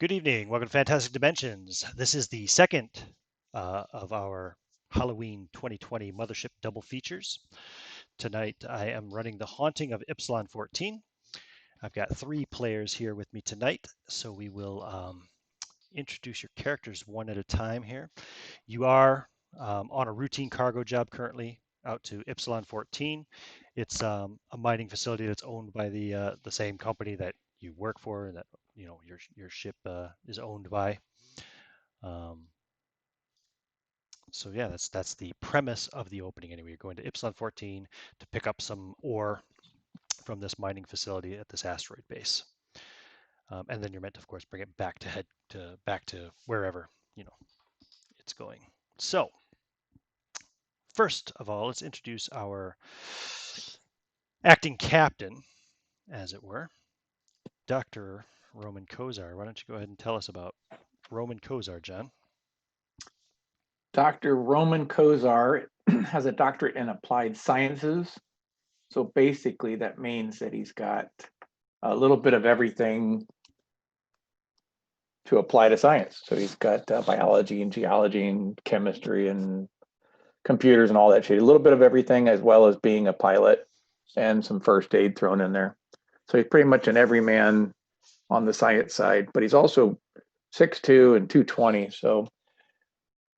Good evening. Welcome to Fantastic Dimensions. This is the second of our Halloween 2020 Mothership double features. Tonight I am running The Haunting of Ypsilon 14. I've got 3 players here with me tonight, so we will introduce your characters one at a time here. You are on a routine cargo job currently out to Ypsilon 14. It's a mining facility that's owned by the same company that you work for and that your ship is owned by. So yeah, that's the premise of the opening anyway. You're going to Ypsilon 14 to pick up some ore from this mining facility at this asteroid base, and then you're meant to, of course, bring it back to wherever it's going. So first of all, let's introduce our acting captain, as it were, Dr. Roman Kozar. Why don't you go ahead and tell us about Roman Kozar, John? Dr. Roman Kozar has a doctorate in applied sciences. So basically, that means that he's got a little bit of everything to apply to science. So he's got biology and geology and chemistry and computers and all that shit. A little bit of everything, as well as being a pilot and some first aid thrown in there. So he's pretty much an everyman on the science side, but he's also 6'2" and 220. So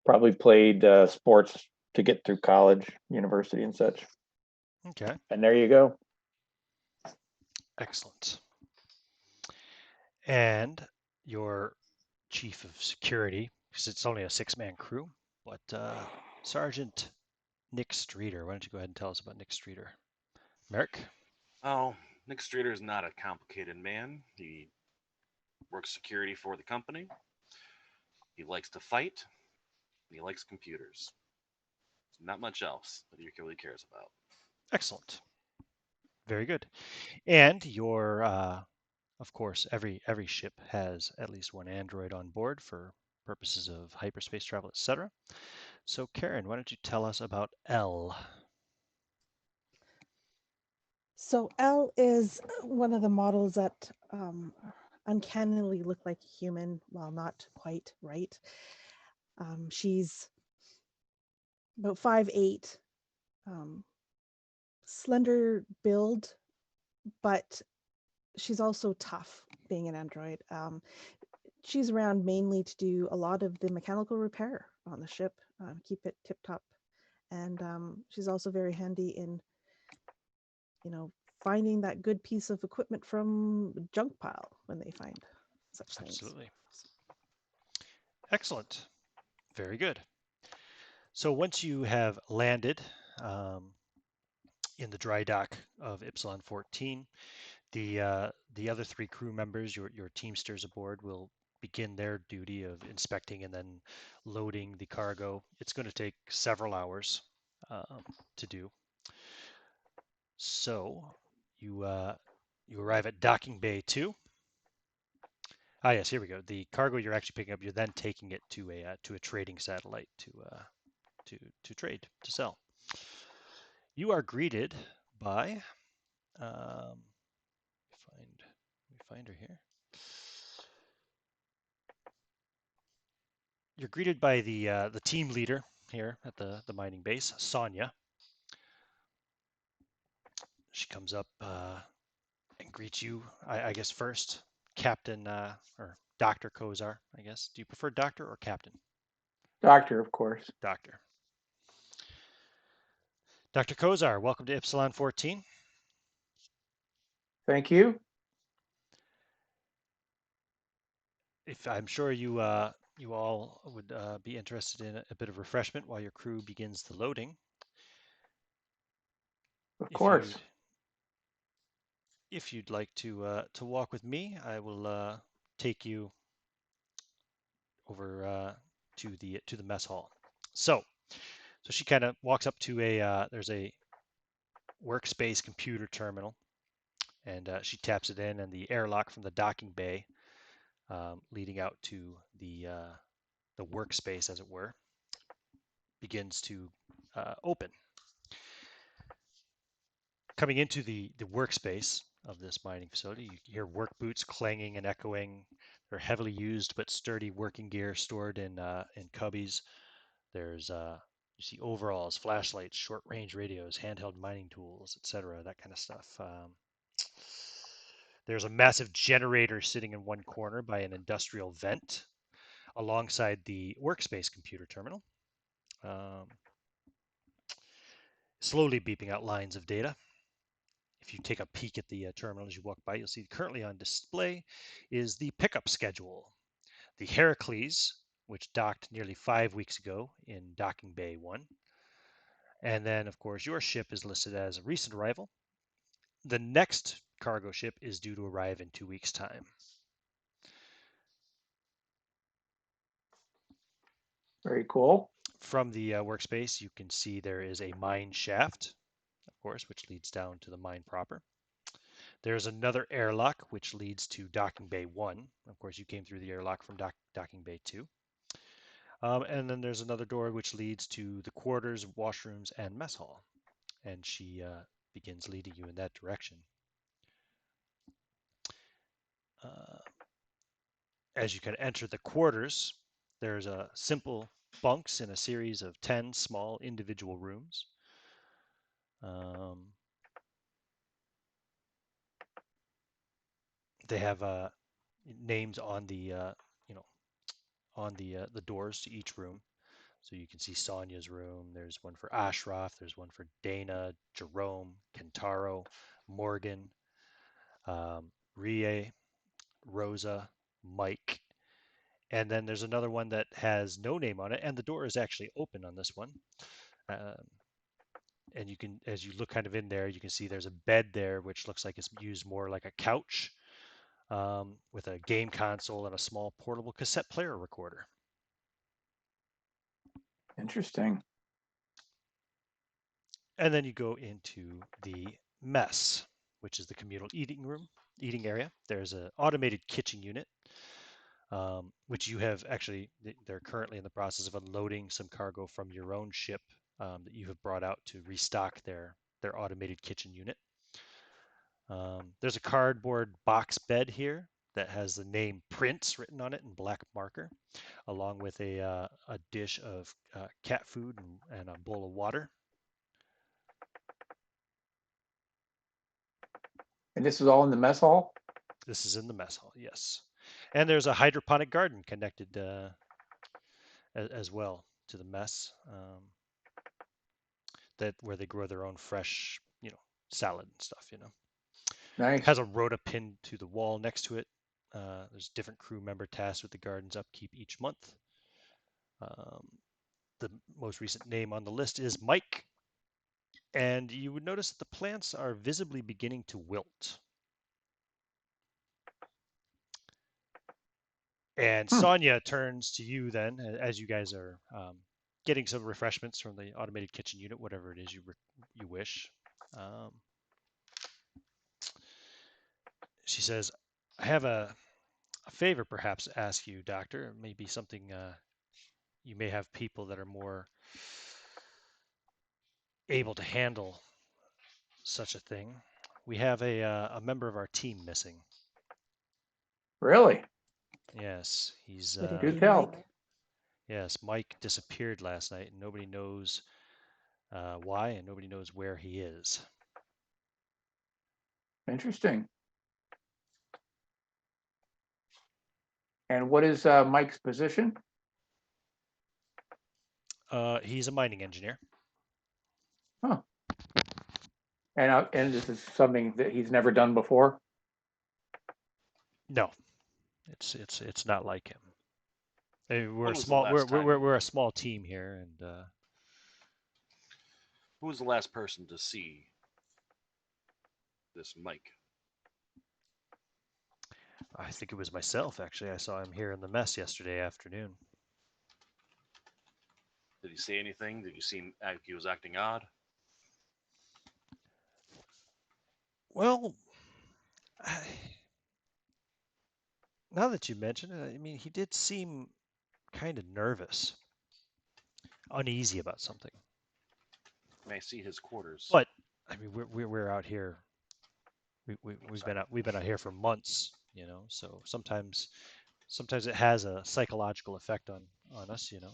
probably played sports to get through college, university, and such. Okay. And there you go. Excellent. And your chief of security, because it's only a 6-man crew, but Sergeant Nick Streeter. Why don't you go ahead and tell us about Nick Streeter? Merrick? Oh, Nick Streeter is not a complicated man. He works security for the company. He likes to fight. And he likes computers. Not much else that he really cares about. Excellent. Very good. And your, of course, every ship has at least one android on board for purposes of hyperspace travel, etc. So, Karen, why don't you tell us about L? So Elle is one of the models that uncannily look like a human, well, not quite, right? She's about 5'8", slender build, but she's also tough, being an android. She's around mainly to do a lot of the mechanical repair on the ship, keep it tip-top. And she's also very handy in finding that good piece of equipment from junk pile when they find such things. Absolutely. Excellent. Very good. So once you have landed in the dry dock of Ypsilon 14, the other 3 crew members, your teamsters aboard, will begin their duty of inspecting and then loading the cargo. It's going to take several hours to do. So you arrive at docking bay 2. Ah, yes, here we go. The cargo you're actually picking up, you're then taking it to a trading satellite to trade, to sell. You are greeted by let me find her here. You're greeted by the team leader here at the mining base, Sonia. She comes up and greets you, I guess first, Captain or Dr. Kozar, I guess. Do you prefer doctor or captain? Doctor, of course. Doctor. Dr. Kozar, welcome to Ypsilon 14. Thank you. If I'm sure you all would be interested in a bit of refreshment while your crew begins the loading. Of course. If you'd like to walk with me, I will take you over to the mess hall. So she kind of walks up to there's a workspace computer terminal, and she taps it in, and the airlock from the docking bay leading out to the workspace, as it were, begins to open. Coming into the workspace of this mining facility, you hear work boots clanging and echoing. They're heavily used but sturdy working gear stored in cubbies. There's you see overalls, flashlights, short-range radios, handheld mining tools, etc. That kind of stuff. There's a massive generator sitting in one corner by an industrial vent alongside the workspace computer terminal, slowly beeping out lines of data. If you take a peek at the terminal as you walk by, you'll see currently on display is the pickup schedule. The Heracles, which docked nearly 5 weeks ago in Docking Bay 1. And then, of course, your ship is listed as a recent arrival. The next cargo ship is due to arrive in 2 weeks' time. Very cool. From the workspace, you can see there is a mine shaft, of course, which leads down to the mine proper. There's another airlock, which leads to Docking Bay 1. Of course, you came through the airlock from Docking Bay 2. And then there's another door which leads to the quarters, washrooms, and mess hall. And she begins leading you in that direction. As you can enter the quarters, there's a simple bunks in a series of 10 small individual rooms. They have names on the the doors to each room. So you can see Sonia's room. There's one for Ashraf. There's one for Dana, Jerome, Kentaro, Morgan, Rie, Rosa, Mike. And then there's another one that has no name on it, and the door is actually open on this one. And you can, as you look kind of in there, you can see there's a bed there, which looks like it's used more like a couch, with a game console and a small portable cassette player recorder. Interesting. And then you go into the mess, which is the communal eating area. There's an automated kitchen unit, which you have actually, they're currently in the process of unloading some cargo from your own ship that you have brought out to restock their automated kitchen unit. There's a cardboard box bed here that has the name Prince written on it in black marker, along with a dish of cat food and a bowl of water. And this is all in the mess hall? This is in the mess hall, yes. And there's a hydroponic garden connected as well to the mess, that where they grow their own fresh, salad and stuff, Nice. Has a rota pinned to the wall next to it. There's different crew member tasked with the garden's upkeep each month. The most recent name on the list is Mike. And you would notice that the plants are visibly beginning to wilt. And Sonia turns to you then, as you guys are getting some refreshments from the automated kitchen unit, whatever it is you wish. She says, I have a favor perhaps to ask you, Doctor. It may be something you may have people that are more able to handle such a thing. We have a member of our team missing. Really? Yes, he's Would it Do be tell. Mike? yes, Mike disappeared last night, and nobody knows why, and nobody knows where he is. Interesting. And what is Mike's position? He's a mining engineer. Huh. And this is something that he's never done before? No, it's not like him. We're When a was the small last time- we're a small team here, and Who was the last person to see this Mike? I think it was myself actually. I saw him here in the mess yesterday afternoon. Did he say anything? Did you see him act, he was acting odd? Well, now that you mention it, I mean, he did seem kind of nervous, uneasy about something. May I see his quarters? But I mean, we're out here. We've been out here for months, so sometimes sometimes it has a psychological effect on us, you know.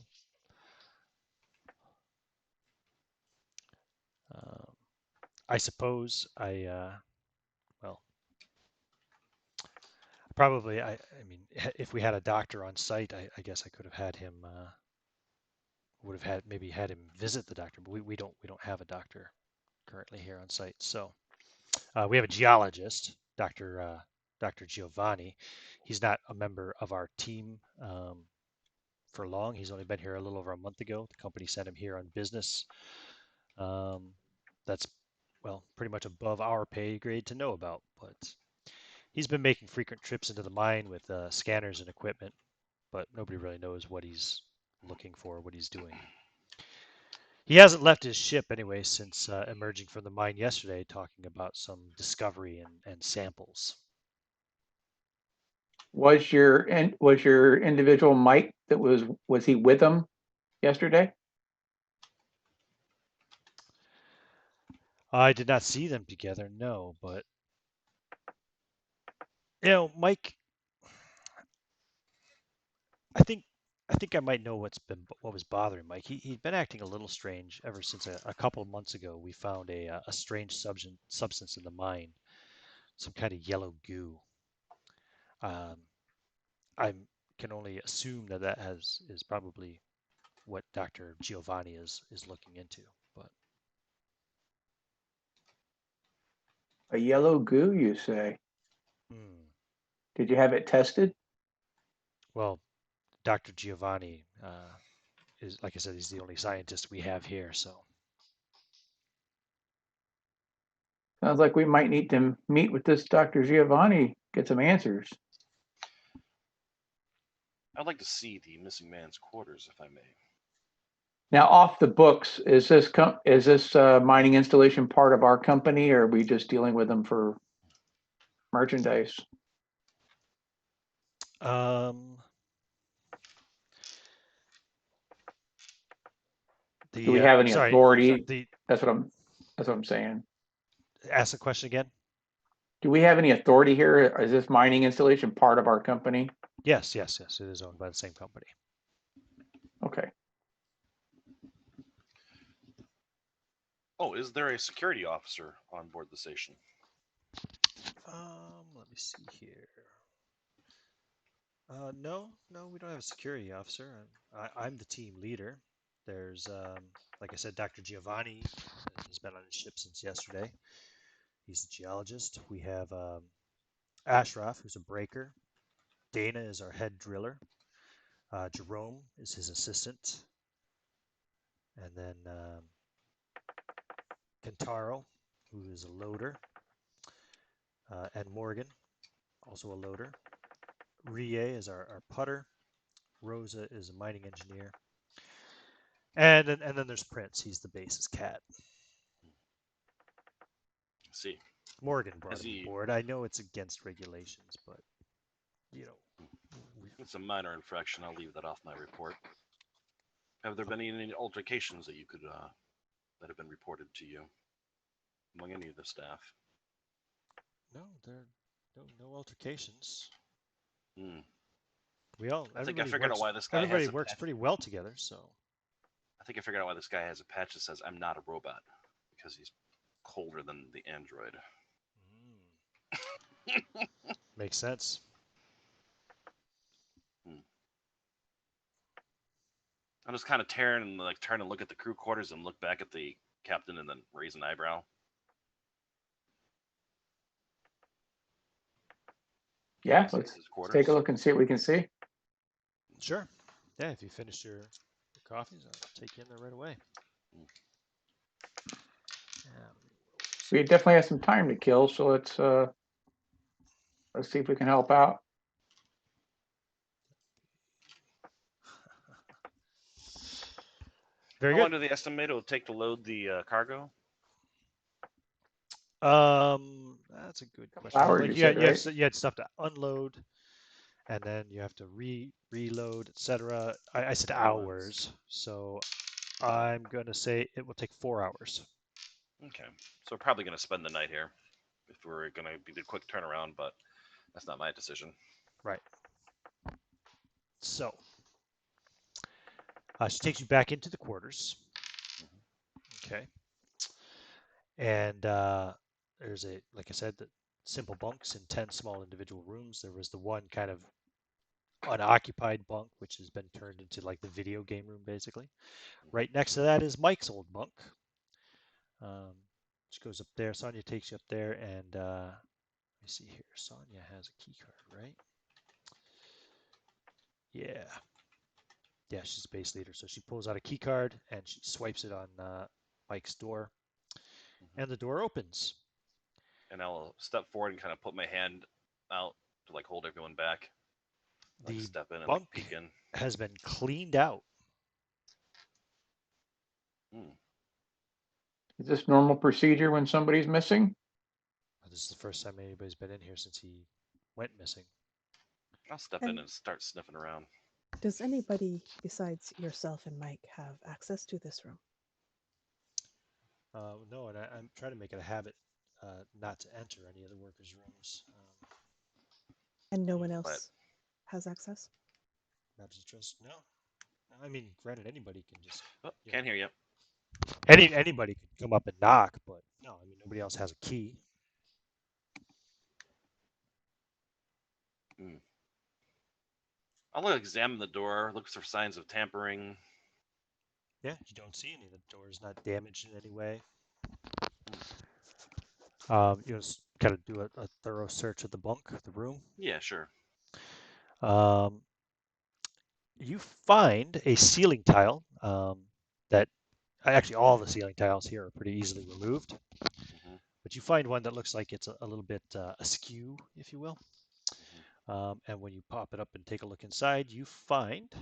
I suppose well, probably I mean, if we had a doctor on site, I guess I could have had him would have had maybe had him visit the doctor, but we don't have a doctor currently here on site. So we have a geologist, Dr. Giovanni. He's not a member of our team for long. He's only been here a little over a month ago. The company sent him here on business. That's well, pretty much above our pay grade to know about, but he's been making frequent trips into the mine with scanners and equipment, but nobody really knows what he's looking for, what he's doing. He hasn't left his ship anyway since emerging from the mine yesterday, talking about some discovery and samples. Was your individual Mike that was he with them yesterday? I did not see them together, no, but you know, Mike, I think I might know what was bothering Mike. He'd been acting a little strange ever since a couple of months ago. We found a strange substance in the mine, some kind of yellow goo. I can only assume that is probably what Dr. Giovanni is looking into. But A yellow goo, you say? Did you have it tested? well, Dr. Giovanni is, like I said, he's the only scientist we have here. So Sounds like we might need to meet with this Dr. Giovanni, get some answers. I'd like to see the missing man's quarters, if I may. Now, off the books, is this mining installation part of our company, or are we just dealing with them for merchandise? Do we have any authority? That's what I'm saying. Ask the question again. Do we have any authority here? Is this mining installation part of our company? Yes. It is owned by the same company. Okay. Oh, is there a security officer on board the station? Let me see here. No, we don't have a security officer. I'm the team leader. There's, like I said, Dr. Giovanni has been on his ship since yesterday. He's a geologist. We have Ashraf, who's a breaker. Dana is our head driller. Jerome is his assistant. And then Kentaro, who is a loader. And Morgan, also a loader. Rie is our putter. Rosa is a mining engineer. And then there's Prince. He's the base's cat. See. Morgan brought him aboard. I know it's against regulations, but you know, it's a minor infraction. I'll leave that off my report. Have there been any altercations that you could that have been reported to you among any of the staff? No, there are no altercations. I think I figured out why this guy everybody works pretty well together. So I think I figured out why this guy has a patch that says "I'm not a robot," because he's colder than the android. Makes sense. I'm just kind of trying to look at the crew quarters and look back at the captain and then raise an eyebrow. Yeah, let's take a look and see what we can see. Sure. Yeah, if you finish your coffees, I'll take you in there right away. We definitely have some time to kill, so let's see if we can help out. How long do they estimate it'll take to load the cargo? That's a good question. Hours, like you had stuff to unload, and then you have to reload, etc. I said hours, so I'm gonna say it will take 4 hours. Okay, so we're probably gonna spend the night here if we're gonna be the quick turnaround, but that's not my decision. Right. So she takes you back into the quarters. Okay. And there's like I said, the simple bunks in 10 small individual rooms. There was the one kind of unoccupied bunk, which has been turned into like the video game room, basically. Right next to that is Mike's old bunk. Which goes up there. Sonia takes you up there, and let me see here. Sonia has a key card, right? Yeah. Yeah, she's a base leader. So she pulls out a key card and she swipes it on Mike's door, and the door opens. And I'll step forward and kind of put my hand out to like hold everyone back. Like The step in and bunk like peek in. has been cleaned out. Is this normal procedure when somebody's missing? This is the first time anybody's been in here since he went missing. I'll step And- in and start sniffing around. Does anybody besides yourself and Mike have access to this room? No, and I'm trying to make it a habit not to enter any of the workers' rooms. And no one But- else has access? Not to trust. No. I mean, granted, anybody can just Oh, Yeah. can't hear you. anybody can come up and knock, but no, I mean nobody else has a key. I'll examine the door, look for signs of tampering. Yeah, you don't see any. The door's not damaged in any way. You just kind of do a thorough search of the bunk, the room. Yeah, sure. You find a ceiling tile that actually all the ceiling tiles here are pretty easily removed, but you find one that looks like it's a little bit askew, if you will. And when you pop it up and take a look inside, you find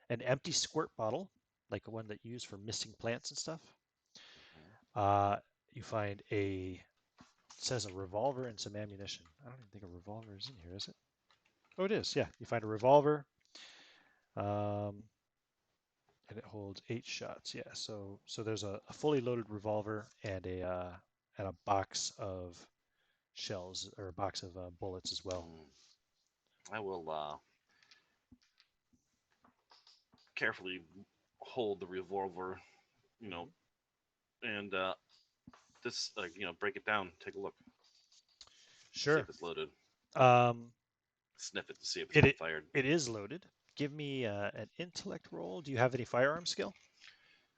an empty squirt bottle, like one that you use for misting plants and stuff. You find it says a revolver and some ammunition. I don't even think a revolver is in here, is it? Oh, it is. Yeah, you find a revolver, and it holds 8 shots. Yeah, so there's a fully loaded revolver and a box of shells or a box of bullets as well. I will carefully hold the revolver, and this, break it down, take a look, see Sure. if it's loaded, sniff it to see if it's been fired. It is loaded. Give me an intellect roll. Do you have any firearm skill?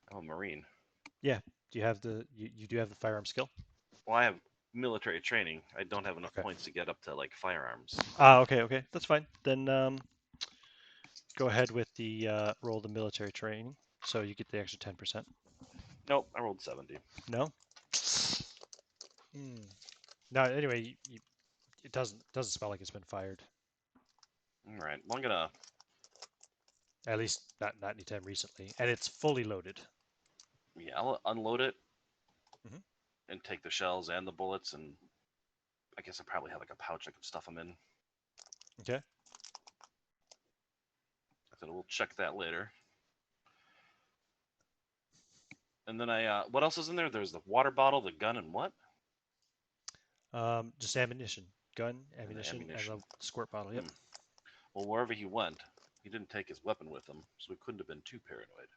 I'm a Marine. Yeah. Do you have you do have the firearm skill? Well, I have military training. I don't have enough Okay. points to get up to like firearms. Okay. That's fine. Then go ahead with the roll the military training, so you get the extra 10%. Nope, I rolled 70. No. No. Anyway, it doesn't smell like it's been fired. All right, well, I'm gonna At least not anytime recently, and it's fully loaded. I'll unload it Mhm. and take the shells and the bullets, and I guess I probably have like a pouch I can stuff them in. Okay. I said we'll check that later. And then what else is in there? There's the water bottle, the gun, and what? Just ammunition, gun, ammunition, and ammunition. the squirt bottle. Yep. Well, wherever he went, he didn't take his weapon with him, so he couldn't have been too paranoid.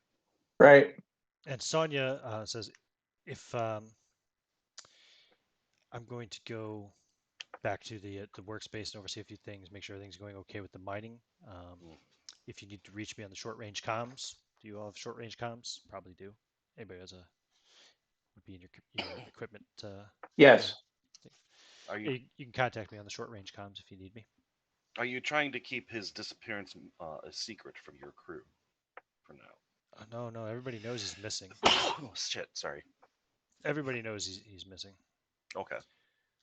Right. And Sonia says, if I'm going to go back to the workspace and oversee a few things, make sure everything's going okay with the mining. If you need to reach me on the short range comms, do you all have short range comms? Probably do. Anybody has would be in your equipment. Yes. Are you You can contact me on the short range comms if you need me. Are you trying to keep his disappearance a secret from your crew for now? No, everybody knows he's missing. Oh shit! Sorry. Everybody knows he's missing. Okay.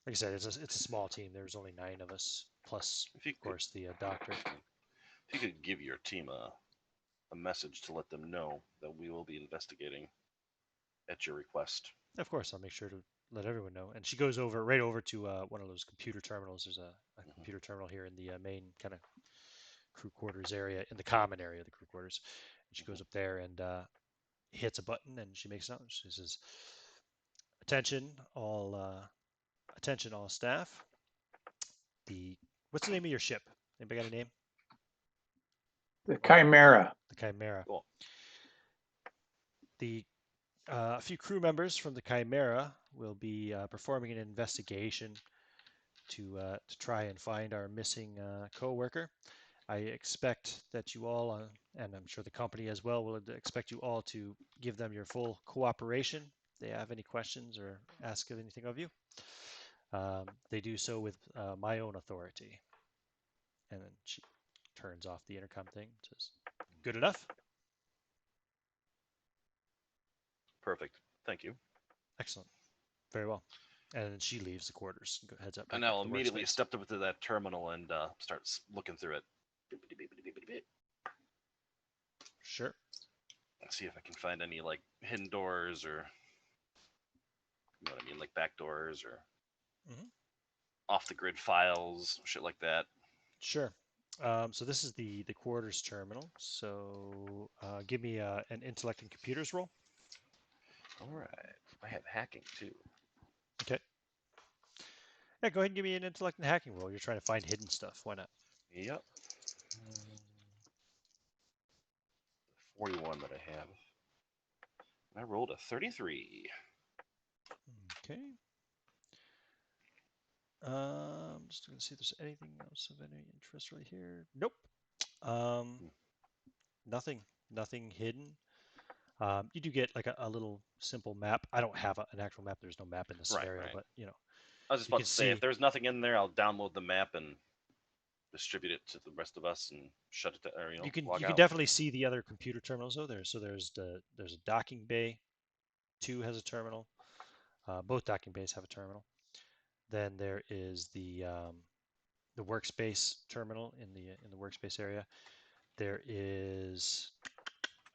Like I said, it's a small team. There's only 9 of us, plus of course the doctor. If you could give your team a message to let them know that we will be investigating at your request. Of course, I'll make sure to let everyone know. And she goes right over to one of those computer terminals. There's a computer terminal here in the main kind of crew quarters area, in the common area of the crew quarters. And she goes up there and hits a button, and she makes it out. She says, attention all staff. What's the name of your ship? Anybody got a name? The Chimera. The Chimera. Cool. A few crew members from the Chimera will be performing an investigation to try and find our missing co-worker. I expect that you all, and I'm sure the company as well, will expect you all to give them your full cooperation. If they have any questions or ask anything of you, they do so with my own authority. And then she turns off the intercom thing. Says, "Good enough." Perfect. Thank you. Excellent. Very well. And then she leaves the quarters and heads up. And I'll immediately step up to that terminal and start looking through it. Sure. See if I can find any like hidden doors or, you know what I mean, like back doors or off the grid files, shit like that. Sure. So this is the quarters terminal. So give me an intellect and computers roll. All right. I have hacking too. Okay. Yeah, go ahead and give me an intellect and hacking roll. You're trying to find hidden stuff. Why not? Yep. 41 that I have. I rolled a 33. Okay. I'm just going to see if there's anything else of any interest right here. Nope. Nothing hidden. You do get like a little simple map. I don't have an actual map. There's no map in this scenario, Right. but you know. I was just about to say, if there's nothing in there, I'll download the map and distribute it to the rest of us and shut it down, or you can log out. definitely see the other computer terminals though. There's a docking bay. 2 has a terminal. Both docking bays have a terminal. Then there is the workspace terminal in the workspace area. There is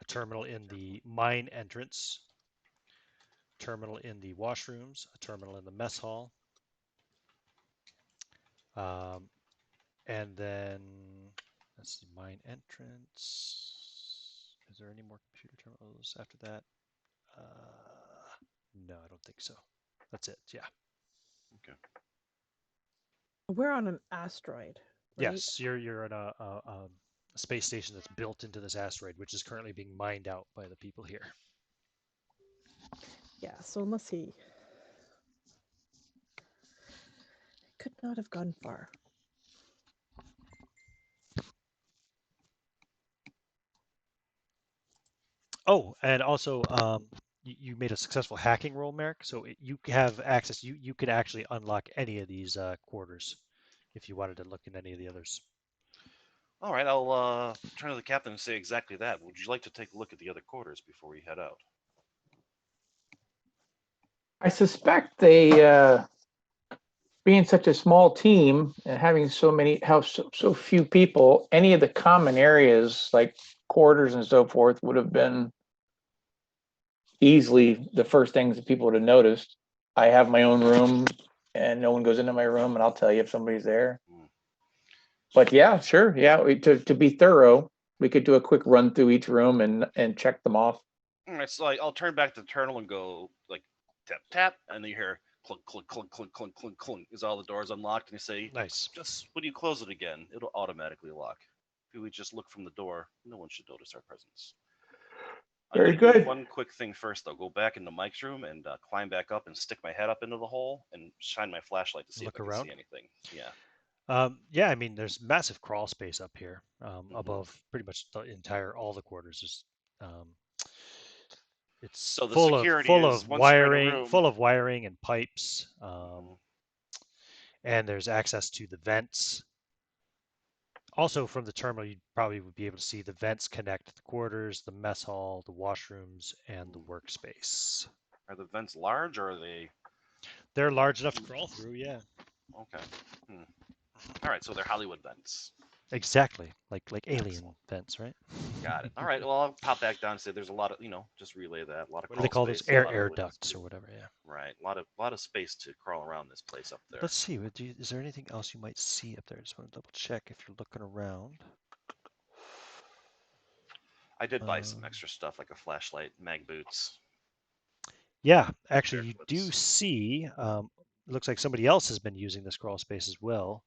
a terminal in the mine entrance, terminal in the washrooms, a terminal in the mess hall, and then that's the mine entrance. Is there any more computer terminals after that? No, I don't think so. That's it. Yeah. Okay. We're on an asteroid. Right? Yes, you're at a space station that's built into this asteroid, which is currently being mined out by the people here. Yeah, so let's see. Could not have gone far. Oh, and also, you made a successful hacking roll, Merrick. So you have access. You could actually unlock any of these quarters if you wanted to look in any of the others. All right, I'll turn to the captain and say exactly that. Would you like to take a look at the other quarters before we head out? I suspect they, being such a small team and having so few people, any of the common areas like quarters and so forth would have been easily the first things that people would have noticed. I have my own room and no one goes into my room, and I'll tell you if somebody's there. But yeah, sure. Yeah, to be thorough, we could do a quick run through each room and check them off. All right, so I'll turn back to the terminal and go like tap tap, and then you hear clunk clunk clunk clunk clunk clunk clunk as all the doors unlocked, and you say, Nice. Just when you close it again, it'll automatically lock. If we just look from the door, no one should notice our presence. Very I'm gonna do good. one quick thing first. I'll go back into Mike's room and climb back up and stick my head up into the hole and shine my flashlight to see Look if I around. can see anything. Yeah. Yeah, I mean, there's massive crawl space up here above pretty much all the quarters. It's So the full security is of once you're in a wiring, room. full of wiring and pipes, and there's access to the vents. Also, from the terminal, you probably would be able to see the vents connect the quarters, the mess hall, the washrooms, and the workspace. Are the vents large or are they? They're large enough to crawl through, yeah. Okay. All right, so they're Hollywood vents. Exactly, like alien Excellent. vents, right? Got it. All right. Well, I'll pop back down and say there's a lot of, just relay that. A lot of What do they call those? space, a lot of Air windows ducts too. or whatever, yeah. Right. A lot of space to crawl around this place up there. Let's see. Is there anything else you might see up there? I just want to double check if you're looking around. I did buy some extra stuff like a flashlight, mag boots. Yeah, actually, you do see. It looks like somebody else has been using this crawl space as well.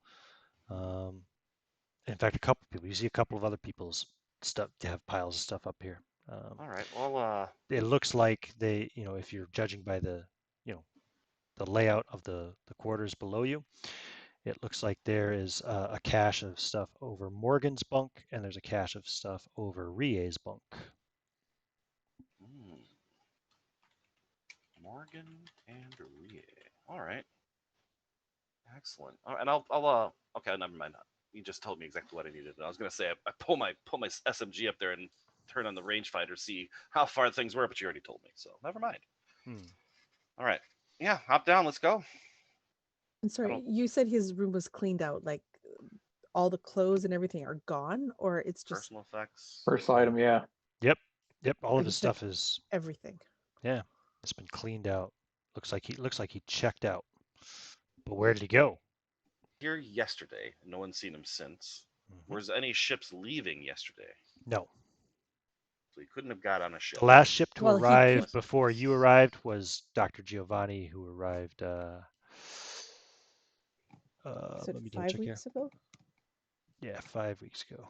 In fact, a couple people. You see a couple of other people's stuff. They have piles of stuff up here. All right. Well, It looks like they, if you're judging by the, the layout of the quarters below you, it looks like there is a cache of stuff over Morgan's bunk, and there's a cache of stuff over Rie's bunk. Morgan and Rie. All right. Excellent. All right, and okay, never mind. You just told me exactly what I needed. I was gonna say I pull my SMG up there and turn on the rangefinder, see how far things were, but you already told me, so never mind. All right. Yeah, hop down. Let's go. And sorry, you said his room was cleaned out, like all the clothes and everything are gone, or it's just personal effects. First item, yeah. Yep. All I of his just said stuff is everything. it's been cleaned out. Looks like he checked out. But where did he go? Here yesterday. No one's seen him since. Mm-hmm. Was any ships leaving yesterday? No. So he couldn't have got on a ship. The last ship to Well, arrive before you arrived was Dr. Giovanni, who arrived. Let me double 5 check here. weeks ago. Yeah, 5 weeks ago.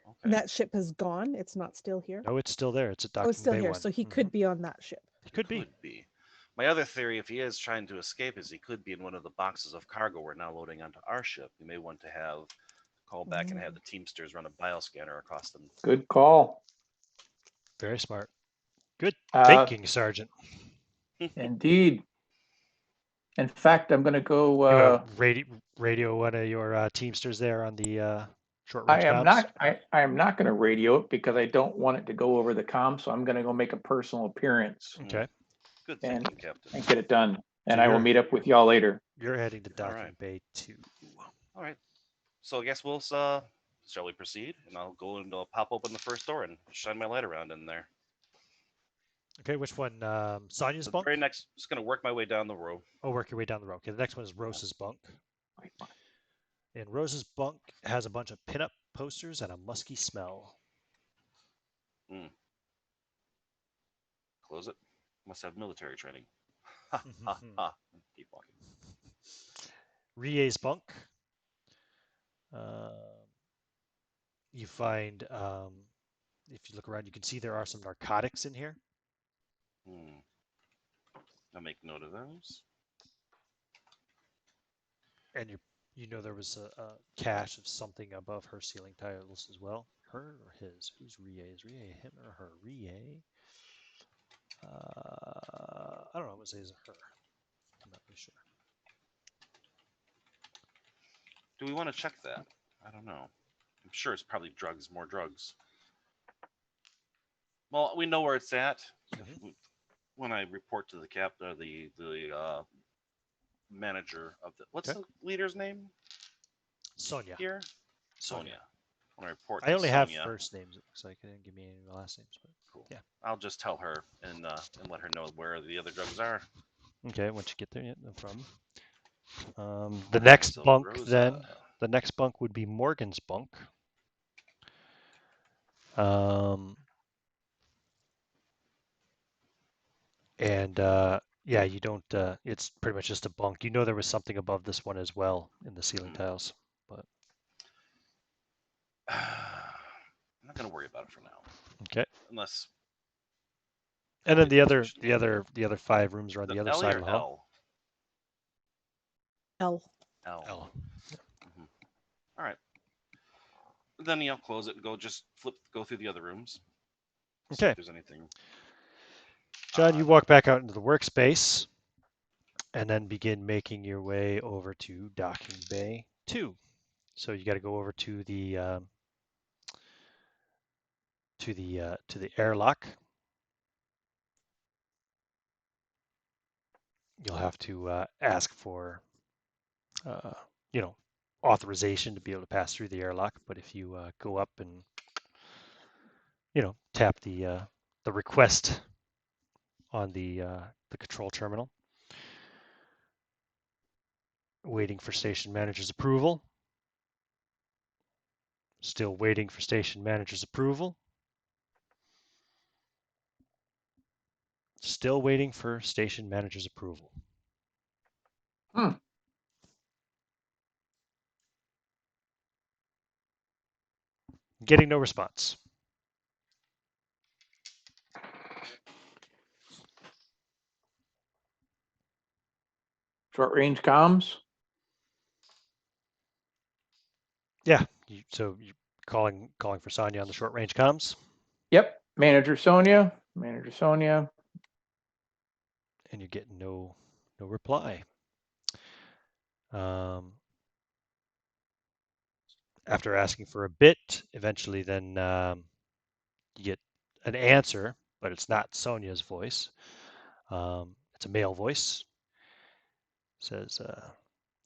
Okay. That ship has gone. It's not still here. No, it's still there. It's at Docking Oh, it's still Bay here. 1. So he could be on that ship. He could be. My other theory, if he is trying to escape, is he could be in one of the boxes of cargo we're now loading onto our ship. We may want to call back and have the Teamsters run a bioscanner across them. Good call. Very smart. Good thinking, Sergeant. Indeed. In fact, I'm going to go. Radio one of your Teamsters there on the short I range am comms? not. I am not going to radio it because I don't want it to go over the comm. So I'm going to go make a personal appearance. Okay. Good thinking, Captain. And get it done. And So I will meet up with y'all later. You're heading to Docking Bay 2. All right. So I guess shall we proceed? And I'll go and pop open the first door and shine my light around in there. Okay, which one? Sonia's bunk? Very next, just going to work my way down the row. Oh, work your way down the row. Okay, the next one is Rose's bunk. And Rose's bunk has a bunch of pinup posters and a musky smell. Close it. Must have military training. Keep walking. Rie's bunk. You find, if you look around, you can see there are some narcotics in here. I'll make note of those. And you know there was a cache of something above her ceiling tiles as well. Her or his? Who's Rie? Is Rie him or her? Rie? I don't know. I'm going to say it's her. I'm not really sure. Do we want to check that? I don't know. I'm sure it's probably drugs, more drugs. Well, we know where it's at. When I report to the the manager of the what's the leader's name? Sonia. Here, Sonia. When I report, I only to Sonia, have first names. It looks like I didn't give me any of the last names, but cool. Yeah, I'll just tell her and let her know where the other drugs are. Okay, once you get there, yeah, no problem. The next bunk then. The next bunk would be Morgan's bunk. And yeah, you don't. It's pretty much just a bunk. You know there was something above this one as well in the ceiling tiles, but I'm not gonna worry about it for now. Okay. Unless. And then the other 5 rooms are on the other side of the hall. L. All right. Then I'll close it and go through the other rooms. See if there's anything. John, you walk back out into the workspace and then begin making your way over to Docking Bay 2. So you got to go over to the airlock. You'll have to ask for authorization to be able to pass through the airlock. But if you go up and tap the request on the control terminal, waiting for station manager's approval. Still waiting for station manager's approval. Still waiting for station manager's approval. Getting no response. Short range comms. Yeah. So you're calling for Sonia on the short range comms. Yep. Manager Sonia. Manager Sonia. And you get no reply. After asking for a bit, eventually then you get an answer, but it's not Sonia's voice. It's a male voice. It says,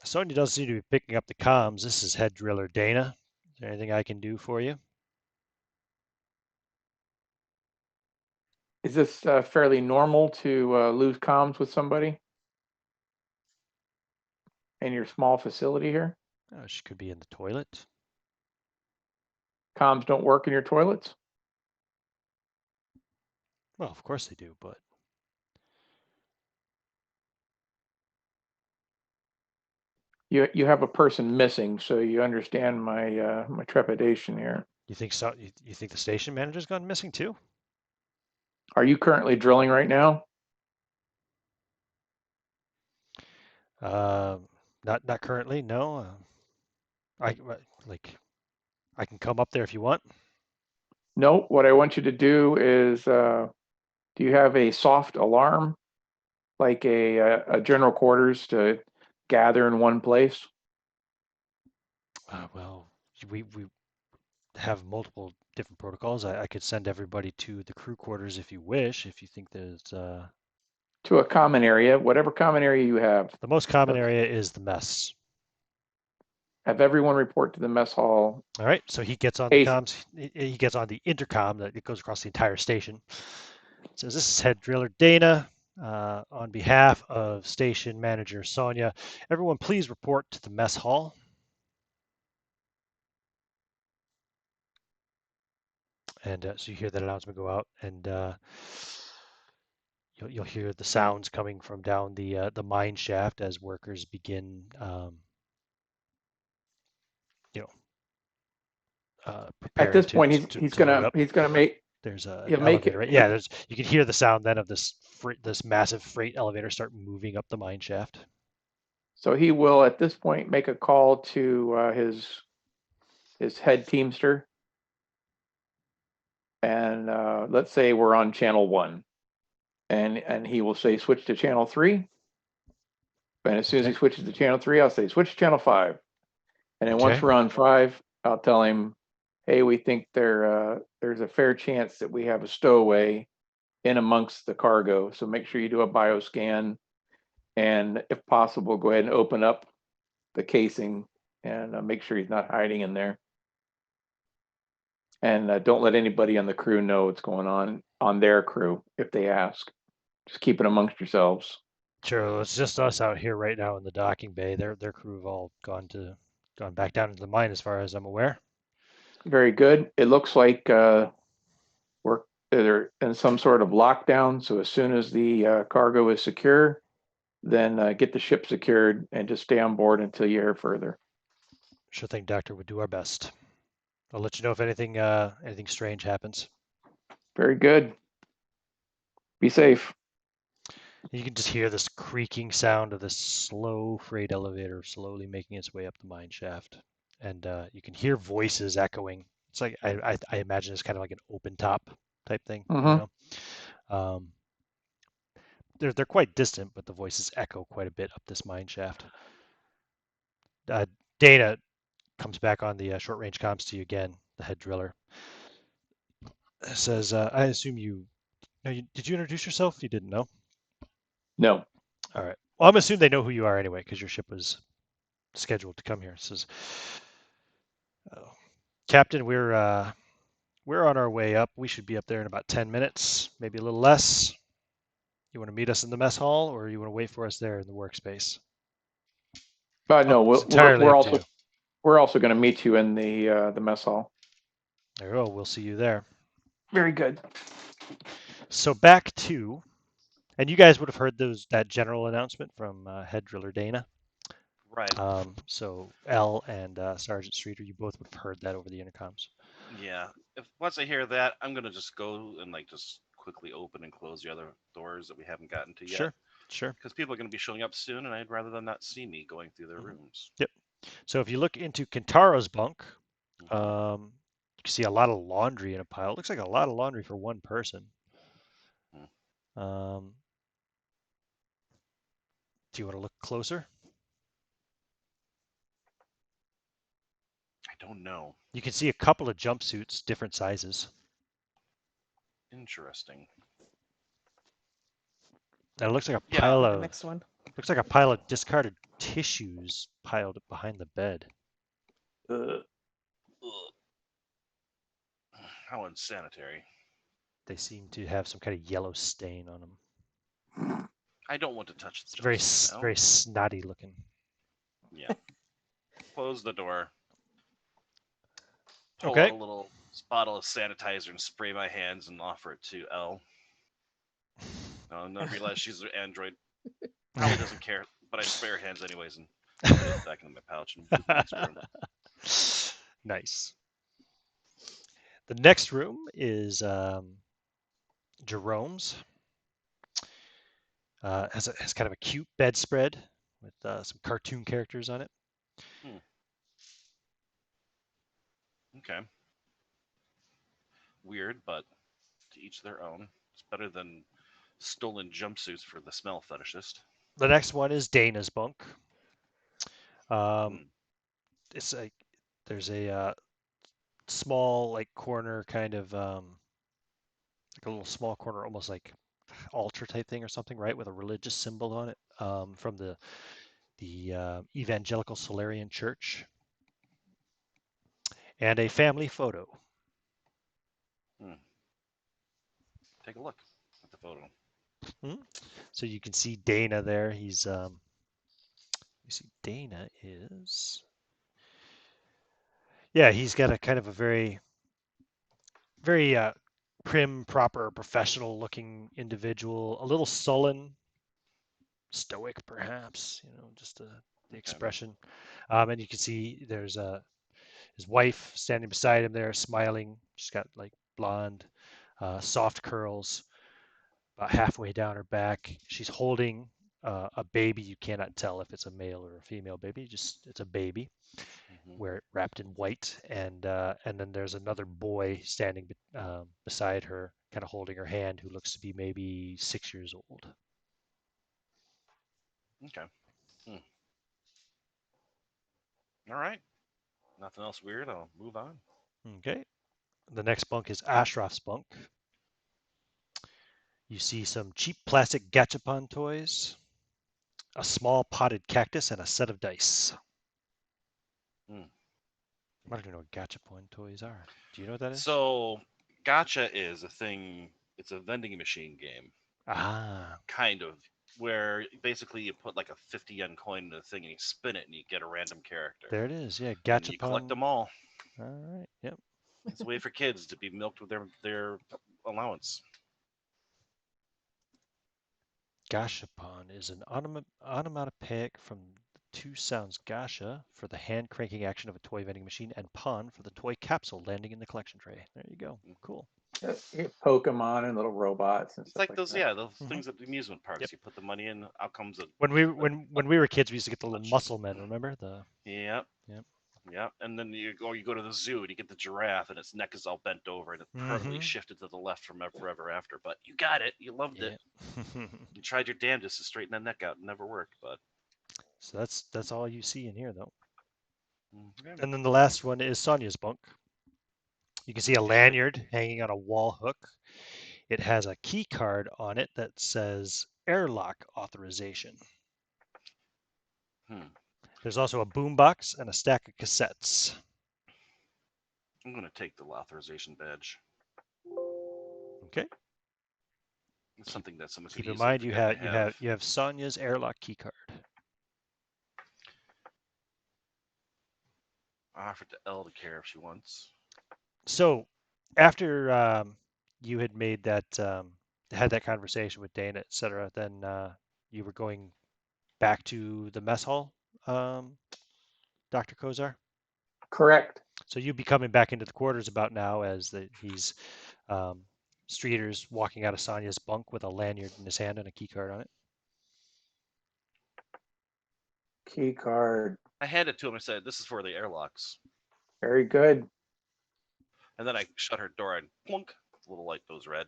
Sonia doesn't seem to be picking up the comms. This is head driller Dana. Is there anything I can do for you? Is this fairly normal to lose comms with somebody in your small facility here? Oh, she could be in the toilet. Comms don't work in your toilets? Well, of course they do, but You have a person missing, so you understand my my trepidation here. you think so? You think the station manager's gone missing too? Are you currently drilling right now? Not currently. No. I like I can come up there if you want. No, what I want you to do is, do you have a soft alarm, like a general quarters to gather in one place? Well, we have multiple different protocols. I could send everybody to the crew quarters if you wish. If you think there's To a common area, whatever common area you have. the most common area is the mess. Have everyone report to the mess hall. All right, so he gets on the Hey, comms. He gets on the intercom that it goes across the entire station. It says, "This is head driller Dana. On behalf of station manager Sonia, everyone please report to the mess hall." And so you hear that announcement go out, and you'll hear the sounds coming from down the mine shaft as workers begin, you know, at preparing this point, to load up. he's gonna make There's an he'll make elevator, it. right? Yeah, you can hear the sound then of this massive freight elevator start moving up the mine shaft. So he will at this point make a call to his head teamster, and let's say we're on channel 1, and he will say switch to channel 3. And as soon as he Okay. switches to channel 3, I'll say switch to channel 5. And then once Okay. we're on 5, I'll tell him, hey, we think there's a fair chance that we have a stowaway in amongst the cargo. So make sure you do a bioscan, and if possible, go ahead and open up the casing and make sure he's not hiding in there. And don't let anybody on the crew know what's going on their crew if they ask. Just keep it amongst yourselves. Sure. It's just us out here right now in the docking bay. Their crew have all gone back down into the mine, as far as I'm aware. Very good. It looks like we're they're in some sort of lockdown. So as soon as the cargo is secure, then get the ship secured and just stay on board until you hear further. Sure thing, Doctor. Would do our best. I'll let you know if anything strange happens. Very good. Be safe. You can just hear this creaking sound of this slow freight elevator slowly making its way up the mine shaft, and you can hear voices echoing. It's like I imagine it's kind of like an open top type thing, Mm-hmm. Um, they're quite distant, but the voices echo quite a bit up this mine shaft. Dana comes back on the short range comms to you again, the head driller. Says, "I assume did you introduce yourself? You didn't know? No. All right. Well, I'm assuming they know who you are anyway, because your ship was scheduled to come here." It says, oh, "Captain, we're on our way up. We should be up there in about 10 minutes, maybe a little less. You want to meet us in the mess hall, or you want to wait for us there in the workspace?" No, It's entirely up to you. we're also going to meet you in the mess hall. There you go. We'll see you there. Very good. So back to, and you guys would have heard that general announcement from head driller Dana. Right. So L and Sergeant Streeter, you both would have heard that over the intercoms. Yeah. If once I hear that, I'm gonna just go and just quickly open and close the other doors that we haven't gotten to yet. Sure. Sure. Because people are going to be showing up soon, and I'd rather them not see me going through their Mhm. rooms. Yep. So if you look into Kintaro's bunk, Mhm. you can see a lot of laundry in a pile. It looks like a lot of laundry for one person. Do you want to look closer? I don't know. You can see a couple of jumpsuits, different sizes. Interesting. And it looks like a Yeah. pile The of next one. looks like a pile of discarded tissues piled behind the bed. Ugh. How unsanitary. They seem to have some kind of yellow stain on them. I don't want to touch It's the very jumpsuits now. very snotty looking. Yeah. Close the door. Pull Okay. out a little bottle of sanitizer and spray my hands and offer it to Elle. And then realize she's an android. Probably doesn't care, but I spray her hands anyways and put it back in my pouch and move to the next room. Nice. The next room is Jerome's. Has kind of a cute bedspread with some cartoon characters on it. Okay. Weird, but to each their own. It's better than stolen jumpsuits for the smell fetishist. The next one is Dana's bunk. It's like there's a small like corner kind of like a little small corner, almost like altar type thing or something, right, with a religious symbol on it from the Evangelical Solarian Church, and a family photo. Take a look at the photo. So you can see Dana there. He's you see Dana is, yeah, he's got a kind of a very prim, proper, professional looking individual, a little sullen, stoic perhaps, just the expression. And you can see there's his wife standing beside him there, smiling. She's got like blonde, soft curls about halfway down her back. She's holding a baby. You cannot tell if it's a male or a female baby. Just it's a baby, wrapped in white, and then there's another boy standing beside her, kind of holding her hand, who looks to be maybe 6 years old. Okay. All right. Nothing else weird. I'll move on. Okay. The next bunk is Ashraf's bunk. You see some cheap plastic gachapon toys, a small potted cactus, and a set of dice. I don't even know what gachapon toys are. Do you know what that is? So, gacha is a thing. It's a vending machine game. Kind of. Where basically you put like a 50 yen coin in the thing and you spin it and you get a random character. There it is. Yeah, gachapon. And you collect them all. All right. Yep. It's a way for kids to be milked with their allowance. Gashapon is an onomatopoeic from the two sounds gasha for the hand cranking action of a toy vending machine and pon for the toy capsule landing in the collection tray. There you go. Cool. Pokemon and little robots and It's stuff like those, that. yeah, those things at the amusement parks. Yep. You put the money in, out comes a. When we were kids, we used to get the little muscle men. Remember the? Yep. And then you go to the zoo and you get the giraffe and its neck is all bent over and it permanently shifted to the left from forever after. But you got it. You loved it. You tried your damnedest to straighten that neck out. It never worked. But so that's all you see in here, though. And then the last one is Sonia's bunk. You can see a lanyard hanging on a wall hook. It has a key card on it that says airlock authorization. There's also a boombox and a stack of cassettes. I'm going to take the authorization badge. Okay. It's something that someone keep in mind you have Sonia's airlock key card. I offered to Elle to care if she wants. So after you had made that had that conversation with Dana, etc., then you were going back to the mess hall, Dr. Kozar? Correct. So you'd be coming back into the quarters about now as he's Streeter's walking out of Sonia's bunk with a lanyard in his hand and a key card on it. Key card. I handed it to him and said, "This is for the airlocks." Very good. And then I shut her door and plunk, the little light goes red.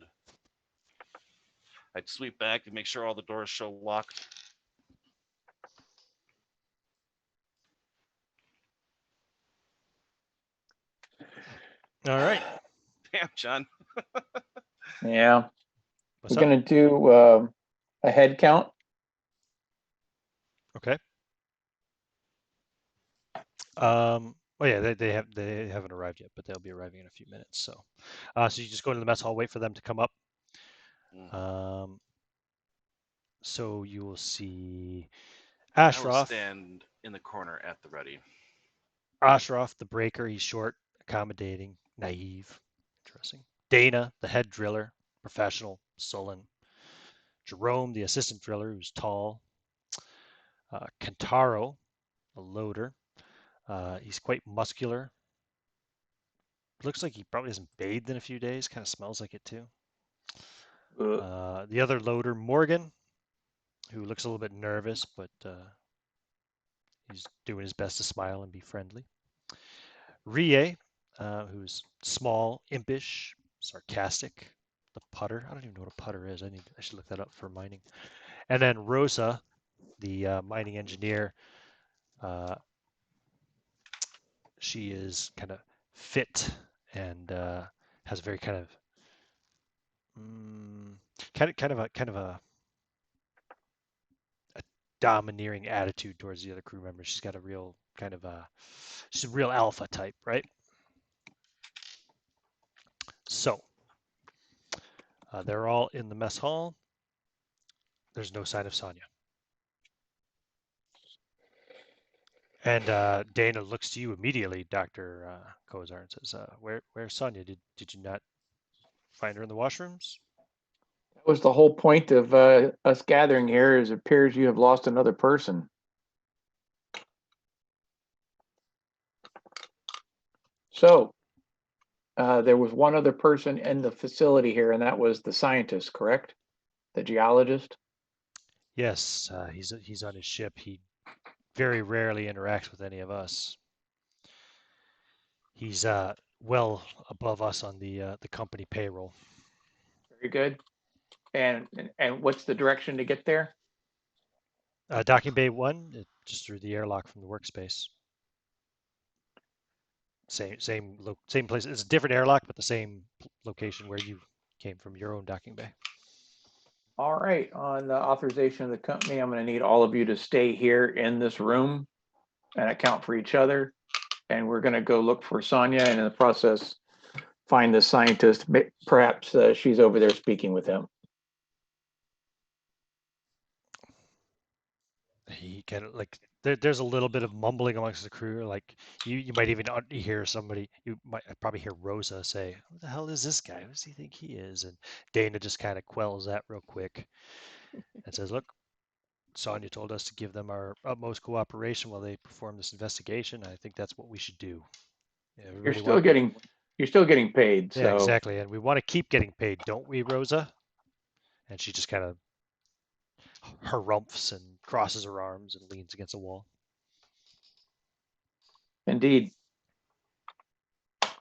I'd sweep back and make sure all the doors show locked. All right. Damn, John. Yeah. What's We're up? going to do a head count. Okay. Oh yeah, they haven't arrived yet, but they'll be arriving in a few minutes. So, so you just go to the mess hall, wait for them to come up. So you will see I will Ashraf. stand in the corner at the ready. Ashraf, the breaker. He's short, accommodating, naive, interesting. Dana, the head driller, professional, sullen. Jerome, the assistant driller, who's tall. Kentaro, a loader. He's quite muscular. Looks like he probably hasn't bathed in a few days. Kind of smells like it too. The other loader, Morgan, who looks a little bit nervous, but he's doing his best to smile and be friendly. Rie, who's small, impish, sarcastic. The putter. I don't even know what a putter is. I should look that up for mining. And then Rosa, the mining engineer. She is kind of fit and has a very kind of a domineering attitude towards the other crew members. She's got a real kind of she's a real alpha type, right? So they're all in the mess hall. There's no sign of Sonya. And Dana looks to you immediately, Dr. Kozar, and says, where's Sonya? Did you not find her in the washrooms? That was the whole point of us gathering here. Is it appears you have lost another person. So there was one other person in the facility here, and that was the scientist, correct? The geologist? Yes, he's on his ship. He very rarely interacts with any of us. He's well above us on the company payroll. Very good. And what's the direction to get there? Docking Bay 1, just through the airlock from the workspace. Same place. It's a different airlock, but the same location where you came from, your own docking bay. All right. On the authorization of the company, I'm going to need all of you to stay here in this room and account for each other. And we're going to go look for Sonya, and in the process, find the scientist. Perhaps she's over there speaking with him. He kind of like there's a little bit of mumbling amongst the crew. Like you might even hear somebody. You might probably hear Rosa say, "Who the hell is this guy? Who does he think he is?" And Dana just kind of quells that real quick and says, "Look, Sonya told us to give them our utmost cooperation while they perform this investigation. I think that's what we should do." You're still getting paid. Yeah, So exactly. And we want to keep getting paid, don't we, Rosa? And she just kind of harumphs and crosses her arms and leans against a wall. indeed.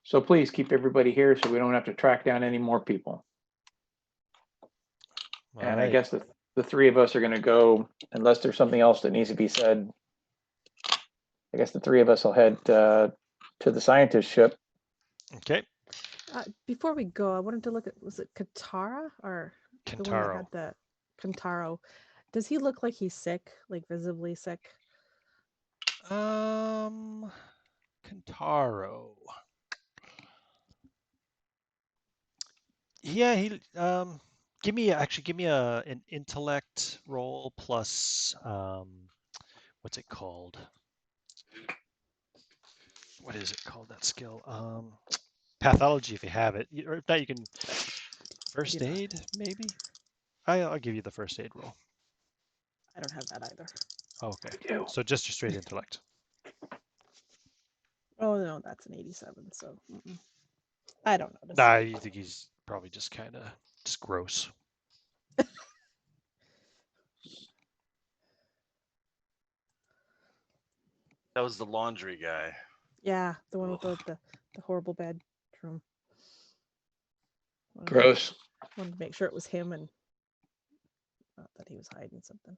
So please keep everybody here so we don't have to track down any more people. And I guess the three of us are going to go, unless there's something else that needs to be said. I guess the three of us will head to the scientist ship. Okay. Before we go, I wanted to look at, was it Katara or the one that had the Kentaro? Does he look like he's sick, like visibly sick? Kentaro. Yeah, he give me an intellect roll plus what's it called? What is it called, that skill? Pathology, if you have it. Or if not, you can first aid, maybe? I'll give you the first aid roll. I don't have that either. Okay. So just your straight intellect. Oh no, that's an 87. So I don't notice. Nah, you think he's probably just kind of just gross. That was the laundry guy. Yeah, the one with Ugh. the horrible bedroom. Gross. Wanted to make sure it was him and not that he was hiding something.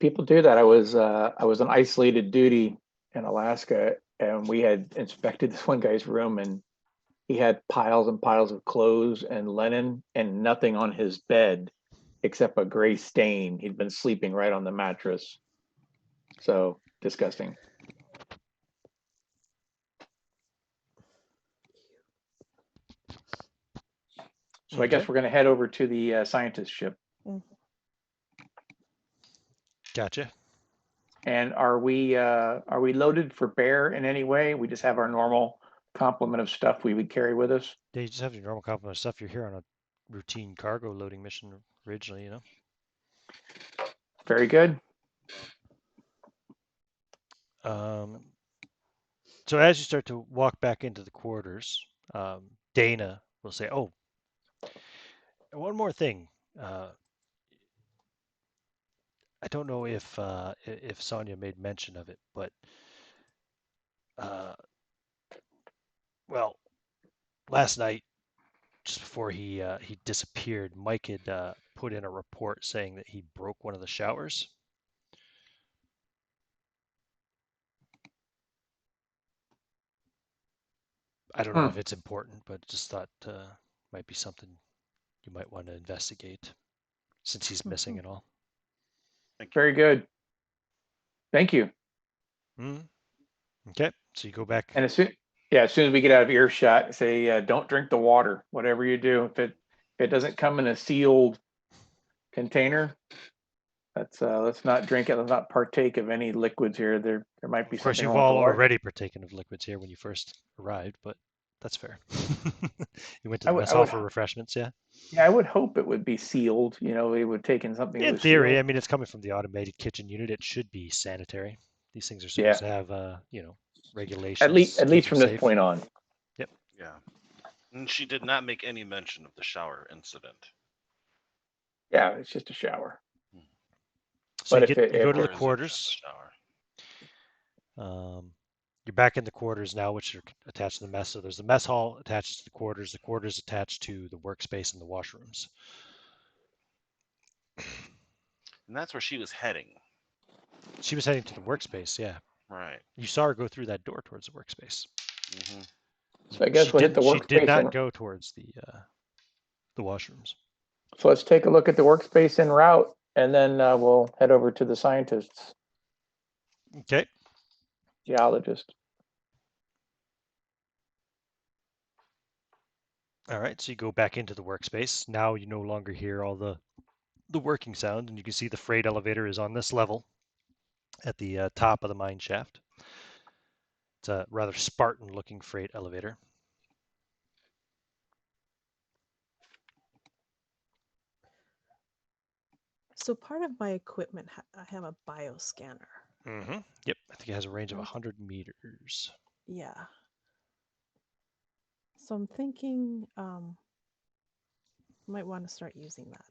People do that. I was on isolated duty in Alaska, and we had inspected this one guy's room, and he had piles and piles of clothes and linen and nothing on his bed except a gray stain. He'd been sleeping right on the mattress. So disgusting. So I guess Okay. we're going to head over to the scientist ship. Gotcha. And are we loaded for bear in any way? We just have our normal complement of stuff we would carry with us. Yeah, you just have your normal complement of stuff. You're here on a routine cargo loading mission originally, you know. Very good. So as you start to walk back into the quarters, Dana will say, "Oh, one more thing. I don't know if Sonia made mention of it, but well, last night, just before he disappeared, Mike had put in a report saying that he broke one of the showers." I don't know if it's important, but just thought might be something you might want to investigate since he's missing and all. Very good. Thank you. Okay, so you go back. And as soon as we get out of earshot, say, don't drink the water. Whatever you do, if it doesn't come in a sealed container, let's not drink it. Let's not partake of any liquids here. There might be Of course, something you've wrong with the all water. already partaken of liquids here when you first arrived, but that's fair. You went to I the would, mess I hall would, for refreshments, yeah? yeah, I would hope it would be sealed. You know, we would take in something that In was theory, sealed. I mean, it's coming from the automated kitchen unit. It should be sanitary. These things are Yeah, supposed to have, at regulations to keep least them from this safe. point on. Yep. Yeah. And she did not make any mention of the shower incident. Yeah, it's just a shower. So But you go to the Or is it just a quarters. shower? You're back in the quarters now, which are attached to the mess. So there's the mess hall attached to the quarters attached to the workspace and the washrooms. And that's where she was heading. She was heading to the workspace, yeah. Right. You saw her go through that door towards the workspace. Mm-hmm. So I guess we'll hit the She did workspace not go towards the washrooms. So let's take a look at the workspace en route, and then we'll head over to the scientists. Okay. Geologist. All right. So you go back into the workspace. Now you no longer hear all the working sound, and you can see the freight elevator is on this level at the top of the mine shaft. It's a rather Spartan-looking freight elevator. So part of my equipment, I have a bioscanner. Mm-hmm. Yep. I think it has a range of 100 meters. Yeah. So I'm thinking might want to start using that.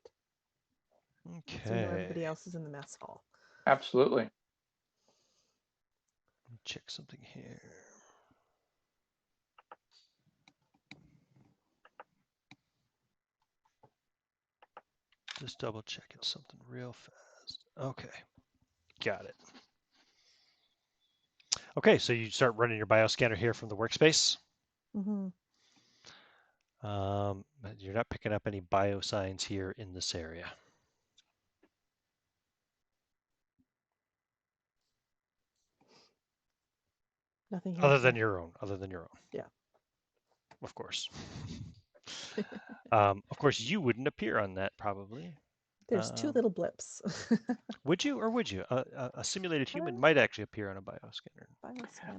Okay. So we know everybody else is in the mess hall. Absolutely. Let me check something here. Just double checking something real fast. Okay. Got it. Okay, so you start running your bioscanner here from the workspace. Mm-hmm. You're not picking up any biosigns here in this area. Nothing here. Other than your own. Yeah. Of course. Of course, you wouldn't appear on that probably. There's two little blips. Would you or would you? A simulated human might actually appear on a bioscanner.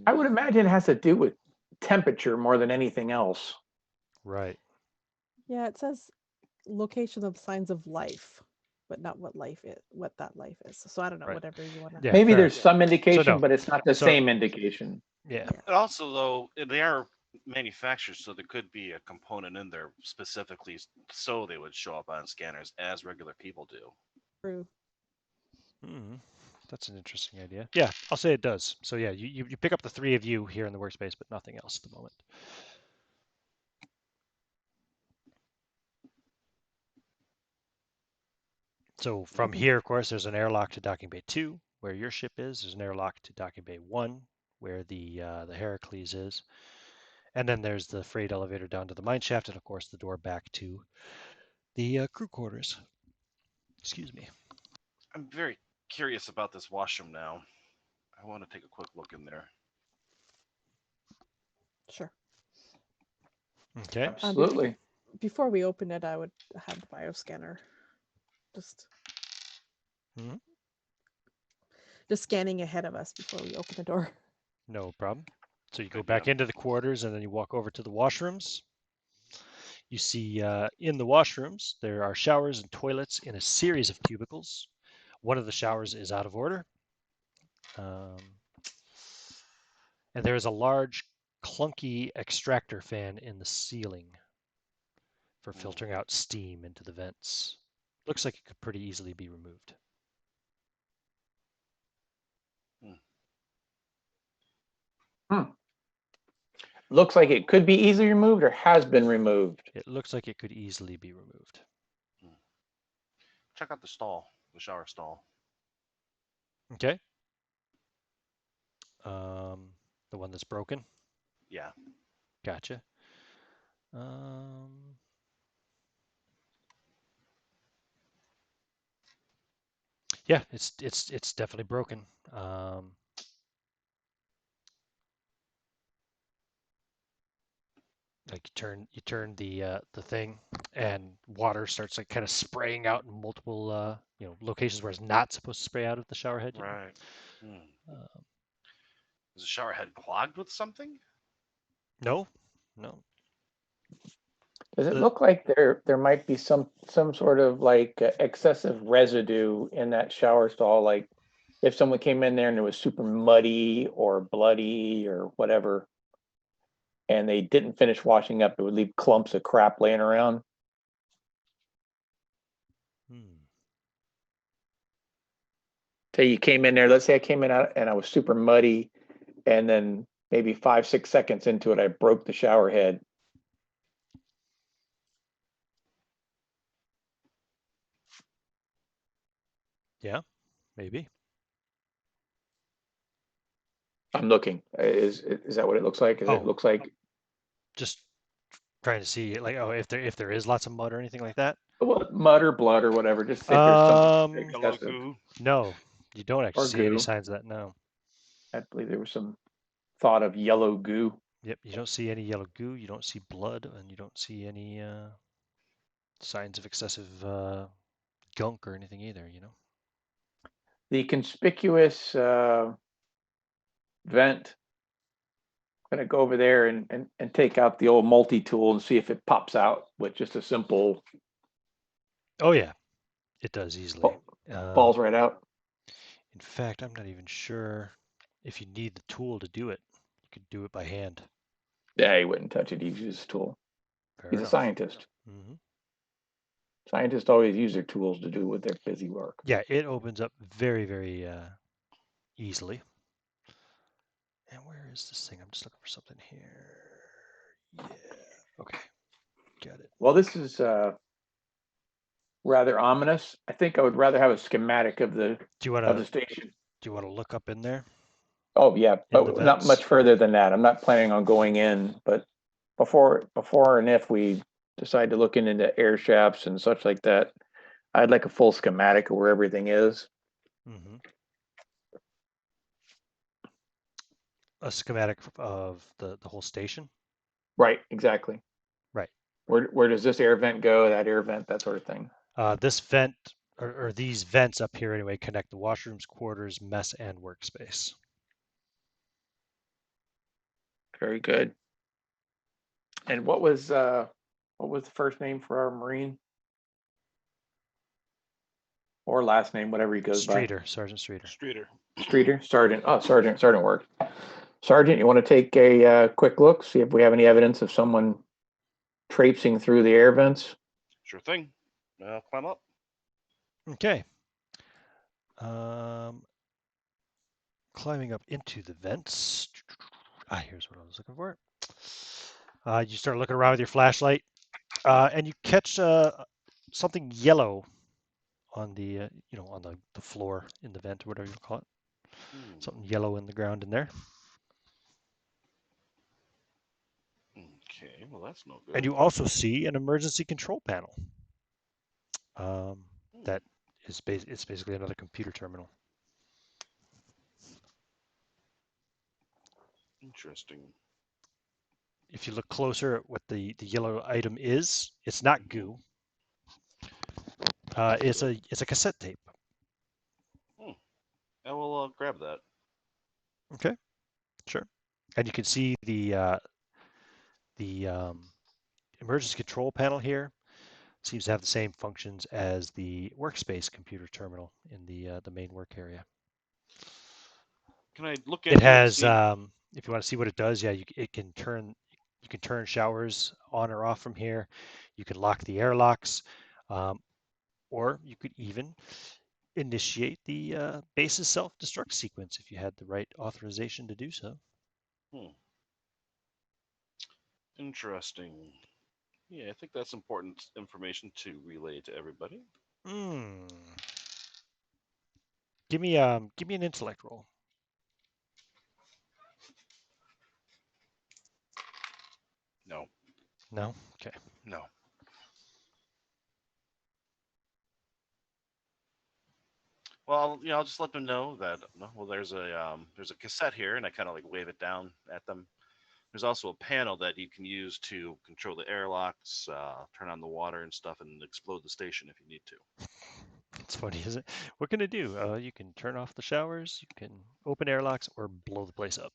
I would imagine it has to do with temperature more than anything else. Right. Yeah, it says location of signs of life, but not what that life is. So I don't know, Right. whatever you want to. Yeah, Maybe fair. there's some indication, So no. but it's not the So- same indication. Yeah. Also, though, they are manufactured, so there could be a component in there specifically so they would show up on scanners as regular people do. True. That's an interesting idea. Yeah, I'll say it does. So yeah, you pick up the three of you here in the workspace, but nothing else at the moment. So from here, of course, there's an airlock to docking bay 2, where your ship is. There's an airlock to docking bay 1, where the Heracles is. And then there's the freight elevator down to the mine shaft, and of course the door back to the crew quarters. Excuse me. I'm very curious about this washroom now. I want to take a quick look in there. Sure. Okay. Absolutely. Before we open it, I would have the bioscanner just Mhm. just scanning ahead of us before we open the door. No problem. So you go Good, back yeah. into the quarters, and then you walk over to the washrooms. You see in the washrooms, there are showers and toilets in a series of cubicles. One of the showers is out of order. And there is a large, clunky extractor fan in the ceiling for filtering out steam into the vents. Looks like it could pretty easily be removed. Looks like it could be easily removed or has been removed. It looks like it could easily be removed. Check out the stall, the shower stall. Okay. The one that's broken. Yeah. Gotcha. Yeah, it's definitely broken. Like you turn the thing, and water starts like kind of spraying out in multiple locations where it's not supposed to spray out of the shower head. Right. Is the shower head clogged with something? No. Does it look like there might be some sort of like excessive residue in that shower stall? Like if someone came in there and it was super muddy or bloody or whatever, and they didn't finish washing up, it would leave clumps of crap laying around. Say you came in there, let's say I came in out and I was super muddy, and then maybe 5-6 seconds into it, I broke the shower head. Yeah, maybe. I'm looking. Is that what it looks like? It looks like just trying to see like if there is lots of mud or anything like that. Well, mud or blood or whatever. Just think there's something excessive. No, you don't actually Or see any goo. signs of that. No. I believe there was some thought of yellow goo. Yep, you don't see any yellow goo. You don't see blood, and you don't see any signs of excessive gunk or anything either. The conspicuous vent. I'm gonna go over there and take out the old multi-tool and see if it pops out with just a simple. Oh yeah, it does easily. Falls right out. In fact, I'm not even sure if you need the tool to do it. You could do it by hand. Yeah, he wouldn't touch it. He'd use his tool. He's a scientist. Mm-hmm. Scientists always use their tools to do with their busy work. Yeah, it opens up very, very easily. And where is this thing? I'm just looking for something here. Yeah. Okay. Got it. Well, this is rather ominous. I think I would rather have a schematic of the station. Do you want to look up in there? Oh yeah, but not much further than that. I'm not planning on going in, but before and if we decide to look into air shafts and such like that, I'd like a full schematic of where everything is. Mm-hmm. A schematic of the whole station? Right, exactly. Right. Where does this air vent go, that air vent, that sort of thing? This vent, or these vents up here anyway, connect the washrooms, quarters, mess, and workspace. Very good. And what was the first name for our Marine? Or last name, whatever he goes Streeter, by. Sergeant Streeter. Streeter, Sergeant. Oh, Sergeant worked. Sergeant, you want to take a quick look, see if we have any evidence of someone traipsing through the air vents? Sure thing. Climb up. Okay. climbing up into the vents. Here's what I was looking for. You start looking around with your flashlight, and you catch something yellow on the on the floor in the vent, or whatever you call it. Something yellow in the ground in there. Okay, well that's no good. And you also see an emergency control panel. That is it's basically another computer terminal. Interesting. If you look closer at what the yellow item is, it's not goo. It's a cassette tape. I will grab that. Okay, sure. And you can see the emergency control panel here seems to have the same functions as the workspace computer terminal in the main work area. Can I look It into has, it? if you want to see what it does, yeah, you can turn showers on or off from here. You can lock the airlocks, or you could even initiate the base's self-destruct sequence if you had the right authorization to do so. Interesting. Yeah, I think that's important information to relay to everybody. Give me an intellect roll. No. No? Okay. No. Well, I'll just let them know that there's a cassette here, and I kind of like wave it down at them. There's also a panel that you can use to control the airlocks, turn on the water and stuff, and explode the station if you need to. It's funny, isn't it? What can it do? You can turn off the showers, you can open airlocks, or blow the place up.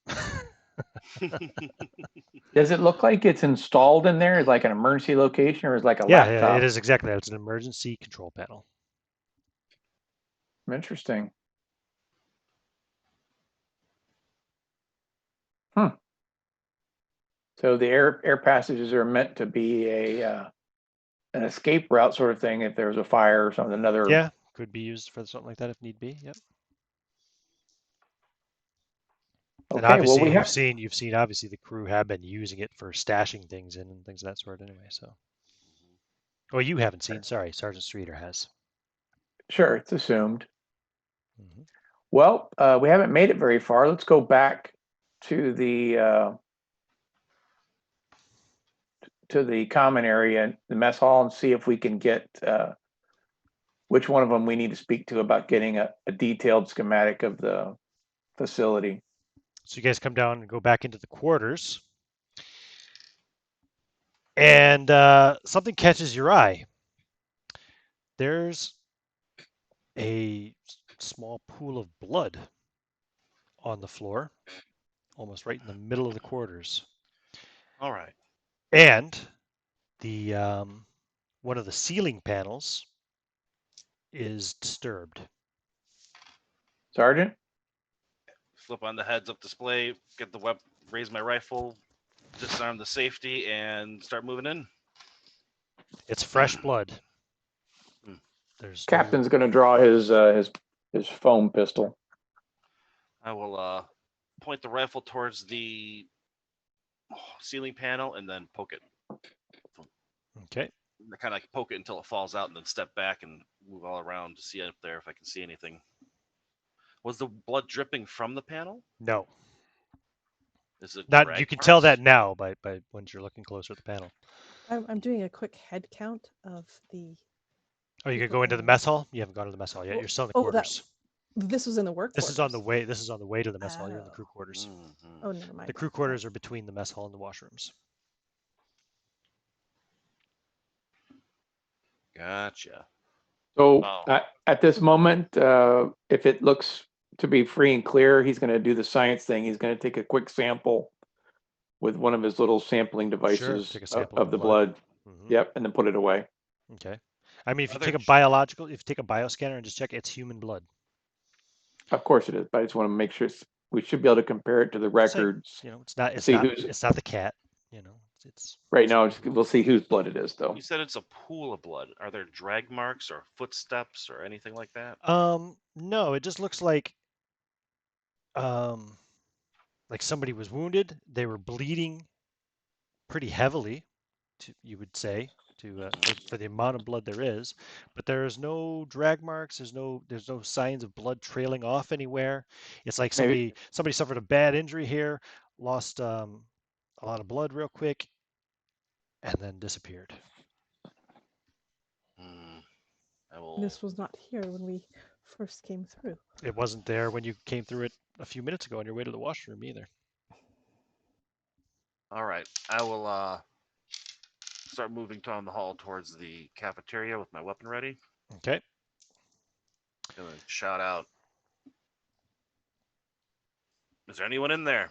Does it look like it's installed in there? Is like an emergency location, or is like a Yeah, laptop? it is exactly that. It's an emergency control panel. Interesting. So the air passages are meant to be an escape route sort of thing if there's a fire or something. Another. Yeah, could be used for something like that if need be. Yep. And Okay. Well, obviously we have. you've seen obviously the crew have been using it for stashing things in and things of that sort anyway. So, well, you haven't seen. Sorry, Sergeant Streeter has. Sure, it's assumed. Mm-hmm. Well, we haven't made it very far. Let's go back to the common area, the mess hall, and see if we can get which one of them we need to speak to about getting a detailed schematic of the facility. So you guys come down and go back into the quarters, and something catches your eye. There's a small pool of blood on the floor, almost right in the middle of the quarters. All right. And the one of the ceiling panels is disturbed. Sergeant? Flip on the heads-up display, get the weapon, raise my rifle, disarm the safety, and start moving in. It's fresh blood. There's Captain's going to draw his foam pistol. I will point the rifle towards the ceiling panel and then poke it. Okay. I kind of like poke it until it falls out, and then step back and move all around to see up there if I can see anything. Was the blood dripping from the panel? No. Is it Not. You can tell that now by once you're looking closer at the panel. I'm doing a quick head count of the. Oh, you could go into the mess hall? You haven't gone to the mess hall yet. You're still in the quarters. This was in the work. This is on the way. This is on the way to the mess hall. You're in the crew quarters. Mm-hmm. Oh, never mind. The crew quarters are between the mess hall and the washrooms. Gotcha. So at this moment, if it looks to be free and clear, he's going to do the science thing. He's going to take a quick sample with one of his little sampling devices of the blood. Mm-hmm. Yep, and then put it away. Okay. I mean, if you take a bioscanner and just check, it's human blood. Of course it is, but I just want to make sure we should be able to compare it to the records. It's not the cat. It's right now. We'll see whose blood it is, though. You said it's a pool of blood. Are there drag marks or footsteps or anything like that? No, it just looks like like somebody was wounded. They were bleeding pretty heavily, you would say, for the amount of blood there is. But there is no drag marks. There's no signs of blood trailing off anywhere. It's like Maybe somebody suffered a bad injury here, lost a lot of blood real quick, and then disappeared. I will. This was not here when we first came through. It wasn't there when you came through it a few minutes ago on your way to the washroom either. All right. I will start moving down the hall towards the cafeteria with my weapon ready. Okay. Gonna shout out. Is there anyone in there?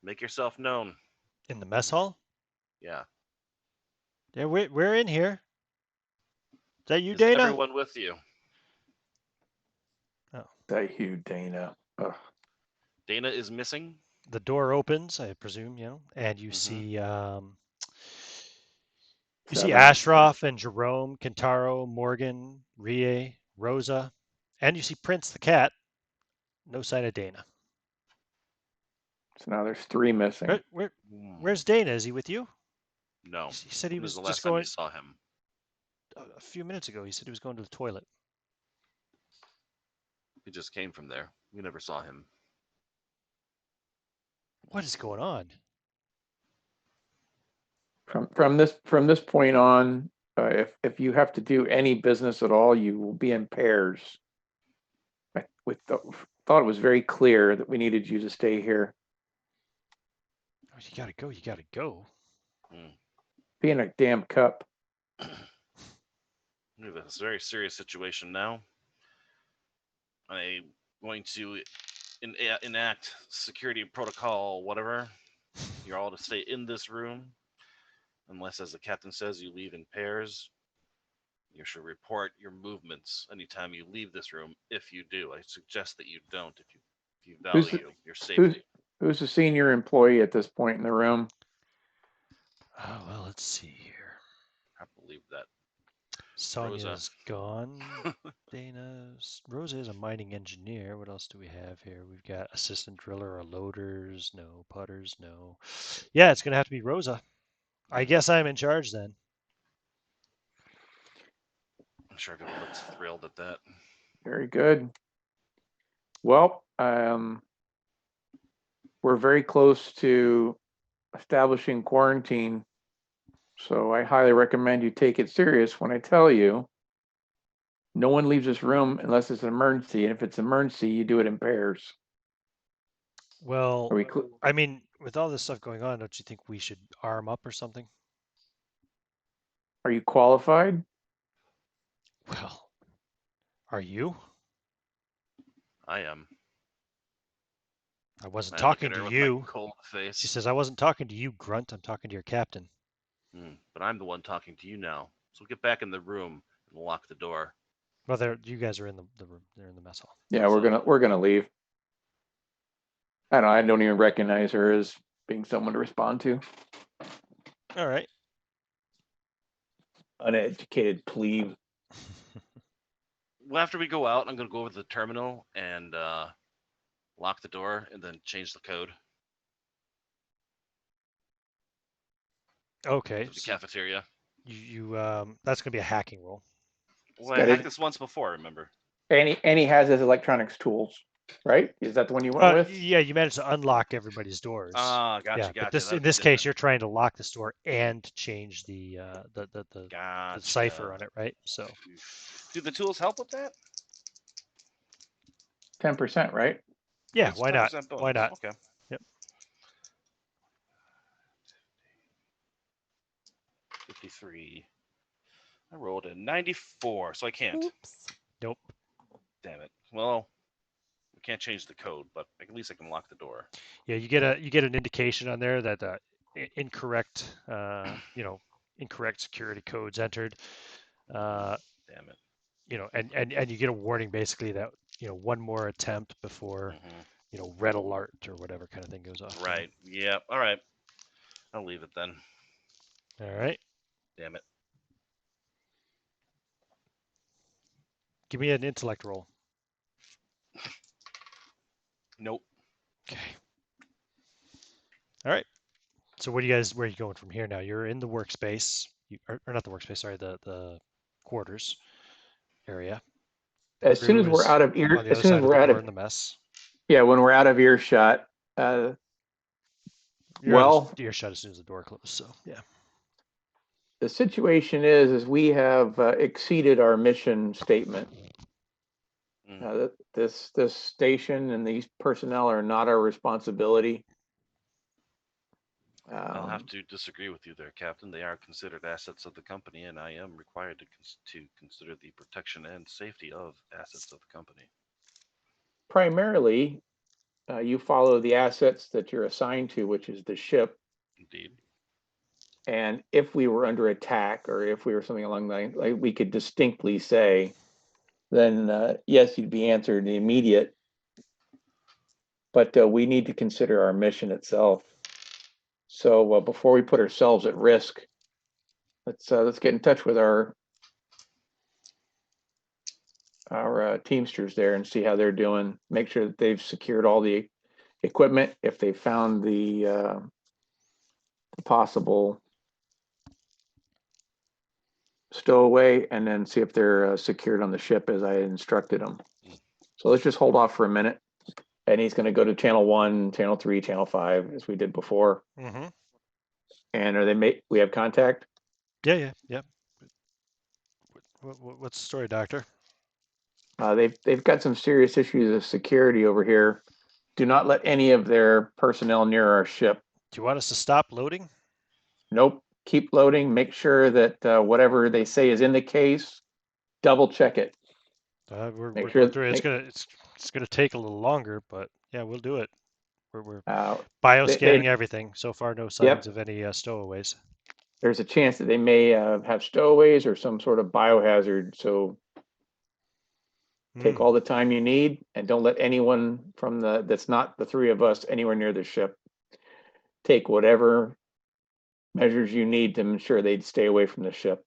Make yourself known. In the mess hall? Yeah. Yeah, we're in here. Is that you, Is Dana? everyone with you? that you, Dana. Ugh. Dana is missing. The door opens, I presume, and you Mhm. see Seven. Ashroff and Jerome, Kentaro, Morgan, Rie, Rosa, and you see Prince the cat. No sign of Dana. So now there's 3 missing. Where's Dana? Is he with you? No. He said he When was the just last time going you saw him? a few minutes ago. He said he was going to the toilet. He just came from there. We never saw him. What is going on? From this point on, if you have to do any business at all, you will be in pairs. Thought it was very clear that we needed you to stay here. Oh, you gotta go. You gotta go. Be in a damn cup. We have a very serious situation now. I'm going to enact security protocol, whatever. You're all to stay in this room, unless, as the captain says, you leave in pairs. You should report your movements anytime you leave this room. If you do, I suggest that you don't. If you value your safety. Who's the senior employee at this point in the room? Oh, well, let's see here. I believe that. Sonia's gone. Dana's. Rosa is a mining engineer. What else do we have here? We've got assistant driller or loaders. No. Putters. No. Yeah, it's going to have to be Rosa. I guess I'm in charge then. I'm sure everyone looks thrilled at that. Very good. Well, we're very close to establishing quarantine, so I highly recommend you take it serious when I tell you no one leaves this room unless it's an emergency, and if it's an emergency, you do it in pairs. Well, I mean, with all this stuff going on, don't you think we should arm up or something? Are you qualified? Well, are you? I am. I wasn't talking to you. Cold face. She says, I wasn't talking to you, Grunt. I'm talking to your captain. But I'm the one talking to you now. So get back in the room and lock the door. Well, you guys are in the room. They're in the mess hall. Yeah, we're gonna leave. I don't even recognize her as being someone to respond to. All right. Uneducated plebe. Well, after we go out, I'm going to go over to the terminal and lock the door and then change the code. Okay. The cafeteria. You that's going to be a hacking roll. Well, I hacked this once before, remember? And he has his electronics tools, right? Is that the one you went with? Yeah, you managed to unlock everybody's doors. Gotcha, yeah, gotcha. But in this case, you're trying to lock this door and change the cipher on it, right? So. Do the tools help with that? 10%, right? Yeah, why not? Bonus. Why not? Okay. Yep. 53. I rolled a 94, so I can't. Oops. Nope. Damn it. Well, we can't change the code, but at least I can lock the door. Yeah, you get an indication on there that incorrect incorrect security codes entered. Damn it. And you get a warning basically that one more attempt before red alert or whatever kind of thing goes off. Right. Yeah. All right. I'll leave it then. All right. Damn it. Give me an intellect roll. Nope. Okay. All right. So where are you going from here now? You're in the workspace, or not the workspace, sorry, the quarters area. The As soon crew as we're is out of ear, on the as other soon as side of we're the out door of, in the mess. yeah, when we're out of earshot, You're out of well, earshot as soon as the door closes. So yeah. the situation is we have exceeded our mission statement. This station and these personnel are not our responsibility. I'll have to disagree with you there, Captain. They are considered assets of the company, and I am required to consider the protection and safety of assets of the company. Primarily, you follow the assets that you're assigned to, which is the ship. Indeed. And if we were under attack, or if we were something along the line, like we could distinctly say, then yes, you'd be answered in the immediate. But we need to consider our mission itself. So before we put ourselves at risk, let's get in touch with our teamsters there and see how they're doing. Make sure that they've secured all the equipment. If they found the possible stowaway, and then see if they're secured on the ship as I instructed them. So let's just hold off for a minute. And he's going to go to channel 1, channel 3, channel 5, as we did before. Mm-hmm. And we have contact? Yeah. What's the story, Doctor? They've got some serious issues of security over here. Do not let any of their personnel near our ship. Do you want us to stop loading? Nope. Keep loading. Make sure that whatever they say is in the case, double check it. We're Make going sure. through it. It's gonna take a little longer, but yeah, we'll do it. We're They bioscanning everything. So far, no signs Yep. of any stowaways. There's a chance that they may have stowaways or some sort of biohazard. So take all the time you need, and don't let anyone that's not the three of us anywhere near the ship. Take whatever measures you need to ensure they'd stay away from the ship.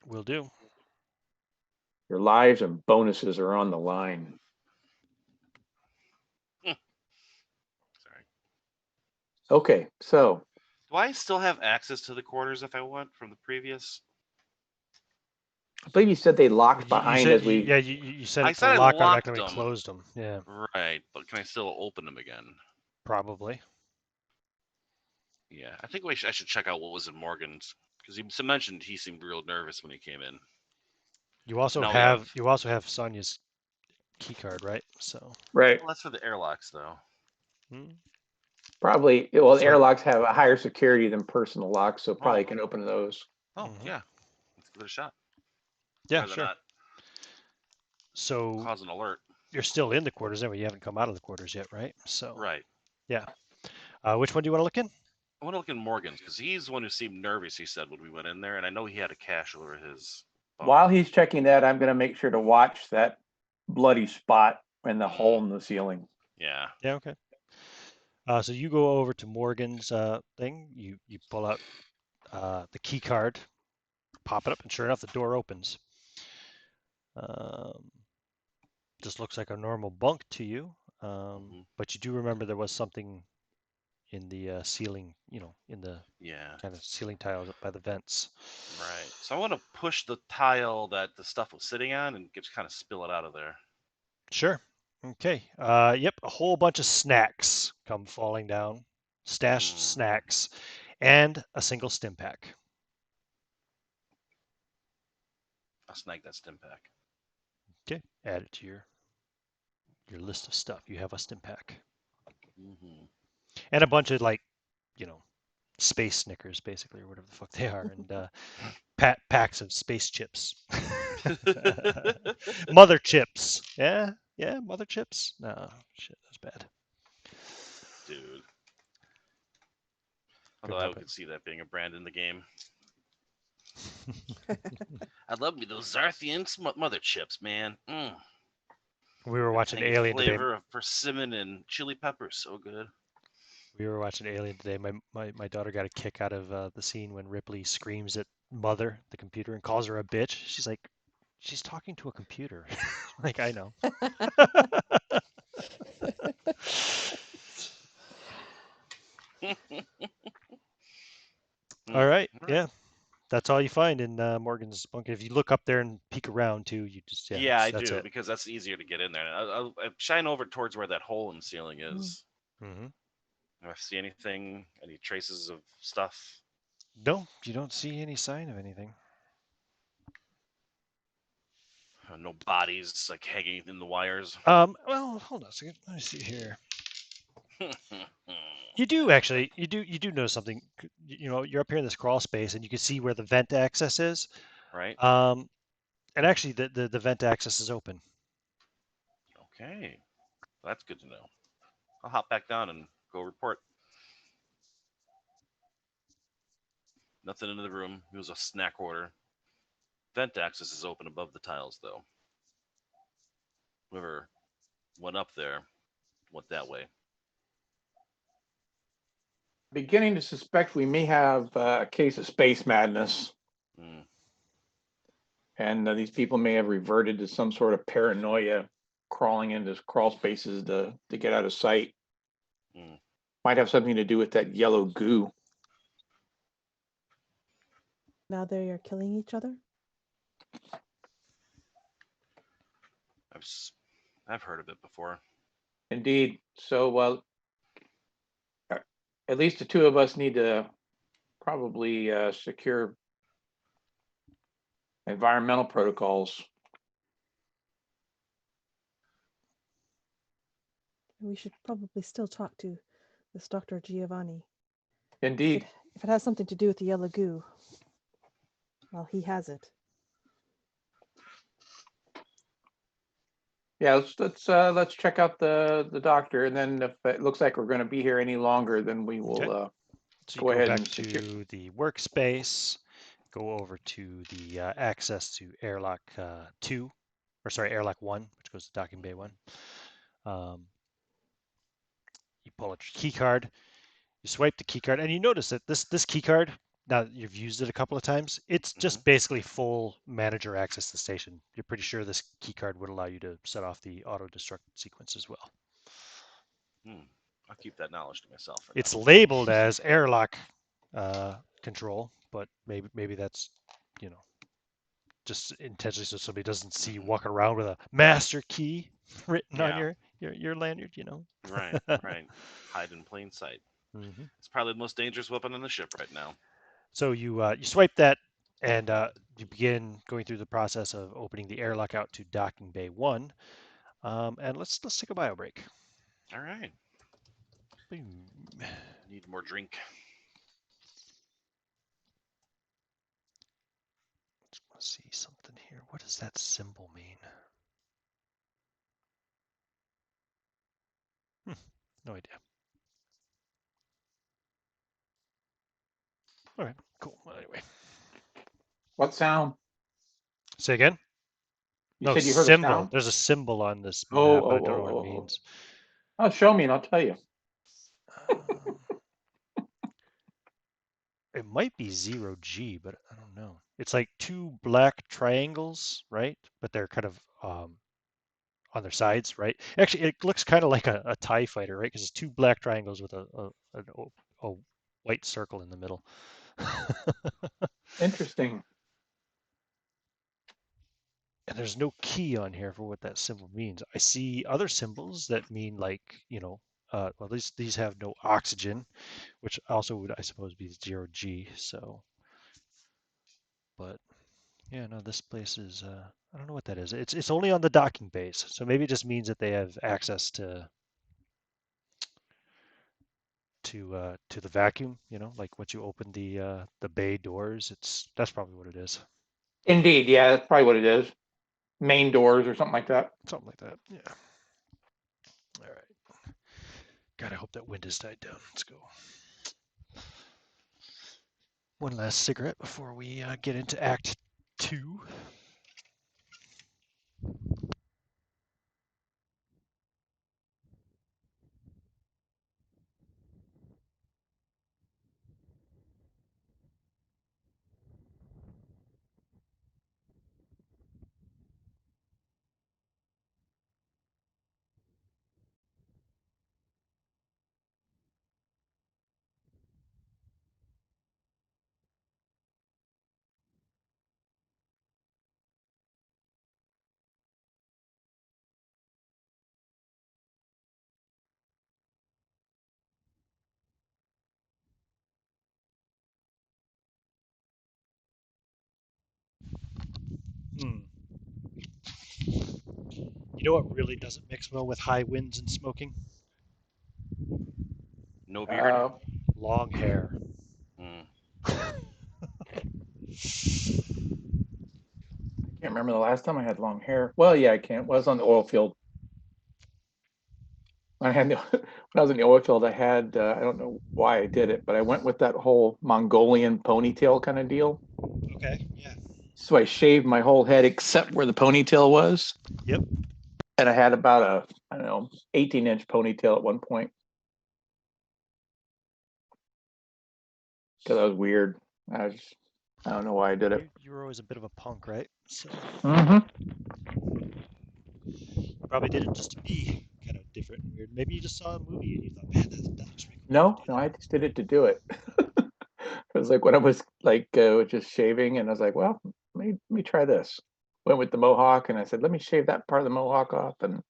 Will do. Your lives and bonuses are on the line. Sorry. Okay, so Do I still have access to the quarters if I want from the previous? I believe you said they locked You behind said as we. yeah. You said I it, said the I lock locked automatically them. closed them. Yeah, Right, but can I still open them again? probably. Yeah, I think I should check out what was in Morgan's, because he mentioned he seemed real nervous when he came in. You also No, have Sonia's key card, right? So Right. Well, that's for the airlocks, though. Probably, well, So- airlocks have a higher security than personal locks, so probably can open those. Oh, yeah. Let's give it a shot. Yeah, Rather sure. not So cause an alert. you're still in the quarters anyway. You haven't come out of the quarters yet, right? So Right. yeah. Which one do you want to look in? I want to look in Morgan's, because he's the one who seemed nervous, he said, when we went in there, and I know he had a cache over his bunk. While he's checking that, I'm going to make sure to watch that bloody spot in the hole in the ceiling. Yeah. Yeah, okay. So you go over to Morgan's thing. You pull out the key card, pop it up, and sure enough, the door opens. Just looks like a normal bunk to you, but you do remember there was something in the ceiling, in the kind of ceiling tiles up by the vents. Right. So I want to push the tile that the stuff was sitting on and just kind of spill it out of there. Sure. Okay. Yep. A whole bunch of snacks come falling down, stashed snacks, and a single stim pack. I'll snag that stim pack. Okay. Add it to your list of stuff. You have a stim pack. And a bunch of space Snickers, basically, or whatever the fuck they are, and packs of space chips. Mother chips. Yeah, mother chips. No, shit, that's bad. Dude. Although I could see that being a brand in the game. I love me those Zarthian mother chips, man. We were watching Alien today. Flavor of persimmon and chili pepper, so good. We were watching Alien today. My daughter got a kick out of the scene when Ripley screams at Mother, the computer, and calls her a bitch. She's like, she's talking to a computer. Like, I know. All right. All right. Yeah. That's all you find in Morgan's bunker. If you look up there and peek around too, you just Yeah, I that's do it. because that's easier to get in there. I'll shine over towards where that hole in the ceiling is. Mm-hmm. Do I see anything? Any traces of stuff? No, you don't see any sign of anything. No bodies like hanging in the wires. Well, hold on a second. Let me see here. You do actually. You do notice something. You know, you're up here in this crawl space, and you can see where the vent access is. Right. And actually, the vent access is open. Okay. That's good to know. I'll hop back down and go report. Nothing in the room. It was a snack order. Vent access is open above the tiles, though. Whoever went up there went that way. Beginning to suspect we may have a case of space madness, Mm. and these people may have reverted to some sort of paranoia, crawling into crawl spaces to get out of sight. Mm. Might have something to do with that yellow goo. Now they are killing each other. I've heard of it before. Indeed. So, well, at least the two of us need to probably secure environmental protocols. We should probably still talk to this Dr. Giovanni. Indeed. If it has something to do with the yellow goo, well, he has it. Yeah, let's check out the doctor, and then if it looks like we're going to be here any longer, then we will Okay. So you go go ahead back and secure. to the workspace, go over to the access to airlock 2, or sorry, airlock 1, which goes to docking bay 1. You pull out your key card, you swipe the key card, and you notice that this key card, now that you've used it a couple of times, it's just basically full manager access to the station. You're pretty sure this key card would allow you to set off the auto destruct sequence as well. I'll keep that knowledge to myself for It's now. labeled as airlock control, but maybe that's, you know, just intentionally so somebody doesn't see you walking around with a master key written on your lanyard, you know. Right. Hide in plain sight. Mm-hmm. It's probably the most dangerous weapon on the ship right now. So you swipe that, and you begin going through the process of opening the airlock out to docking bay 1. And let's take a bio break. All right. Boom. Need more drink. Just want to see something here. What does that symbol mean? No idea. All right, cool. Well, anyway, What sound? say again. You No, said you heard a symbol. sound? There's a symbol on this Oh, map, but I oh, don't know oh, what it oh, oh. means. Oh, show me and I'll tell you. It might be 0G, but I don't know. It's like two black triangles, right? But they're kind of on their sides, right? Actually, it looks kind of like a TIE fighter, right? Because it's two black triangles with a white circle in the middle. Interesting. And there's no key on here for what that symbol means. I see other symbols that mean like, you know, well, these have no oxygen, which also would, I suppose, be 0G. So, but yeah, no, this place is, I don't know what that is. It's only on the docking base. So maybe it just means that they have access to the vacuum, you know, like once you open the bay doors, that's probably what it is. Indeed, yeah, that's probably what it is. Main doors or something like that. Something like that. Yeah. All right. God, I hope that wind has died down. Let's go. One last cigarette before we get into Act 2. Hmm. You know what really doesn't mix well with high winds and smoking? No beard. Uh, Long hair. Mm. can't remember the last time I had long hair. Well, yeah, I can't. Was on the oil field. I had when I was in the oil field, I had I don't know why I did it, but I went with that whole Mongolian ponytail kind of deal. Okay, yeah. So I shaved my whole head except where the ponytail was, Yep. and I had about a I don't know 18-inch ponytail at one point because I was weird. I don't know why I did it. You were always a bit of a punk, right? So Hmm. you probably did it just to be kind of different and weird. Maybe you just saw a movie and you thought, man, that looks really cool. I'm No, gonna do no, I that. just did it to do it. It was like when I was like just shaving, and I was like, well, let me try this. Went with the mohawk, and I said, let me shave that part of the mohawk off, and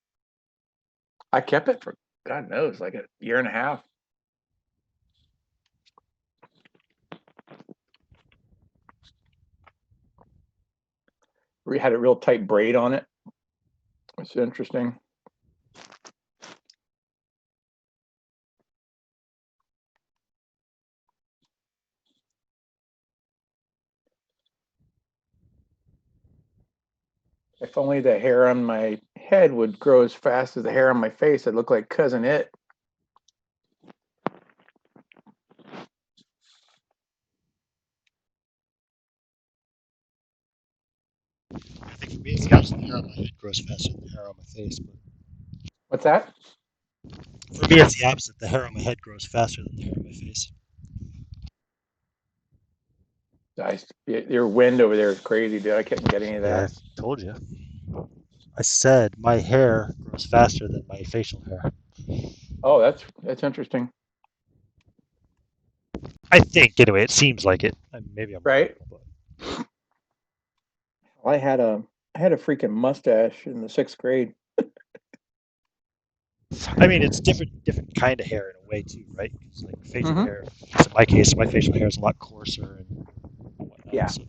I kept it for God knows, like a year and a half. We had a real tight braid on it. It's interesting. If only the hair on my head would grow as fast as the hair on my face, I'd look like Cousin It. I think for me, it's the opposite. The hair on my head grows faster than the hair on my face. But What's that? for me, it's the opposite. The hair on my head grows faster than the hair on my face. Your wind over there is crazy, dude. I couldn't get any of Yeah, that. I told you. I said my hair grows faster than my facial hair. Oh, that's interesting, I think, anyway. It seems like it. Maybe I'm wrong, right? but Well, I had a freaking mustache in the sixth grade. I mean, it's different kind of hair in a way too, right? Because like facial Hmm. hair, in my case, my facial hair is a lot coarser and whatnot. Yeah. So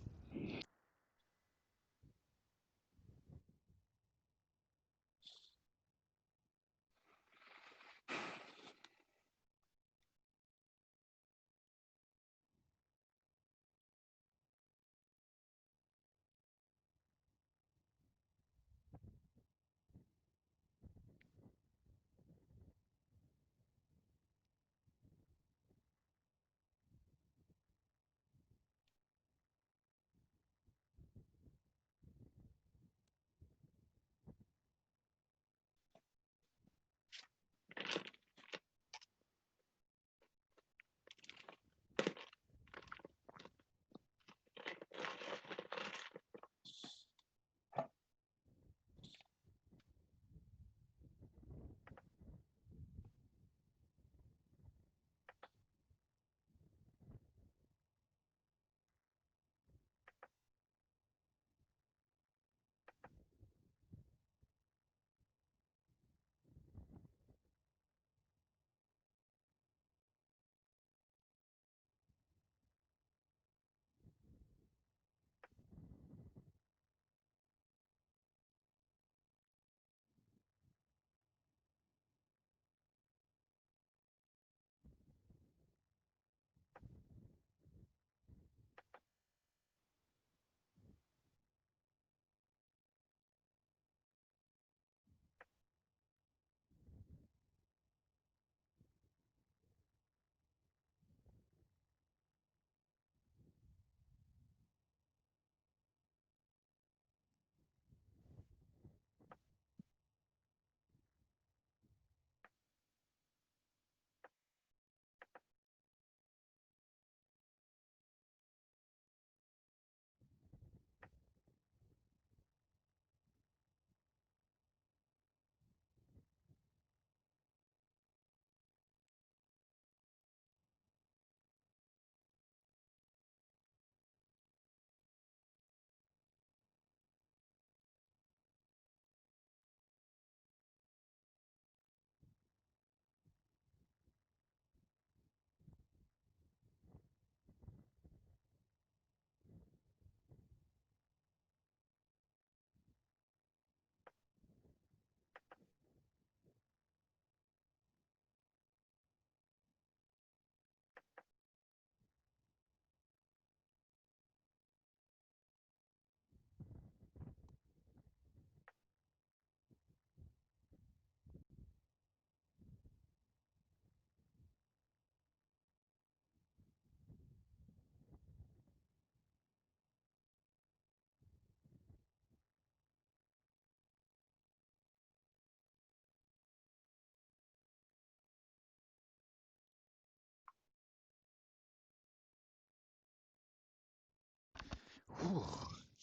Ooh,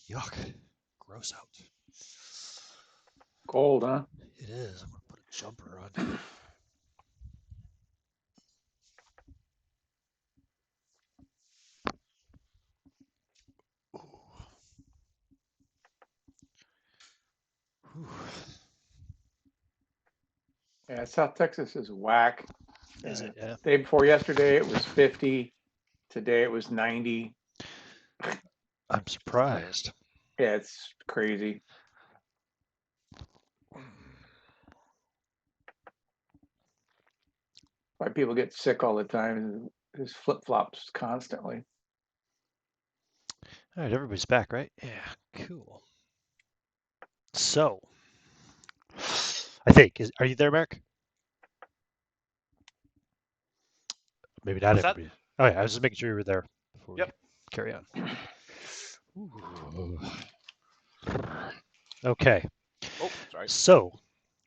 yuck. Gross out. Cold, huh? It is. I'm going to put a jumper on. Ooh. Ooh. Yeah, South Texas is whack. Is it? Yeah. Day before yesterday, it was 50. Today, it was 90. I'm surprised. Yeah, it's crazy. Why people get sick all the time. Just flip flops constantly. All right, everybody's back, right? Yeah, cool. So, I think are you there, Mark? Maybe not What's that? everybody. Oh yeah, I was just making sure you were there before Yep. we carry on. Ooh. Okay, Oh, sorry. so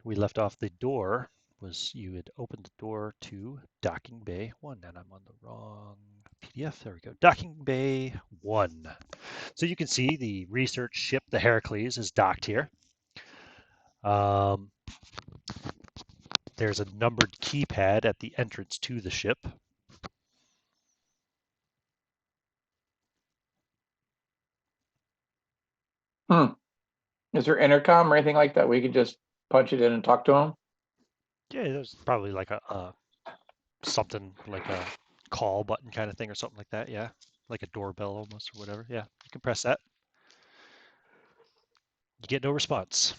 we left off the door was you had opened the door to Docking Bay 1, and I'm on the wrong PDF. There we go. Docking Bay 1. So you can see the research ship, the Heracles, is docked here. There's a numbered keypad at the entrance to the ship. Is there intercom or anything like that? We could just punch it in and talk to them? Yeah, there's probably like a something like a call button kind of thing or something like that. Yeah, like a doorbell almost or whatever. Yeah, you can press that. You get no response.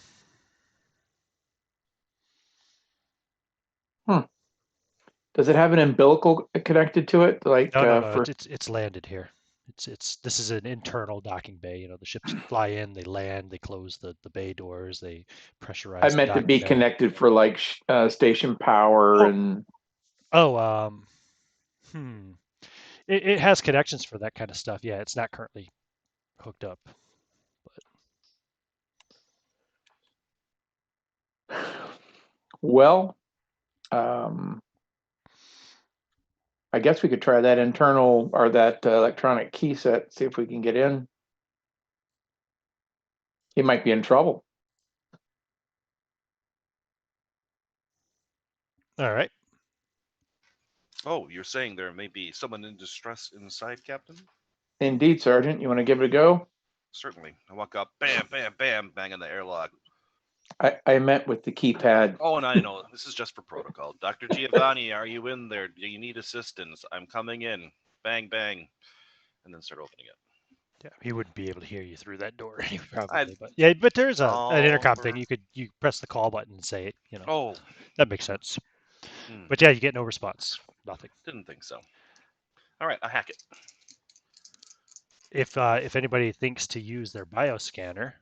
Does it have an umbilical connected to it? Like No. for It's landed here. It's this is an internal docking bay. You know, the ships fly in, they land, they close the bay doors, they I pressurize the meant to docking be bay. connected for like station power Oh, and oh, hmm. It has connections for that kind of stuff. Yeah, it's not currently hooked up. well, I guess we could try that internal or that electronic key set, see if we can get in. He might be in trouble. All right. Oh, you're saying there may be someone in distress inside, Captain? Indeed, Sergeant. You want to give it a go? Certainly. I walk up, bam, bam, bam, bang on the airlock. I meant with the keypad. Oh, and I know this is just for protocol. Dr. Giovanni, are you in there? Do you need assistance? I'm coming in. Bang, bang, and then start opening it. Yeah, he wouldn't be able to hear you through that door I probably, but yeah, but there's an intercom for thing. You press the call button and say it. You know, oh, that makes sense. But yeah, you get no response. Nothing. didn't think so. All right, I hack it. If anybody thinks to use their bioscanner,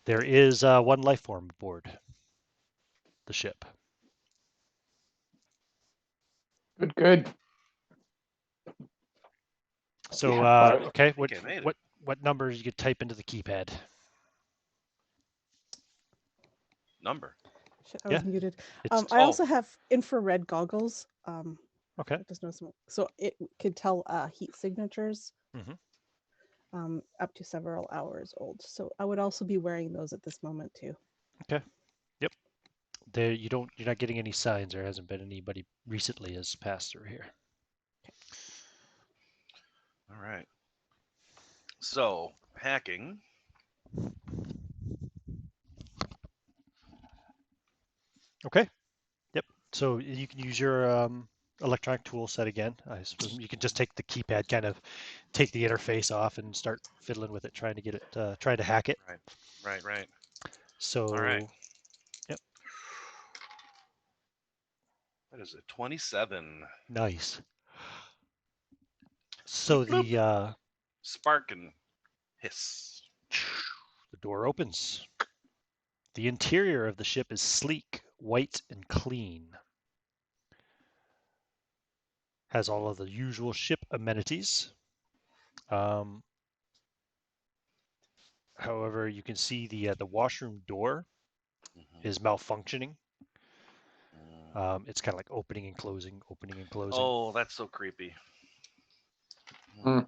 there is one life form aboard the ship. Good. So okay, I think I made it. what numbers you could type into the keypad? Shit, Number. I Yeah, was muted. it's I also have infrared goggles. okay. That does no smoke, so it could tell heat signatures. Up to several hours old. So I would also be wearing those at this moment too. Okay. Yep. There you're not getting any signs. There hasn't been anybody recently has passed through here. All right. So hacking. Okay. Yep. So you can use your electronic tool set again. I suppose you can just take the keypad, kind of take the interface off, and start fiddling with it, trying to get it, trying to hack it. Right. So, All right. yep, What is it? 27. nice. So Bloop, bloop. Spark and hiss. the door opens. The interior of the ship is sleek, white, and clean. Has all of the usual ship amenities. However, you can see the washroom door is malfunctioning. It's kind of like opening and closing, Oh, that's so creepy. Hmm.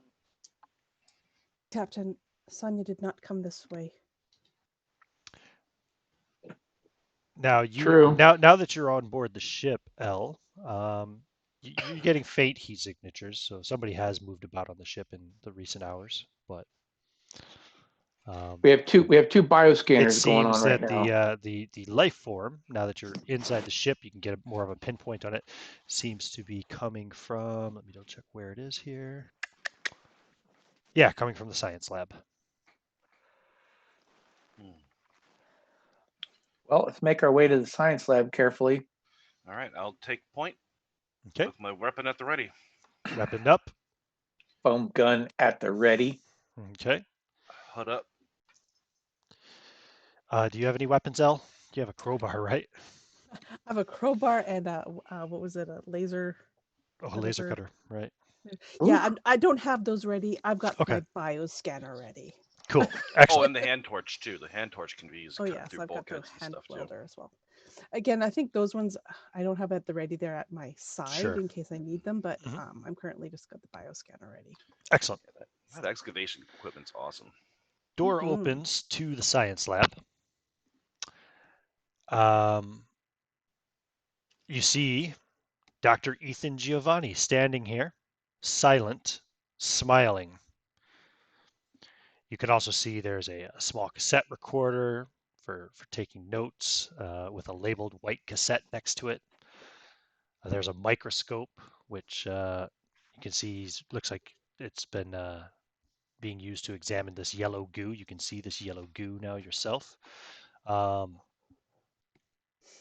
Captain, Sonia did not come this way. Now True. now that you're on board the ship, L, you're getting faint heat signatures, so somebody has moved about on the ship in the recent hours, but We have two it bioscanners going seems on right that now. the life form, now that you're inside the ship, you can get more of a pinpoint on it, seems to be coming from, let me double check where it is here. Yeah, coming from the science lab. Hmm. Well, let's make our way to the science lab carefully. All right, I'll take point Okay, with my weapon at the ready. weapon up. Foam gun at the ready. Okay. Hood up. Do you have any weapons, L? You have a crowbar, right? I have a crowbar and what was it? A laser. Oh, a laser Whatever. cutter, right? Yeah, Oof. I don't have those ready. I've got Okay, my bioscanner ready. cool, Oh, excellent. and the hand torch too. The hand torch can be used to Oh cut yes, through I've got the bulkheads and hand stuff too. welder as well. Again, I think those ones I don't have at the ready there at my side Sure. in case I need them, but Mhm. I'm currently just got the bioscanner ready. Excellent. Yeah, that excavation equipment's awesome. Door Mhm. opens to the science lab. Um, you see Dr. Ethan Giovanni standing here, silent, smiling. You can also see there's a small cassette recorder for taking notes with a labeled white cassette next to it. There's a microscope, which you can see looks like it's been being used to examine this yellow goo. You can see this yellow goo now yourself. Um,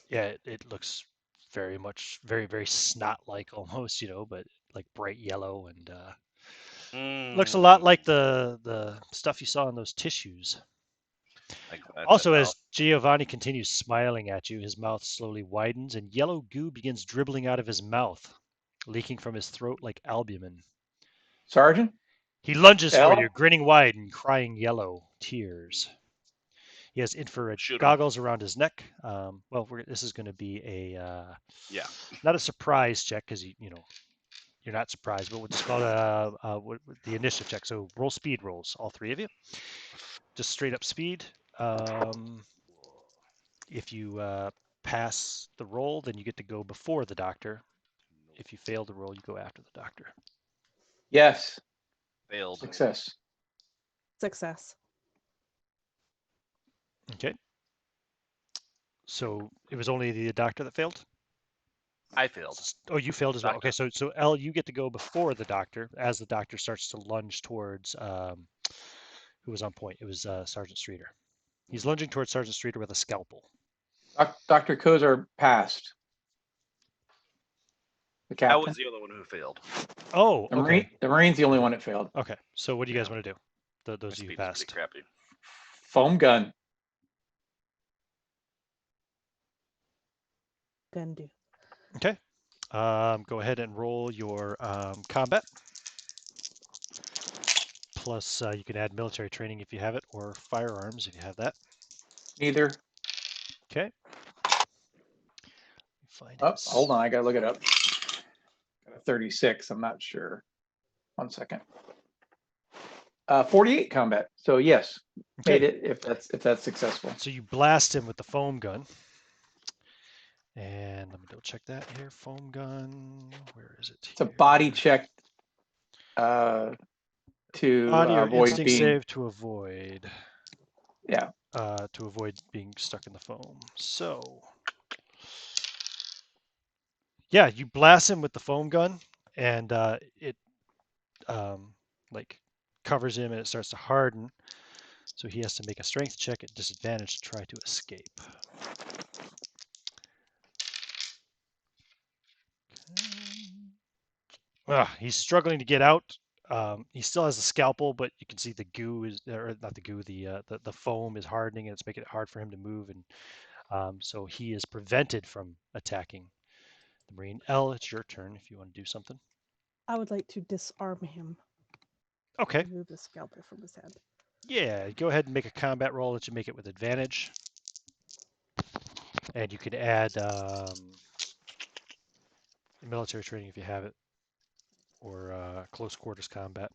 yeah, it looks very much very snot-like almost, but like bright yellow and looks a lot like the stuff you saw in those tissues. Like that's Also, about as Giovanni continues smiling at you, his mouth slowly widens and yellow goo begins dribbling out of his mouth, leaking from his throat like albumin. Sergeant? He lunges for you, L? grinning wide and crying yellow tears. He has infrared shoot him. goggles around his neck. Well, this is going to be a Yeah. not a surprise check because you're not surprised, but we'll just call it the initiative check. So roll speed rolls, all three of you, just straight up speed. If you pass the roll, then you get to go before the doctor. If you fail the roll, you go after the doctor. Yes. Failed. Success. Success. Okay. So it was only the doctor that failed? I failed. Oh, you failed as well. Doctor. Okay, so L, you get to go before the doctor as the doctor starts to lunge towards who was on point. It was Sergeant Streeter. He's lunging towards Sergeant Streeter with a scalpel. Dr. Kozar passed. The I captain. was the only one who failed. Oh, okay. The Marine's the only one that failed. Okay. So what do you guys Yeah. want to do? My Those of you who speed's pretty passed. crappy. Foam gun. Gun do. Okay. Go ahead and roll your combat. Plus, you can add military training if you have it, or firearms if you have that. Neither. Okay. Find Oh, his... hold on. I gotta look it up. Got a 36. I'm not sure. 1 second. 48 combat. So yes, Okay. made it if that's successful. So you blast him with the foam gun. And let me double check that here. Foam gun. Where is it? It's a here? body check to Body or avoid instinct being save to avoid. yeah. To avoid being stuck in the foam. So yeah, you blast him with the foam gun, and it like covers him, and it starts to harden. So he has to make a strength check at disadvantage to try to escape. He's struggling to get out. He still has the scalpel, but you can see the goo is, or not the goo, the foam is hardening, and it's making it hard for him to move, and so he is prevented from attacking the Marine. L, it's your turn if you want to do something. I would like to disarm him. Okay. Remove the scalpel from his head. Yeah, go ahead and make a combat roll. Let you make it with advantage, and you can add military training if you have it, or close quarters combat.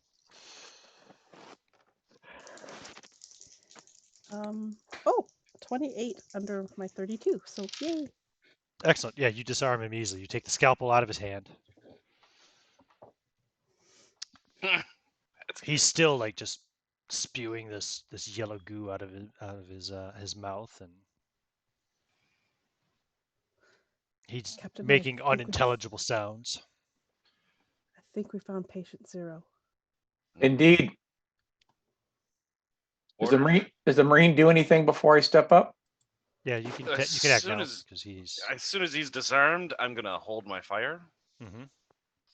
Oh, 28 under my 32. So yay. Excellent. Yeah, you disarm him easily. You take the scalpel out of his hand. That's He's good. still like just spewing this yellow goo out of his mouth, and he's Captain, making unintelligible sounds. I think we found patient 0. Indeed. Does the Order. Marine does the Marine do anything before I step up? Yeah, you can As you can act soon now as because he's. as soon as he's disarmed, I'm gonna hold my fire. Mm-hmm.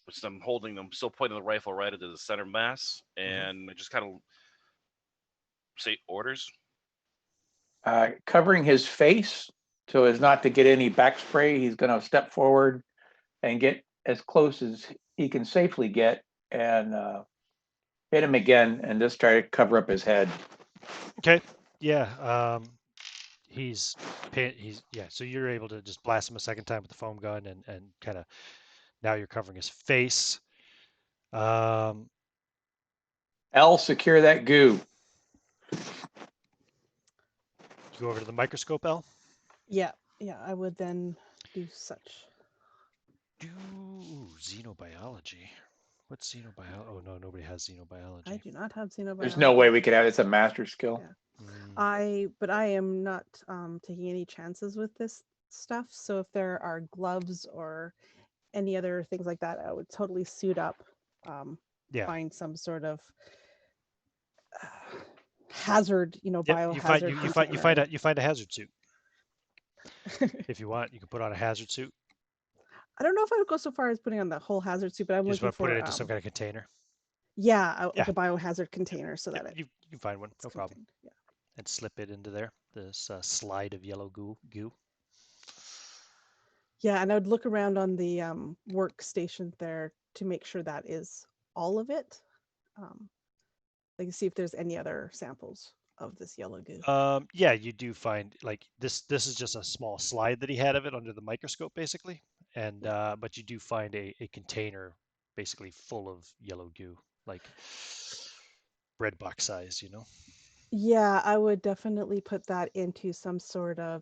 Which I'm holding. I'm still pointing the rifle right into the center mass, and I just kind of say orders. Covering his face so as not to get any back spray. He's going to step forward and get as close as he can safely get and hit him again and just try to cover up his head. Okay. Yeah. He's yeah. So you're able to just blast him a second time with the foam gun and kind of now you're covering his face. L, secure that goo. You go over to the microscope, L. Yeah, I would then do such. Do xenobiology. What's xenobiology? Oh no, nobody has xenobiology. I do not have xenobiology. There's no way we could have it. It's a master skill. Yeah. Mm. But I am not taking any chances with this stuff. So if there are gloves or any other things like that, I would totally suit up. Yeah. Find some sort of hazard, Yep. biohazard. You find a hazard suit. If you want, you can put on a hazard suit. I don't know if I would go so far as putting on the whole hazard suit, but I'm You just looking want to for put it into some kind of container. like Yeah. a biohazard container so Yep, that you can find one, no problem, contained. Yeah. and slip it into there. This slide of yellow goo. Yeah, and I would look around on the workstation there to make sure that is all of it. Like see if there's any other samples of this yellow goo. Yeah, you do find like this. This is just a small slide that he had of it under the microscope, basically, and but you do find a container basically full of yellow goo, like bread box size, Yeah, I would definitely put that into some sort of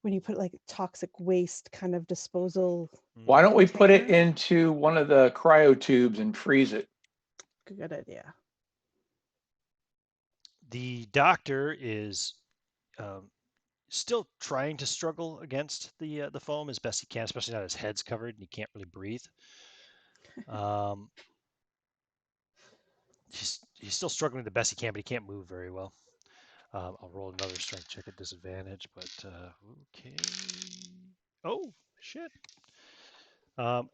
when you put like toxic waste kind of disposal. Why don't we put it container. into one of the cryo tubes and freeze it? Good idea. The doctor is still trying to struggle against the foam as best he can, especially now his head's covered and he can't really breathe. He's still struggling the best he can, but he can't move very well. I'll roll another strength check at disadvantage, but okay. Oh shit!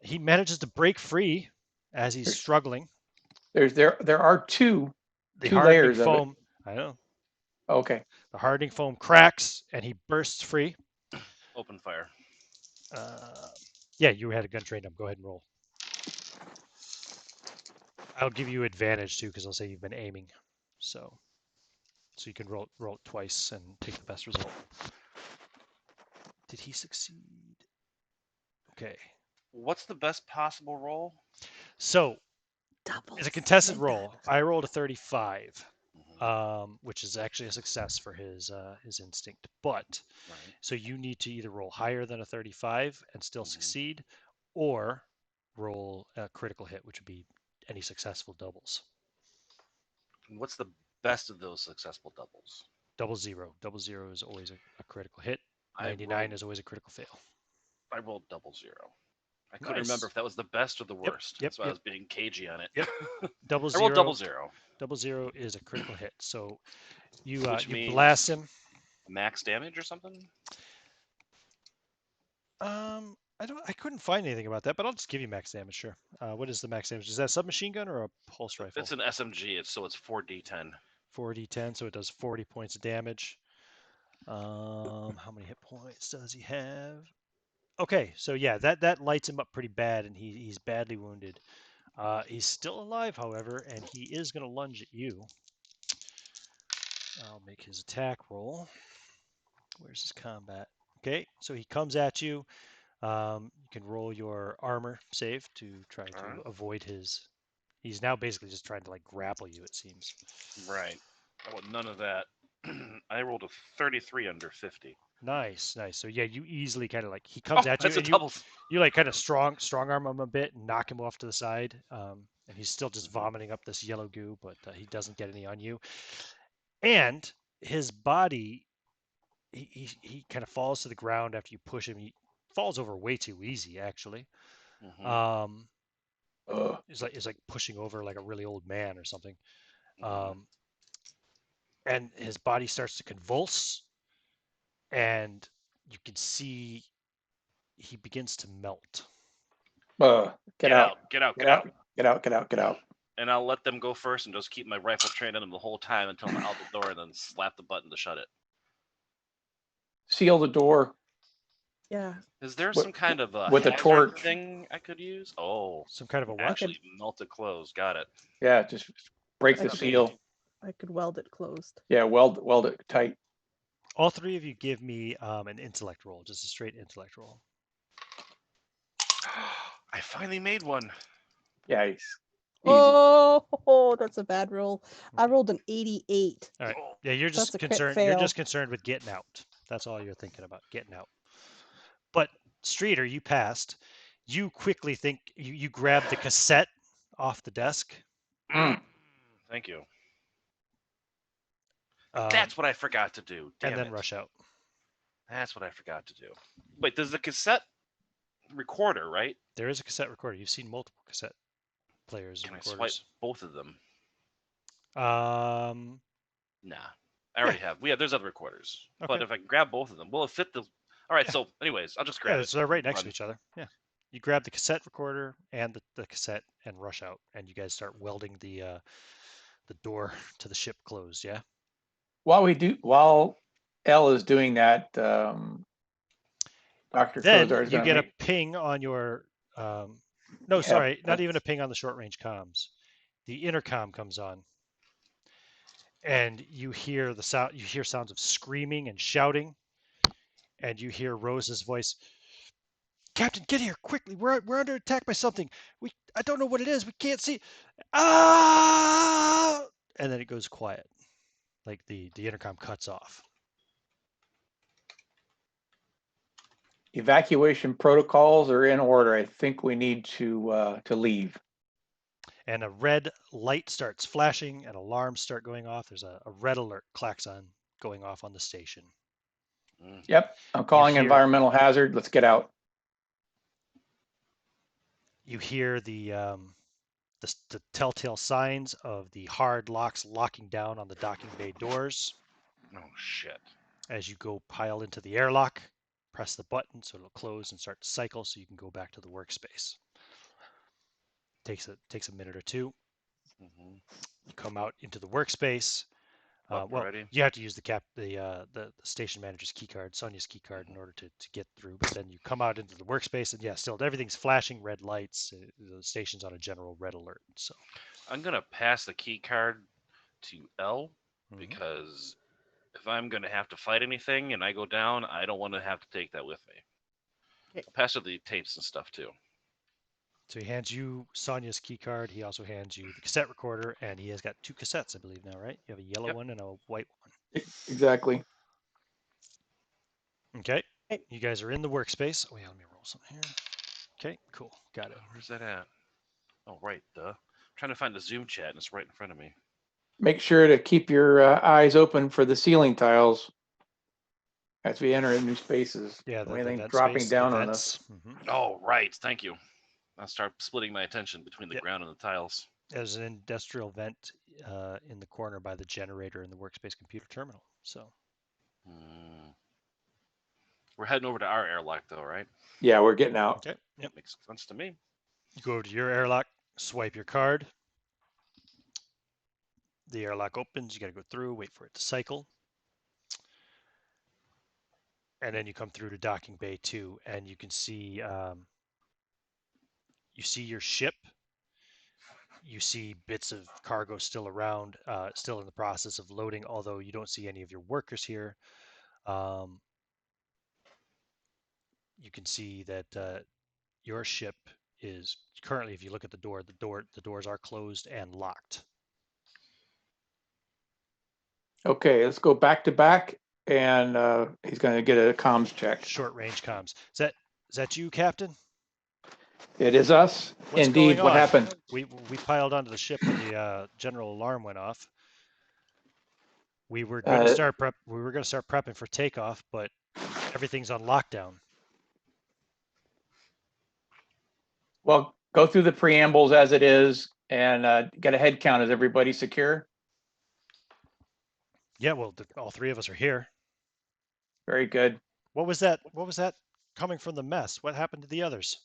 He manages to break free as he's struggling. There are two The two hardening layers of it. foam. I know. Okay. The hardening foam cracks and he bursts free. Open fire. Yeah, you had a gun trained up. Go ahead and roll. I'll give you advantage too because I'll say you've been aiming, so you can roll it twice and take the best result. Did he succeed? Okay. What's the best possible roll? So Doubles. it's a contested Like roll. that. I rolled a 35, Mhm. which is actually a success for his instinct. But Right. so you need to either roll higher than a 35 and still Mhm. succeed, or roll a critical hit, which would be any successful doubles. And what's the best of those successful doubles? 00. 00 is always a critical hit. I 99 rolled- is always a critical fail. I rolled 00. I couldn't Nice. remember if that was the best or the Yep, worst. yep, That's why I yep. was being cagey on it. Yep. I rolled 00. 00 is a critical hit. So you Which you means blast him. max damage or something? I couldn't find anything about that, but I'll just give you max damage. Sure. What is the max damage? Is that a submachine gun or a pulse rifle? It's an SMG. It's 4d10. 4d10, so it does 40 points of damage. How many hit points does he have? Okay, so yeah, that lights him up pretty bad, and he's badly wounded. He's still alive, however, and he is going to lunge at you. I'll make his attack roll. Where's his combat? Okay, so he comes at you. You can roll your armor save to try to avoid his. He's now basically just trying to like grapple you. It seems. Right. I want none of that. I rolled a 33 under 50. Nice, nice. So yeah, you easily kind of like he comes at you That's a and double. you like kind of strong arm him a bit and knock him off to the side. And he's still just vomiting up this yellow goo, but he doesn't get any on you. And his body, he kind of falls to the ground after you push him. He falls over way too easy, actually. Mm-hmm. It's like pushing over like a really old man or something. Mm-hmm. And his body starts to convulse, and you can see he begins to melt. Get out. Get out. Get out. Get out. Get out. Get out. And I'll let them go first and just keep my rifle trained on them the whole time until I'm out the door and then slap the button to shut it. Seal the door. Yeah. Is there With- some kind of a with a hazard torch. thing I could use? Oh, Some kind of a what? actually melt it closed. Got it. Yeah, just break the Okay. seal. I could weld it closed. Yeah, weld it tight. All three of you give me an intellect roll, just a straight intellect roll. I finally made one. Yeah, easy. Oh, that's a bad roll. I rolled an 88. All right. Yeah, you're just That's a crit concerned. You're fail. just concerned with getting out. That's all you're thinking about, getting out. But Streeter, you passed. You quickly think you grab the cassette off the desk. Thank you. Um, That's what I forgot to do. Damn and then it. rush out. That's what I forgot to do. Wait, there's the cassette recorder, right? There is a cassette recorder. You've seen multiple cassette players Can and I swipe recorders. both of them? Nah. I already have. Yeah, there's other recorders. Okay. But if I grab both of them, will it fit the... All right, so anyways, I'll just grab it. So they're right next Run. to each other. Yeah. You grab the cassette recorder and the cassette and rush out, and you guys start welding the door to the ship closed. Yeah. While L is doing that, Dr. Then Kozar is you going get to a ping on your. No, Yeah, sorry, not that's- even a ping on the short range comms. The intercom comes on, and you hear the sound. You hear sounds of screaming and shouting, and you hear Rose's voice. Captain, get here quickly! We're under attack by something. I don't know what it is. We can't see. Ah! And then it goes quiet, like the intercom cuts off. evacuation protocols are in order. I think we need to leave. And a red light starts flashing and alarms start going off. There's a red alert klaxon going off on the station. Yep, I'm calling hear- environmental hazard. Let's get out. You hear the telltale signs of the hard locks locking down on the docking bay doors. Oh, shit. As you go pile into the airlock, press the button so it'll close and start to cycle so you can go back to the workspace. Takes a minute or two. Mm-hmm. You come out into the workspace. Well, ready? you have to use the station manager's key card, Sonia's key card, in order to get through. But then you come out into the workspace, and yeah, still everything's flashing red lights. The station's on a general red alert. So I'm going to pass the key card to L Mhm. because if I'm going to have to fight anything and I go down, I don't want to have to take that with me. Okay. I'll pass her the tapes and stuff too. So he hands you Sonia's key card. He also hands you the cassette recorder, and he has got 2 cassettes, I believe now, right? You have a yellow Yep. one and a white one. Exactly. Okay. Okay. You guys are in the workspace. Oh yeah, let me roll something here. Okay, cool. Got it. Where's that at? Oh, right. I'm trying to find the Zoom chat, and it's right in front of me. Make sure to keep your eyes open for the ceiling tiles as we enter new spaces. Yeah, the Anything vent dropping space, the down on vents. us. Mhm. Oh, right. Thank you. I'll start splitting my attention between the Yep. ground and the tiles. There's an industrial vent in the corner by the generator in the workspace computer terminal. So We're heading over to our airlock, though, right? Yeah, we're getting out. okay. Yep. Makes sense to me. You go over to your airlock, swipe your card. The airlock opens. You got to go through, wait for it to cycle. And then you come through to docking bay 2, and you can see you see your ship. You see bits of cargo still around, still in the process of loading, although you don't see any of your workers here. You can see that your ship is currently, if you look at the doors are closed and locked. Okay, let's go back to back, and he's going to get a comms check. Short range comms. Is that you, Captain? It is us. What's Indeed. going What on? happened? We piled onto the ship when the general alarm went off. We were going to start prep. We were going to start prepping for takeoff, but everything's on lockdown. Well, go through the preambles as it is, and get a head count. Is everybody secure? Yeah, well, all three of us are here. Very good. What was that? What was that coming from the mess? What happened to the others?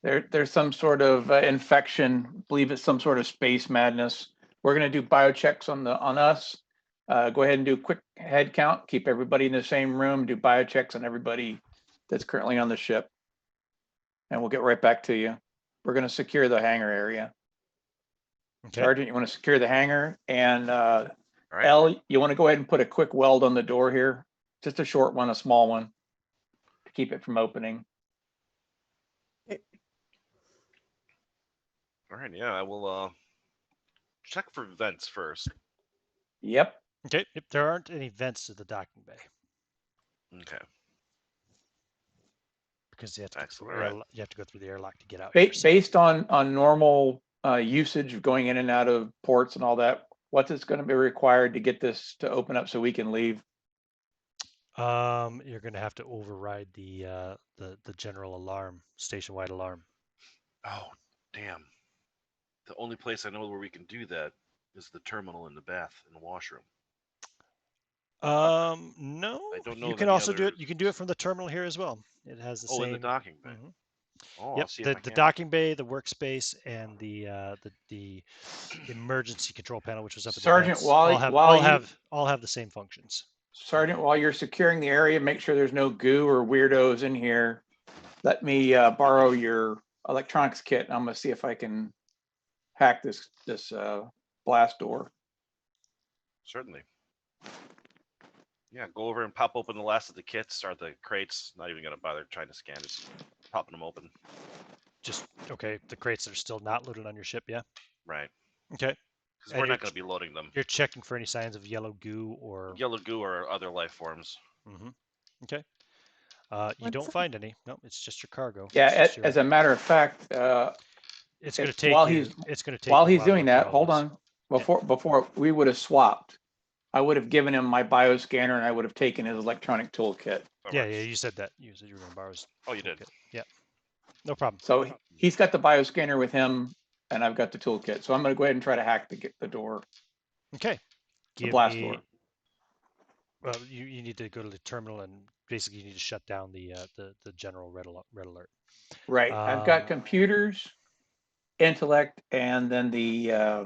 There's some sort of infection. I believe it's some sort of space madness. We're going to do biochecks on us. Go ahead and do a quick head count. Keep everybody in the same room. Do biochecks on everybody that's currently on the ship, and we'll get right back to you. We're going to secure the hangar area. Okay. Sergeant, you want to secure the hangar, and All right. L, you want to go ahead and put a quick weld on the door here, just a short one, a small one, to keep it from opening. All right. Yeah, I will check for vents first. Yep. Okay. If there aren't any vents to the docking bay, Okay. because you have to go Excellent, through, all right. you have to go through the airlock to get out here. So Based on normal usage of going in and out of ports and all that, what's it's going to be required to get this to open up so we can leave? you're going to have to override the general alarm, station-wide alarm. Oh, damn. The only place I know where we can do that is the terminal in the bath and the washroom. No. I don't know You of can any also do other- it. You can do it from the terminal here as well. It has the same. in the docking bay. Mhm. Oh, I'll Yep. see if I The can. docking bay, the workspace, and the emergency control panel, which was up at the Sergeant, vents, while all have the same functions. Sergeant, while you're securing the area, make sure there's no goo or weirdos in here. Let me borrow your electronics kit. I'm going to see if I can hack this blast door. Certainly. Yeah, go over and pop open the last of the kits or the crates. Not even gonna bother trying to scan, just popping them open. Just okay. The crates that are still not loaded on your ship, yeah. Right. Okay. Because And we're you're not gonna be loading them. You're checking for any signs of yellow goo or. Yellow goo or other life forms. Mm-hmm. Okay. You What's don't that? find any. No, it's just your cargo. It's Yeah, just your- as a matter of fact, it's going to it's take while you. he's It's going to take while you a he's while to doing look through that, all hold those. on. Before we would have swapped, I would have given him my bioscanner and I would have taken his electronic toolkit. That Yeah, works. you said that. You said you were going to borrow his. Oh, you did. toolkit. Yeah. No problem. So he's got the bioscanner with him, and I've got the toolkit. So I'm going to go ahead and try to hack the door, Okay. the blast door. Well, you need to go to the terminal and basically you need to shut down the general red alert. Right. I've got computers, intellect, and then the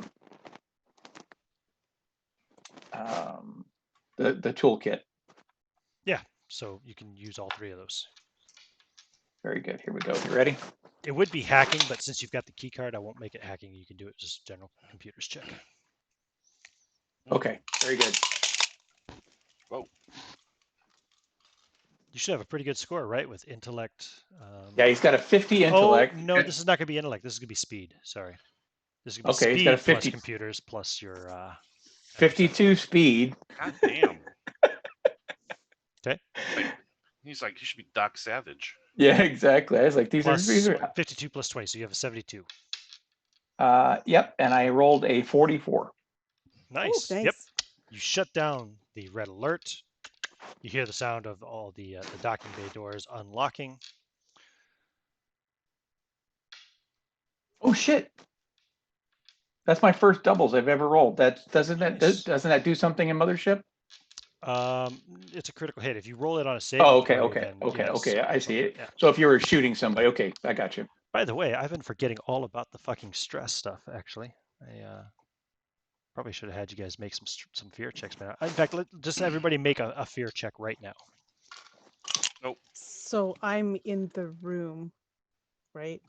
toolkit. Yeah. So you can use all three of those. Very good. Here we go. You ready? It would be hacking, but since you've got the key card, I won't make it hacking. You can do it just general computers check. Okay. Very good. Whoa. You should have a pretty good score, right, with intellect. Yeah, he's got a 50 intellect. Oh no, this is not going to be intellect. This is going to be speed. Sorry, this is going to be Okay, he's speed got a plus 50 computers plus your 52 speed. God damn. Okay. He's like, he should be Doc Savage. Yeah, exactly. I was like, these plus are 52 plus 20, so you have a 72. Yep, and I rolled a 44. Nice. Ooh, nice. Yep. You shut down the red alert. You hear the sound of all the docking bay doors unlocking. Oh shit! That's my first doubles I've ever rolled. Doesn't that do something in Mothership? It's a critical hit. If you roll it on a save, Oh, okay, then okay. yes. I see it. Yeah. So if you were shooting somebody, okay, I got you. By the way, I've been forgetting all about the fucking stress stuff. Actually, I probably should have had you guys make some fear checks. Man, in fact, just everybody make a fear check right now. Nope. So I'm in the room, right?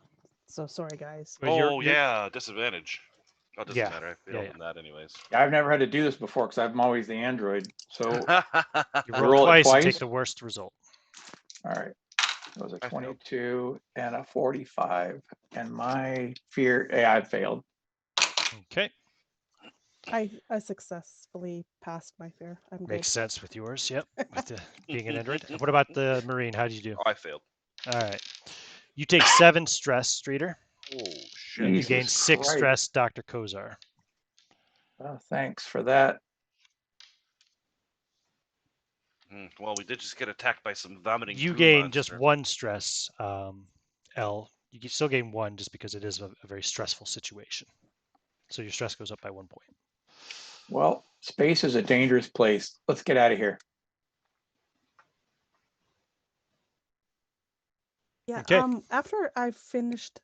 So sorry, guys. Well, you're- yeah, disadvantage. Oh, it doesn't Yeah, matter. I failed in that anyways. Yeah, I've never had to do this before because I'm always the android. So You I roll roll it twice and twice? take the worst result. all right, it was a I failed. 22 and a 45, and my fear. Yeah, I failed. Okay. I successfully passed my fear. I'm good. Makes sense with yours. Yep, with the, being an android. And what about the Marine? How did you do? Oh, I failed. All right. You take 7 stress, Streeter. Oh, shit. And you Jesus gain 6 Christ. stress, Dr. Kozar. Oh, thanks for that. Well, we did just get attacked by some vomiting You goo gain monster. just 1 stress, L. You can still gain 1 just because it is a very stressful situation. So your stress goes up by 1 point. Well, space is a dangerous place. Let's get out of here. Yeah. Okay. After I finished,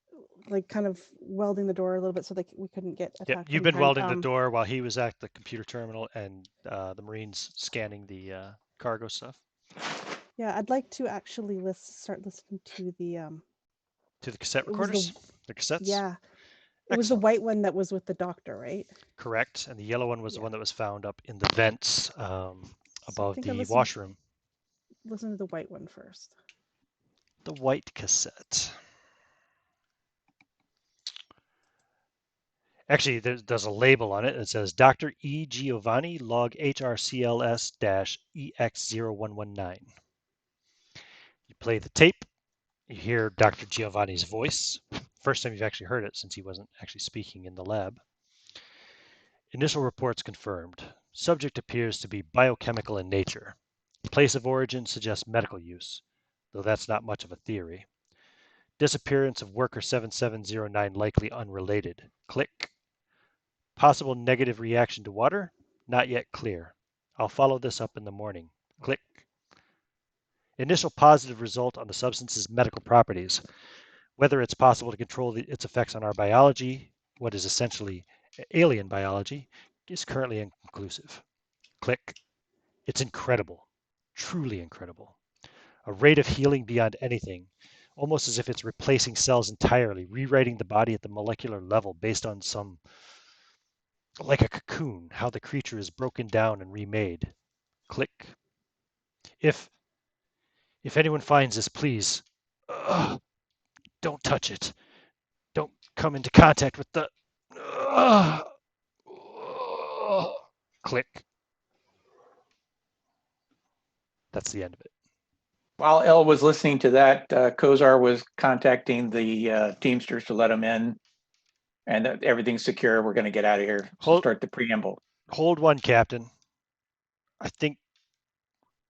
like, kind of welding the door a little bit so that we couldn't get Yeah, attacked. you've from been behind, welding the door while he was at the computer terminal and the Marines scanning the cargo stuff. Yeah, I'd like to actually start listening to the To the cassette It was the- recorders? The cassettes? yeah. It was the Excellent. white one that was with the doctor, right? Correct. And the yellow one was the Yeah. one that was found up in the vents above think I the listened- washroom. Listen to the white one first. The white cassette. Actually, there's a label on it. It says Dr. E. Giovanni, log HRCLS-EX0119. You play the tape. You hear Dr. Giovanni's voice. First time you've actually heard it since he wasn't actually speaking in the lab. Initial reports confirmed. Subject appears to be biochemical in nature. Place of origin suggests medical use, though that's not much of a theory. Disappearance of worker 7709 likely unrelated. Click. Possible negative reaction to water? Not yet clear. I'll follow this up in the morning. Click. Initial positive result on the substance's medical properties. Whether it's possible to control its effects on our biology, what is essentially alien biology, is currently inconclusive. Click. It's incredible. Truly incredible. A rate of healing beyond anything, almost as if it's replacing cells entirely, rewriting the body at the molecular level based on some, like a cocoon, how the creature is broken down and remade. Click. If anyone finds this, please, don't touch it. Don't come into contact with the. Click. That's the end of it. While Elle was listening to that, Kozar was contacting the Teamsters to let them in, and that everything's secure. We're going to get out of here. So start the preamble. Hold one, Captain. I think,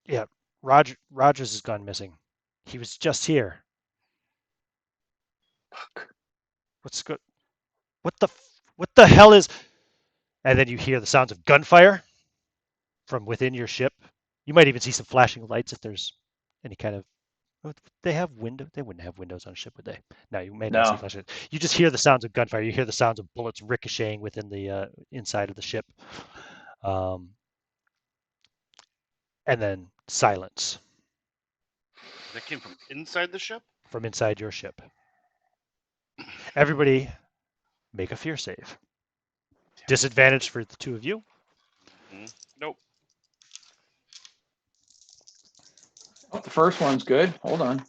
yeah, Rogers has gone missing. He was just here. Fuck. What the hell is? And then you hear the sounds of gunfire from within your ship. You might even see some flashing lights if there's any kind of. They have window. They wouldn't have windows on a ship, would they? No, you may not see flashing. You just hear the sounds of gunfire. You hear the sounds of bullets ricocheting within the inside of the ship, and then silence. That came from inside the ship? From inside your ship. Everybody, make a fear save. Disadvantage for the two of you. Nope. Oh, the first one's good. Hold on.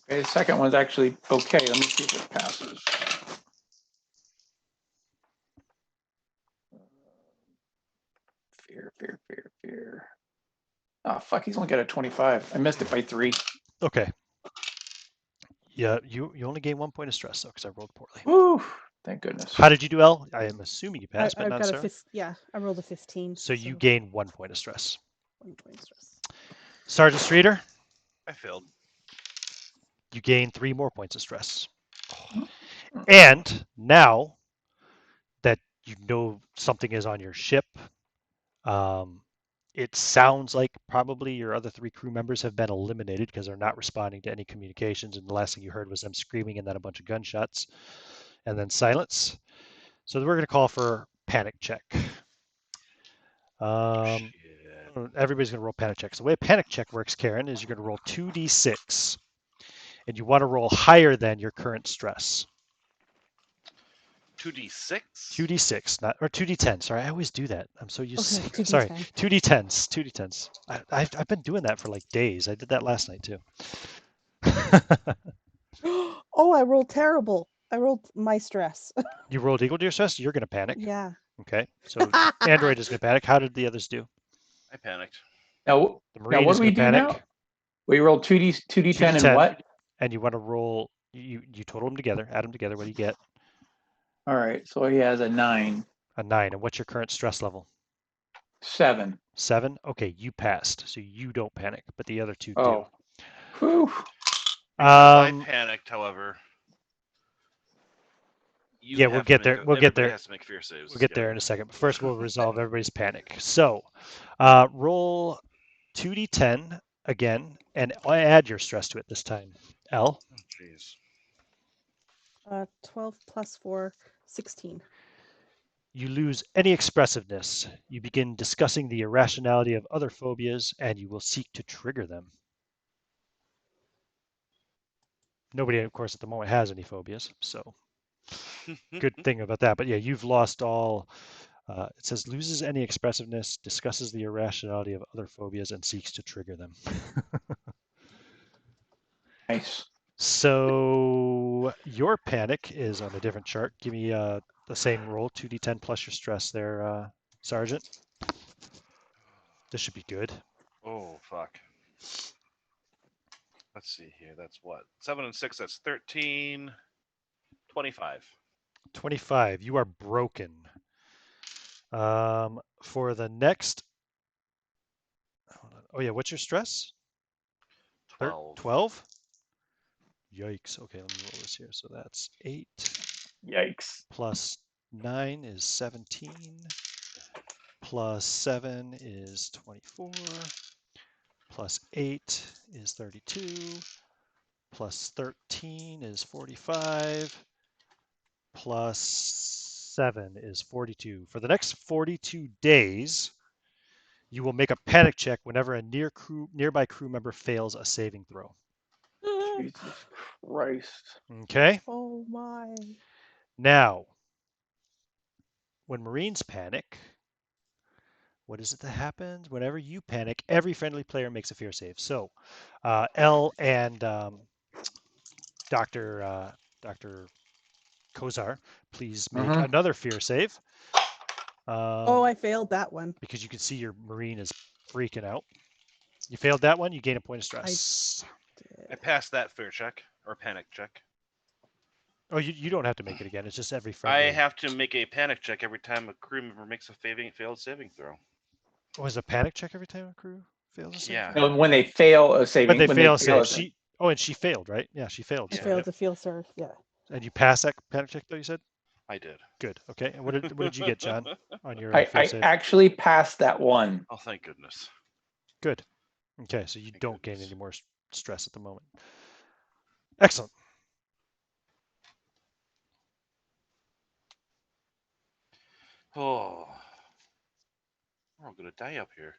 Okay, the second one's actually okay. Let me see if it passes. Fear. Oh, fuck, he's only got a 25. I missed it by 3. Okay. Yeah, you only gain 1 point of stress, though, because I rolled poorly. Woo, thank goodness. How did you do, Elle? I am assuming you passed, but I've not got Sarah. I rolled a 15. So you gain 1 point of stress. 1 point of stress. Sergeant Streeter, I failed. you gain 3 more points of stress. And now that you know something is on your ship, it sounds like probably your other 3 crew members have been eliminated because they're not responding to any communications. And the last thing you heard was them screaming and then a bunch of gunshots and then silence. So we're going to call for panic check. Everybody's going to roll panic checks. The way a panic check works, Karen, is you're going to roll 2d6. And you want to roll higher than your current stress. 2d6? 2d6, not or 2d10. Sorry, I always do that. I'm so used to saying. 2d10. Sorry, 2d10s. 2d10s. I've been doing that for like days. I did that last night too. Oh, I rolled terrible. I rolled my stress. You rolled equal to your stress. You're going to panic. Yeah. Okay. So Android is going to panic. How did the others do? I panicked. Now, The now Marine what is do going we to do panic. now? We roll 2d10 and what? And you want to roll. You total them together. Add them together. What do you get? All right, so he has a 9. A 9. And what's your current stress level? 7. 7. Okay, you passed, so you don't panic, but the other two Oh. Whew. Because I panicked, however. Yeah, we'll get there. We'll get there. Has to make fear saves. We'll get there in a second. But first, we'll resolve everybody's panic. So, roll 2d10 again, and add your stress to it this time. L. Oh, jeez. 12 plus 4, 16. You lose any expressiveness. You begin discussing the irrationality of other phobias, and you will seek to trigger them. Nobody, of course, at the moment has any phobias, so good thing about that. But yeah, you've lost all. It says loses any expressiveness, discusses the irrationality of other phobias, and seeks to trigger them. Nice. So your panic is on a different chart. Give me the same roll, 2d10 plus your stress there, Sergeant. This should be good. Oh, fuck. Let's see here. That's what? 7 and 6, that's 13. 25. 25. You are broken. For the next. Oh, yeah. What's your stress? 12. 12? Yikes. Okay, let me roll this here. So that's 8. Yikes. Plus 9 is 17. Plus 7 is 24. Plus 8 is 32. Plus 13 is 45. Plus 7 is 42. For the next 42 days, you will make a panic check whenever a nearby crew member fails a saving throw. Jesus Christ. Okay? Oh my. Now, when Marines panic, what is it that happens? Whenever you panic, every friendly player makes a fear save. So, L and Dr. Kozar, please make another fear save. Oh, I failed that one. Because you can see your Marine is freaking out. You failed that one, you gain a point of stress. I passed that fear check, or panic check. Oh, you don't have to make it again. It's just every friendly. I have to make a panic check every time a crew member makes a failed saving throw. Oh, is a panic check every time a crew fails a saving Yeah. throw? No, when they fail a saving. When they fail a fail save. And she failed, right? Yeah, she failed. I So, failed the field serve. Yeah. And you passed that panic check, though, you said? I did. Good. Okay. And what did you get, John, on your I save? actually passed that one. Oh, thank goodness. Good. Okay, so you don't gain any more stress at the moment. Excellent. Oh, we're all gonna die up here.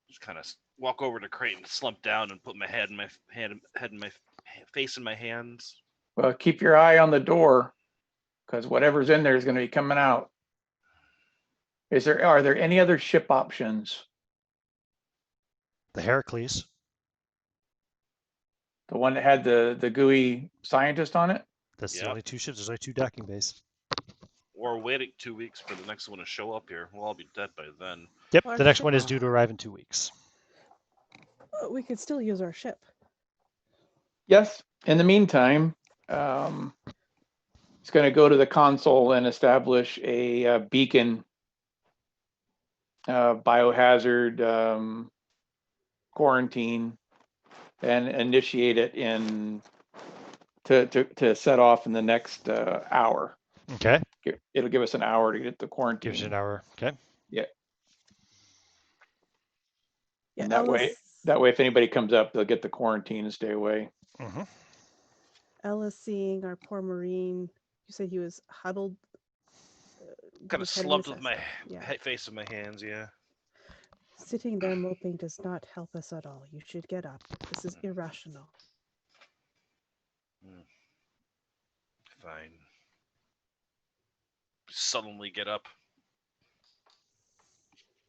Just kind of walk over to Creighton, slump down, and put my head in my face in my hands. Well, keep your eye on the door, because whatever's in there is going to be coming out. Are there any other ship options? The Heracles. The one that had the gooey scientist on it? That's the only 2 ships. There's only 2 docking bays. Or waiting 2 weeks for the next one to show up here. We'll all be dead by then. Yep, the next one is due to arrive in 2 weeks. We could still use our ship. Yes. In the meantime, it's going to go to the console and establish a beacon biohazard quarantine and initiate it to set off in the next hour. Okay. It'll give us an hour to get the quarantine. Gives you an hour. Okay. Yeah. Yeah. And that way, if anybody comes up, they'll get the quarantine and stay away. Mm-hmm. Ella's seeing our poor Marine. You said he was huddled. Kind of slumped with my face in my hands, yeah. Sitting there moping does not help us at all. You should get up. This is irrational. Fine. Suddenly get up.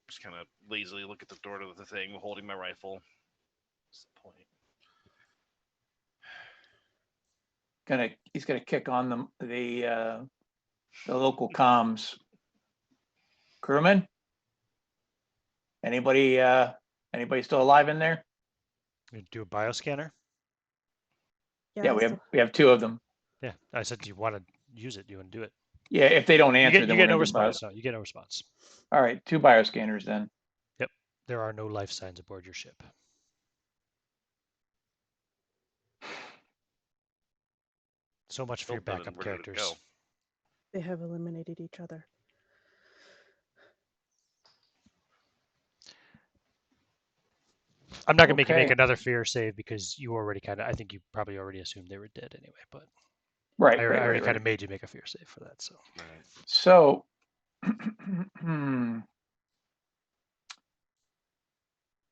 Just kind of lazily look at the door to the thing, holding my rifle. What's the point? he's gonna kick on the local comms. Crewman? Anybody still alive in there? You do a bioscanner? Yeah, we have two of them. Yeah, I said, do you want to use it? Do you want to do it? Yeah, if they don't answer, You then get we're no gonna do response. No, you get no response. All right, 2 bioscanners then. Yep, there are no life signs aboard your ship. So much for your Built done and backup ready to characters. go. They have eliminated each other. I'm not gonna make you make Okay. another fear save because you already I think you probably already assumed they were dead anyway. But Right, I already right. kind of made you make a fear save for that. So Right. So,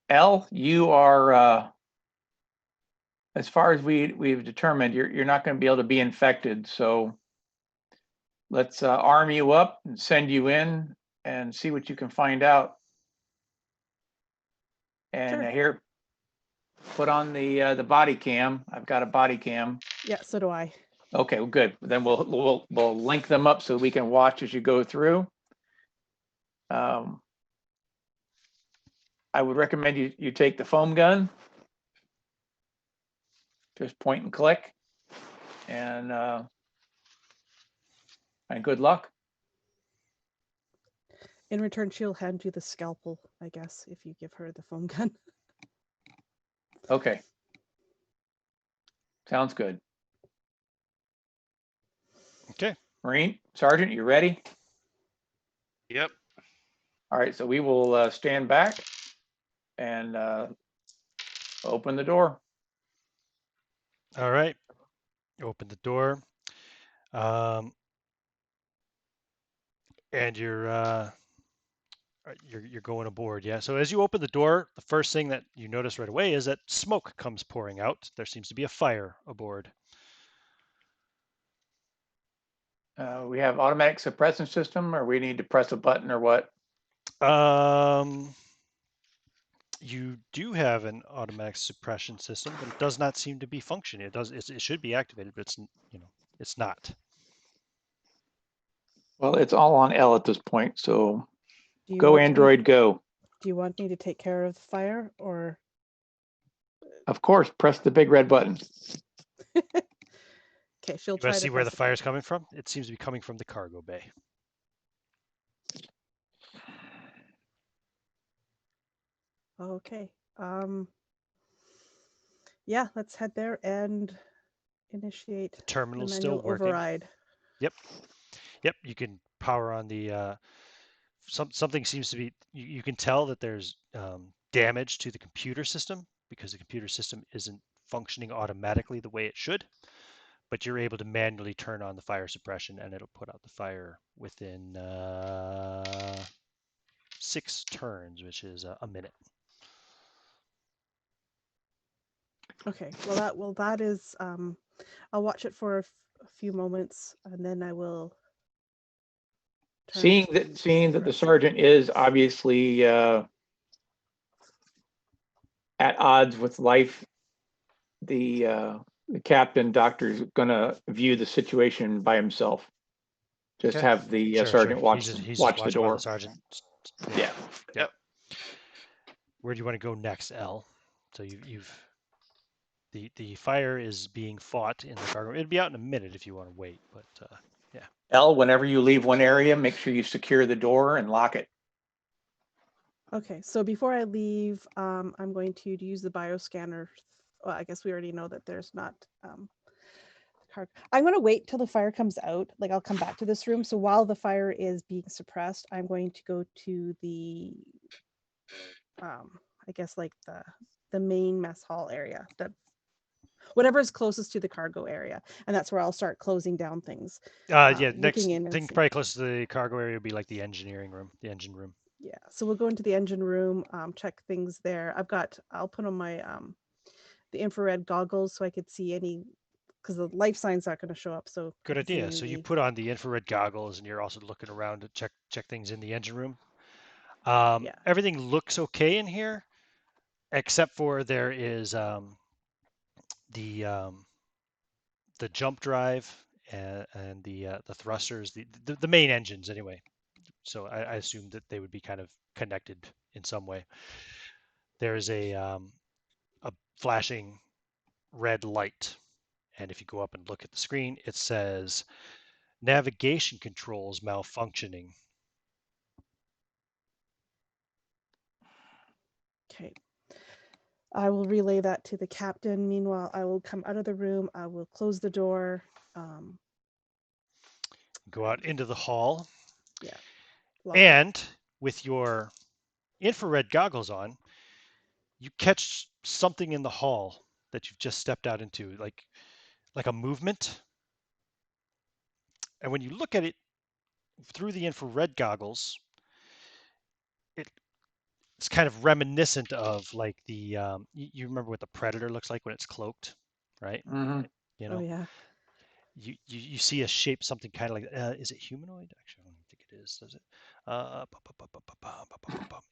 L, you are, as far as we've determined, you're not going to be able to be infected. So let's arm you up and send you in and see what you can find out. And Sure. here, put on the body cam. I've got a body cam. Yeah, so do I. Okay, well, good. Then we'll link them up so we can watch as you go through. I would recommend you take the foam gun. Just point and click, and good luck. In return, she'll hand you the scalpel, I guess, if you give her the foam gun. Okay. Sounds good. okay, Marine Sergeant, you ready? Yep. All right, so we will stand back and open the door. all right. Open the door, and you're going aboard. Yeah. So as you open the door, the first thing that you notice right away is that smoke comes pouring out. There seems to be a fire aboard. We have automatic suppression system, or we need to press a button, or what? You do have an automatic suppression system, but it does not seem to be functioning. It should be activated, but it's not. Well, it's all on L at this point, so Do you go want me- Android, go. Do you want me to take care of the fire, or? Of course, press the big red button. Okay, she'll You try want to to see where the press it. fire's coming from? It seems to be coming from the cargo bay. Okay. Yeah, let's head there and initiate The terminal's the still manual working. override. Yep. You can power on the something seems to be. You can tell that there's damage to the computer system because the computer system isn't functioning automatically the way it should. But you're able to manually turn on the fire suppression, and it'll put out the fire within 6 turns, which is a minute. Okay. Well, that is. I'll watch it for a few moments, and then I will. Seeing that the sergeant is obviously at odds with life, the captain doctor is going to view the situation by himself. Just Okay. have the Sure, sergeant sure. watch He's the just watching while door. the sergeant. Yeah. Yep. Where do you want to go next, L? So the fire is being fought in the cargo. It'll be out in a minute if you want to wait, but yeah. L, whenever you leave one area, make sure you secure the door and lock it. Okay, so before I leave, I'm going to use the bioscanner. Well, I guess we already know that there's not. I'm going to wait till the fire comes out. Like, I'll come back to this room. So while the fire is being suppressed, I'm going to go to the, I guess, like the main mess hall area, whatever is closest to the cargo area, and that's where I'll start closing down things. Yeah. Next Looking in and thing see. probably close to the cargo area would be like the engineering room, the engine room. Yeah, so we'll go into the engine room, check things there. I'll put on my the infrared goggles so I could see any, because the life sign's not going to show up. So Good idea. So you put on the infrared goggles, and you're also looking around to check things in the engine room. Yeah. Everything looks okay in here, except for there is the the jump drive and the thrusters, the main engines anyway. So I assumed that they would be kind of connected in some way. There's a flashing red light, and if you go up and look at the screen, it says navigation controls malfunctioning. Okay. I will relay that to the captain. Meanwhile, I will come out of the room. I will close the door. Go out into the hall. Yeah. Lock it. And with your infrared goggles on, you catch something in the hall that you've just stepped out into, like a movement. And when you look at it through the infrared goggles, it's kind of reminiscent of like the you remember what the predator looks like when it's cloaked, right? Mm-hmm. You Oh know, yeah. you see a shape, something kind of like is it humanoid? Actually, I don't think it is. Does it?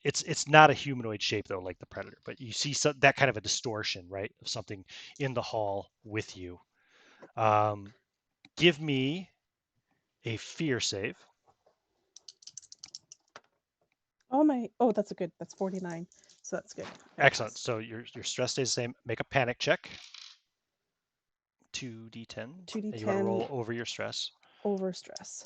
It's not a humanoid shape though, like the predator, but you see that kind of a distortion, right, of something in the hall with you. Give me a fear save. Oh, that's a good. That's 49. So that's good. Excellent. So your stress stays the same. Make a panic check. 2d10. 2d10. And you want to roll over your stress. Over stress.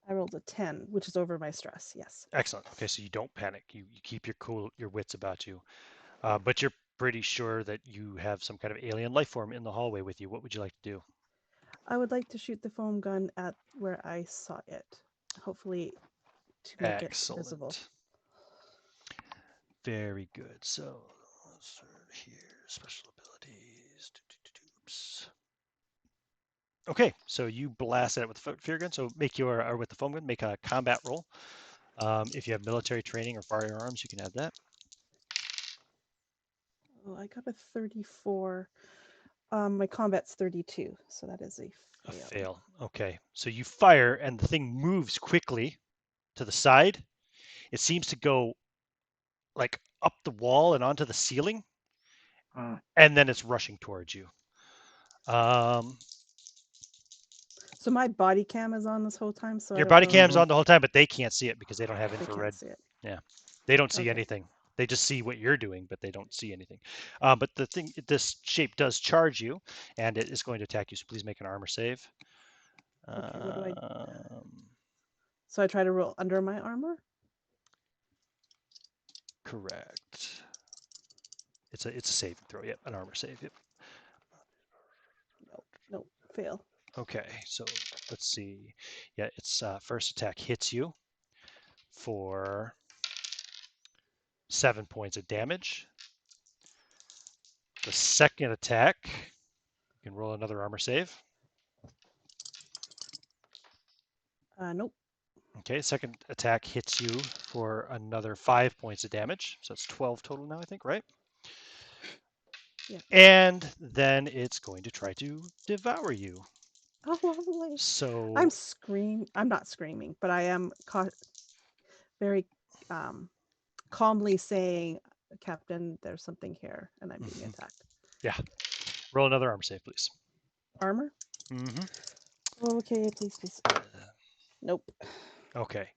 I rolled a 10, which is over my stress. Yes. Excellent. Okay, so you don't panic. You keep your cool, your wits about you. But you're pretty sure that you have some kind of alien life form in the hallway with you. What would you like to do? I would like to shoot the foam gun at where I saw it. Hopefully to make it visible. Excellent. Very good. So let's start here. Special abilities. Oops. Okay, so you blast it with the fear gun. So make your, or with the foam gun, make a combat roll. If you have military training or firearms, you can add that. Oh, I got a 34. My combat's 32, so that is a A fail. fail. Okay, so you fire and the thing moves quickly to the side. It seems to go like up the wall and onto the ceiling, and then it's rushing towards you. So my body cam is on this whole time. So Your I don't body know. cam's on the whole time, but they can't see it because they don't have They infrared. can't see it. Yeah, they don't see Okay. anything. They just see what you're doing, but they don't see anything. But the thing, this shape does charge you, and it is going to attack you. So please make an armor save. Okay, what do I? So I try to roll under my armor. Correct. It's a saving throw. Yep, an armor save. Yep. No, fail. Okay, so let's see. Yeah, its first attack hits you for 7 points of damage. The second attack, you can roll another armor save. Nope. Okay, second attack hits you for another 5 points of damage. So it's 12 total now, I think, right? Yeah. And then it's going to try to devour you. Oh, lovely. So I'm not screaming, but I am very calmly saying, Captain, there's something here, and I'm being attacked. Yeah. Roll another armor save, please. Armor? Okay, please. Nope. Okay.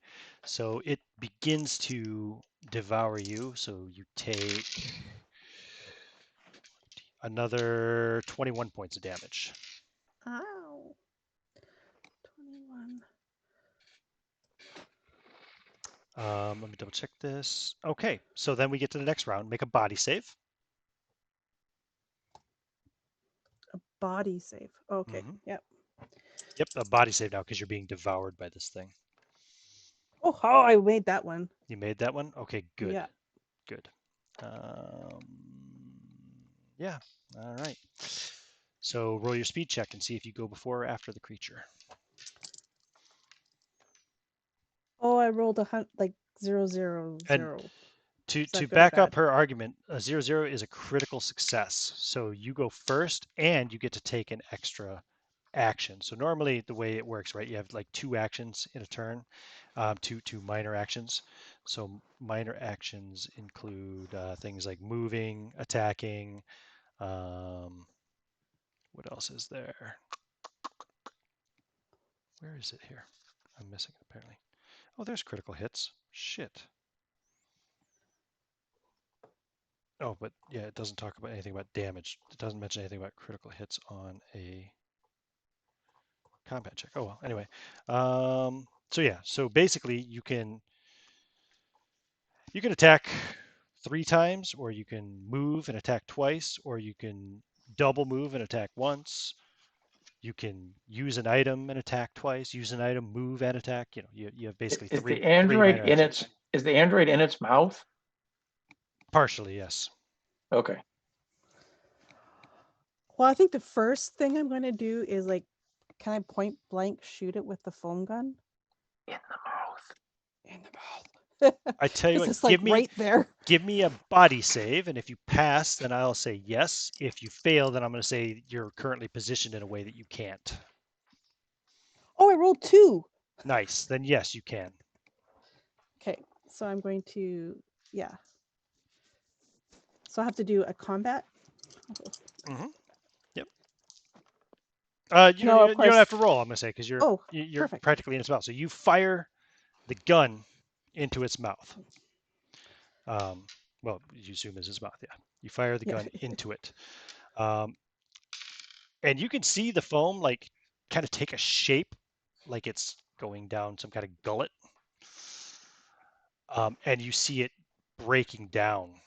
So it begins to devour you. So you take another 21 points of damage. Ow. 21. Let me double check this. Okay, so then we get to the next round. Make a body save. A body save. Okay. Yep. Yep, a body save now because you're being devoured by this thing. Oh, I made that one. You made that one? Okay, good. Yeah. Good. Yeah, all right. So roll your speed check and see if you go before or after the creature. Oh, I rolled like 000. And to Is that good or back up bad? her argument, a 0-0 is a critical success. So you go first and you get to take an extra action. So normally the way it works, right, you have like 2 actions in a turn, two minor actions. So minor actions include things like moving, attacking, What else is there? Where is it here? I'm missing it apparently. Oh, there's critical hits. Shit. Oh, but yeah, it doesn't talk about anything about damage. It doesn't mention anything about critical hits on a combat check. Oh well. Anyway, so yeah. So basically, you can attack 3 times, or you can move and attack twice, or you can double move and attack once. You can use an item and attack twice. Use an item, move and attack. You have basically Is three the android minor in actions. is the android in its mouth? Partially, yes. Okay. Well, I think the first thing I'm going to do is like, can I point blank shoot it with the foam gun In the mouth. in the mouth? I tell you 'Cause what, it's like right there. give me a body save, and if you pass, then I'll say yes. If you fail, then I'm going to say you're currently positioned in a way that you can't. Oh, I rolled 2. Nice. Then yes, you can. Okay, so I'm going to, yeah. So I have to do a combat. Mm-hmm. Yep. You No, don't, of you don't have to course. roll, I'm going to say, because Oh, you're perfect. practically in its mouth. So you fire the gun into its mouth. Well, you assume it's its mouth, yeah. You fire the Yeah. gun into it. And you can see the foam like kind of take a shape like it's going down some kind of gullet. And you see it breaking down.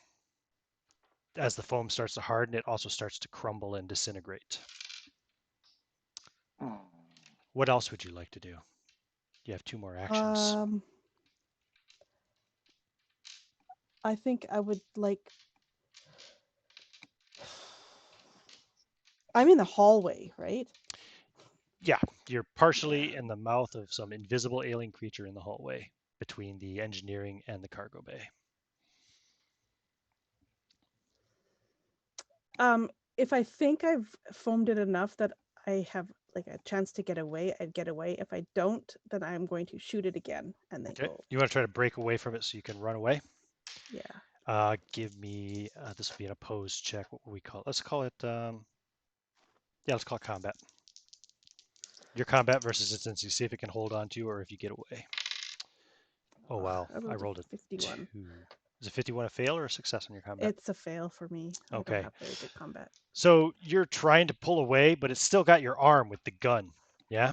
As the foam starts to harden, it also starts to crumble and disintegrate. What else would you like to do? You have 2 more actions. I think I would like. I'm in the hallway, right? Yeah, you're partially in the mouth of some invisible alien creature in the hallway between the engineering and the cargo bay. If I think I've foamed it enough that I have like a chance to get away, I'd get away. If I don't, then I'm going to shoot it again and then Okay. go. You want to try to break away from it so you can run away? Yeah. Give me, this will be an opposed check. What will we call it? Let's call it, yeah, let's call it combat. Your combat versus its instance. See if it can hold on to you or if you get away. Oh, wow. I rolled a 51. 2. Is a 51 a fail or a success on your combat? It's a fail for me. I Okay. don't have very good combat. So you're trying to pull away, but it's still got your arm with the gun. Yeah.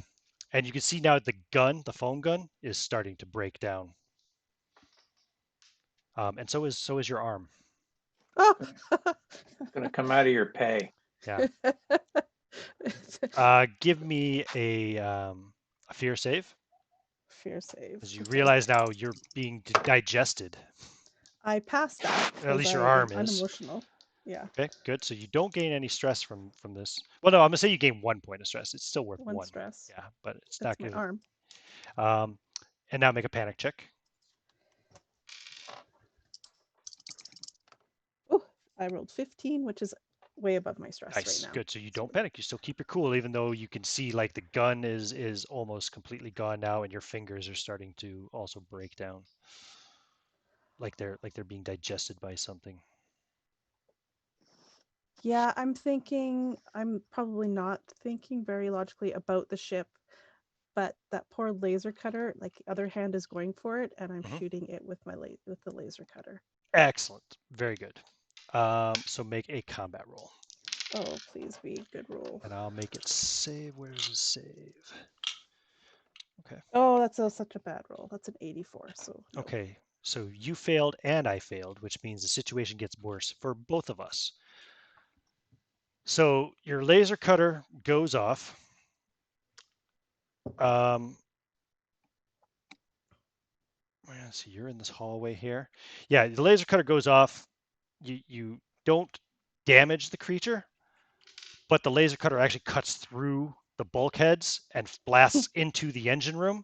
And you can see now the gun, the foam gun, is starting to break down. And so is your arm. Oh! It's going to come out of your pay. Yeah. Give me a fear save. Fear save. As you realize now you're being digested. I passed that. At least your I arm am is. unemotional. Yeah. Okay, good. So you don't gain any stress from this. Well, no, I'm gonna say you gain 1 point of stress. It's still worth 1. Stress. Yeah, but it's That's not my good. arm. And now make a panic check. Oh, I rolled 15, which is way above my stress Nice, right now. good. So you don't panic. You still keep your cool, even though you can see like the gun is almost completely gone now, and your fingers are starting to also break down, like they're being digested by something. Yeah, I'm probably not thinking very logically about the ship, but that poor laser cutter, like the other hand is going for it, and I'm shooting it with with the laser cutter. Excellent, very good. So make a combat roll. Oh, please be good roll. And I'll make it save. Where does it save? Okay. Oh, that's such a bad roll. That's an 84. So no. Okay. So you failed and I failed, which means the situation gets worse for both of us. So your laser cutter goes off. Let's see, you're in this hallway here. Yeah, the laser cutter goes off. You don't damage the creature, but the laser cutter actually cuts through the bulkheads and blasts into the engine room.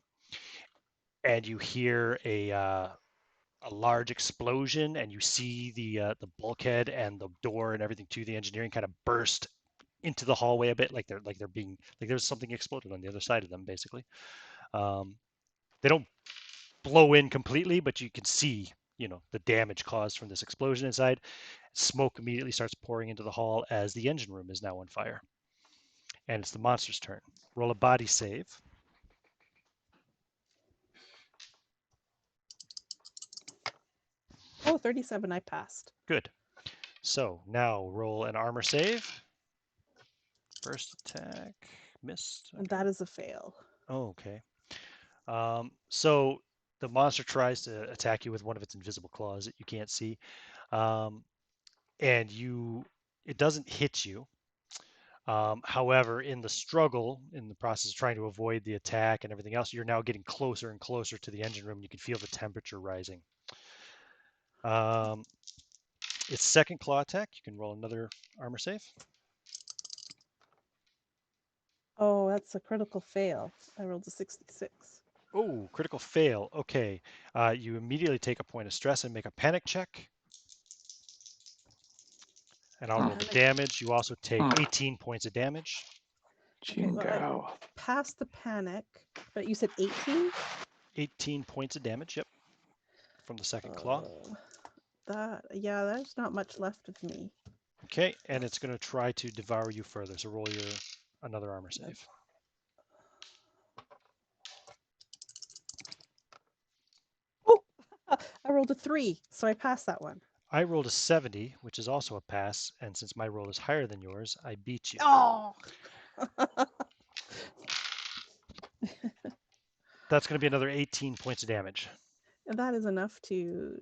And you hear a large explosion, and you see the bulkhead and the door and everything to the engineering kind of burst into the hallway a bit, like they're being like there's something exploded on the other side of them, basically. They don't blow in completely, but you can see the damage caused from this explosion inside. Smoke immediately starts pouring into the hall as the engine room is now on fire. And it's the monster's turn. Roll a body save. Oh, 37, I passed. Good. So now roll an armor save. First attack, missed. And Okay. that is a fail. Oh, okay. So the monster tries to attack you with one of its invisible claws that you can't see, and it doesn't hit you. However, in the struggle, in the process of trying to avoid the attack and everything else, you're now getting closer and closer to the engine room. You can feel the temperature rising. Its second claw attack, you can roll another armor save. Oh, that's a critical fail. I rolled a 66. Oh, critical fail. Okay. You immediately take a point of stress and make a panic check. And I'll roll the Panic. damage. You also take 18 points of damage. Okay, well, I Jingo. passed the panic, but you said 18? 18 points of damage, yep, from the second claw. Yeah, there's not much left of me. Okay, and it's going to try to devour you further. So roll another armor save. Oh, I rolled a 3, so I passed that one. I rolled a 70, which is also a pass, and since my roll is higher than yours, I beat you. Oh! That's going to be another 18 points of damage. And that is enough to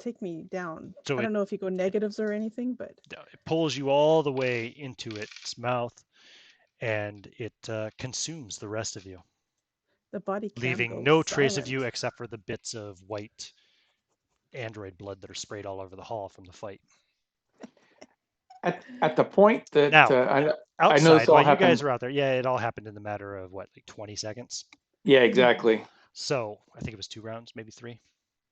take me down. So I don't know if you go negatives or anything, but it pulls you all the way into its mouth, and it consumes the rest of you, the body cam leaving goes no trace of silent. you except for the bits of white android blood that are sprayed all over the hall from the fight. At the point that Now, I know outside, this all while you happened. guys are out there, yeah, it all happened in the matter of what, like 20 seconds? Yeah, exactly. So I think it was 2 rounds, maybe 3.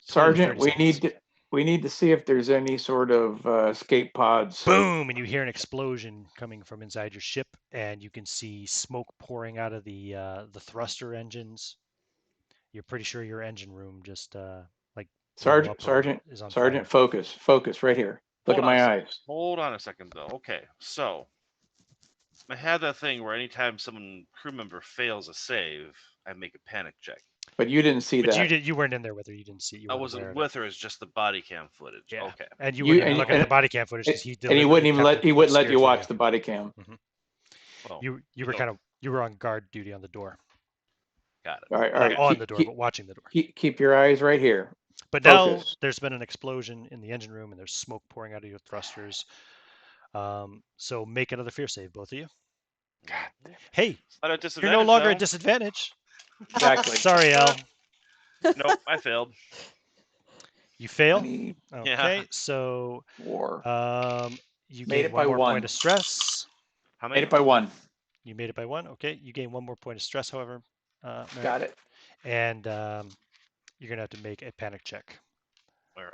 Sergeant, 30 seconds. we need to see if there's any sort of escape pods. Boom! And you hear an explosion coming from inside your ship, and you can see smoke pouring out of the thruster engines. You're pretty sure your engine room just like blew up or is on Sergeant, fire. focus right here. Look at my eyes. Hold on a second, though. Okay, so I have that thing where anytime some crew member fails a save, I make a panic check. But you didn't see But that. you weren't in there with her. You didn't see. I wasn't with her. It's just the body cam footage. Yeah. Okay. And you wouldn't even look at the body cam footage because he And he wouldn't even let you watch the body cam. Mm-hmm. Well, you were you were on guard duty on the door. Got it. All right. Not on the door, but watching the door. Keep your eyes right here. But now there's been an explosion in the engine room and there's smoke pouring out of your thrusters. So make another fear save, both of you. God. Hey, At a disadvantage, you're no longer though. at disadvantage. Exactly. Sorry, Al. Nope, I failed. You fail? 20, Okay, Yeah. so 4. You Made gain it one by more 1. point of stress. How many? Made it by 1. You made it by 1. Okay, you gain one more point of stress, however. Got it. And you're going to have to make a panic check. All right.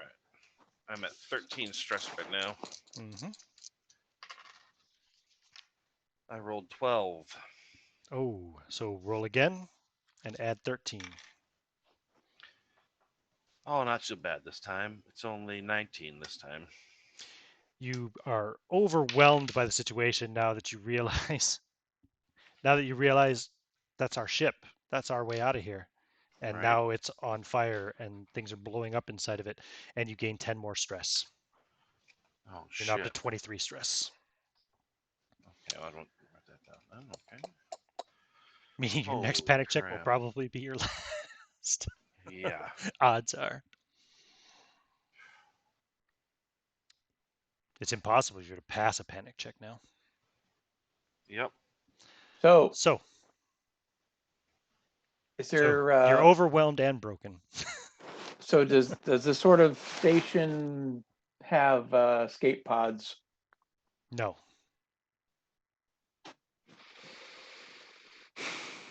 I'm at 13 stress right now. Mm-hmm. I rolled 12. Oh, so roll again and add 13. Oh, not so bad this time. It's only 19 this time. You are overwhelmed by the situation now that you realize that's our ship. That's our way out of here. And Right. now it's on fire and things are blowing up inside of it. And you gain 10 more stress. Oh, You're shit. up to 23 stress. Okay, well, I don't write that down. Okay. Meaning your next Holy panic check will crap. probably be your last. Yeah. Odds are. It's impossible for you to pass a panic check now. Yep. So is there? You're overwhelmed and broken. So does this sort of station have escape pods? No.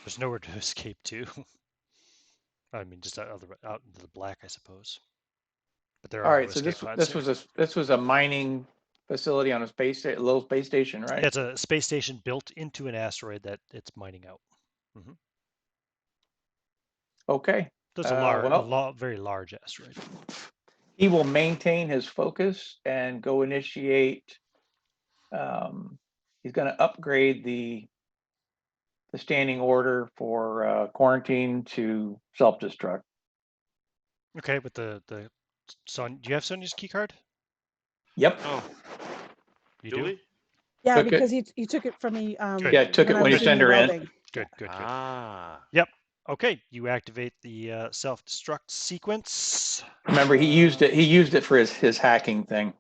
There's nowhere to escape to. I mean, just out into the black, I suppose. But there are All right. no So escape pods this was a mining facility on a little space station, right? It's a space station built into an asteroid that it's mining out. Mm-hmm. Okay. That's a very large asteroid. He will maintain his focus and go initiate. He's going to upgrade the the standing order for quarantine to self-destruct. Okay, with the Son, do you have Sonia's key card? Yep. Oh, You do do? we? Yeah, Took it. because he took it from me. Good. Yeah, took when it I when was you doing send the her in. welding. Good, good, good. Ah. Yep. Okay, you activate the self-destruct sequence. Remember, he used it. He used it for his hacking thing.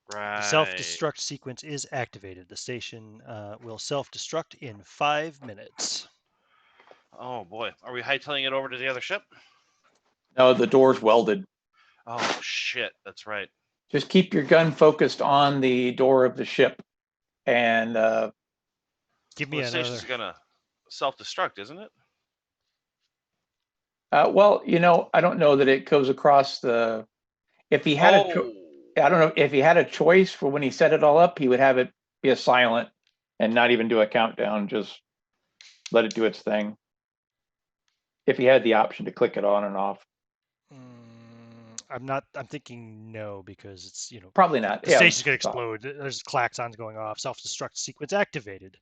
The Right. self-destruct sequence is activated. The station will self-destruct in 5 minutes. Oh boy, are we hightailing it over to the other ship? No, the door's welded. Oh shit, that's right. Just keep your gun focused on the door of the ship, and Give me Well, the another. station's gonna self-destruct, isn't it? well, I don't know that it goes across the. If he had I don't know if he had a choice for when he set it all up, he would have it be a silent and not even do a countdown. Just let it do its thing. If he had the option to click it on and off, I'm not. I'm thinking no because it's probably not. the Yeah, station's gonna explode. There's klaxons going off. Self-destruct sequence activated.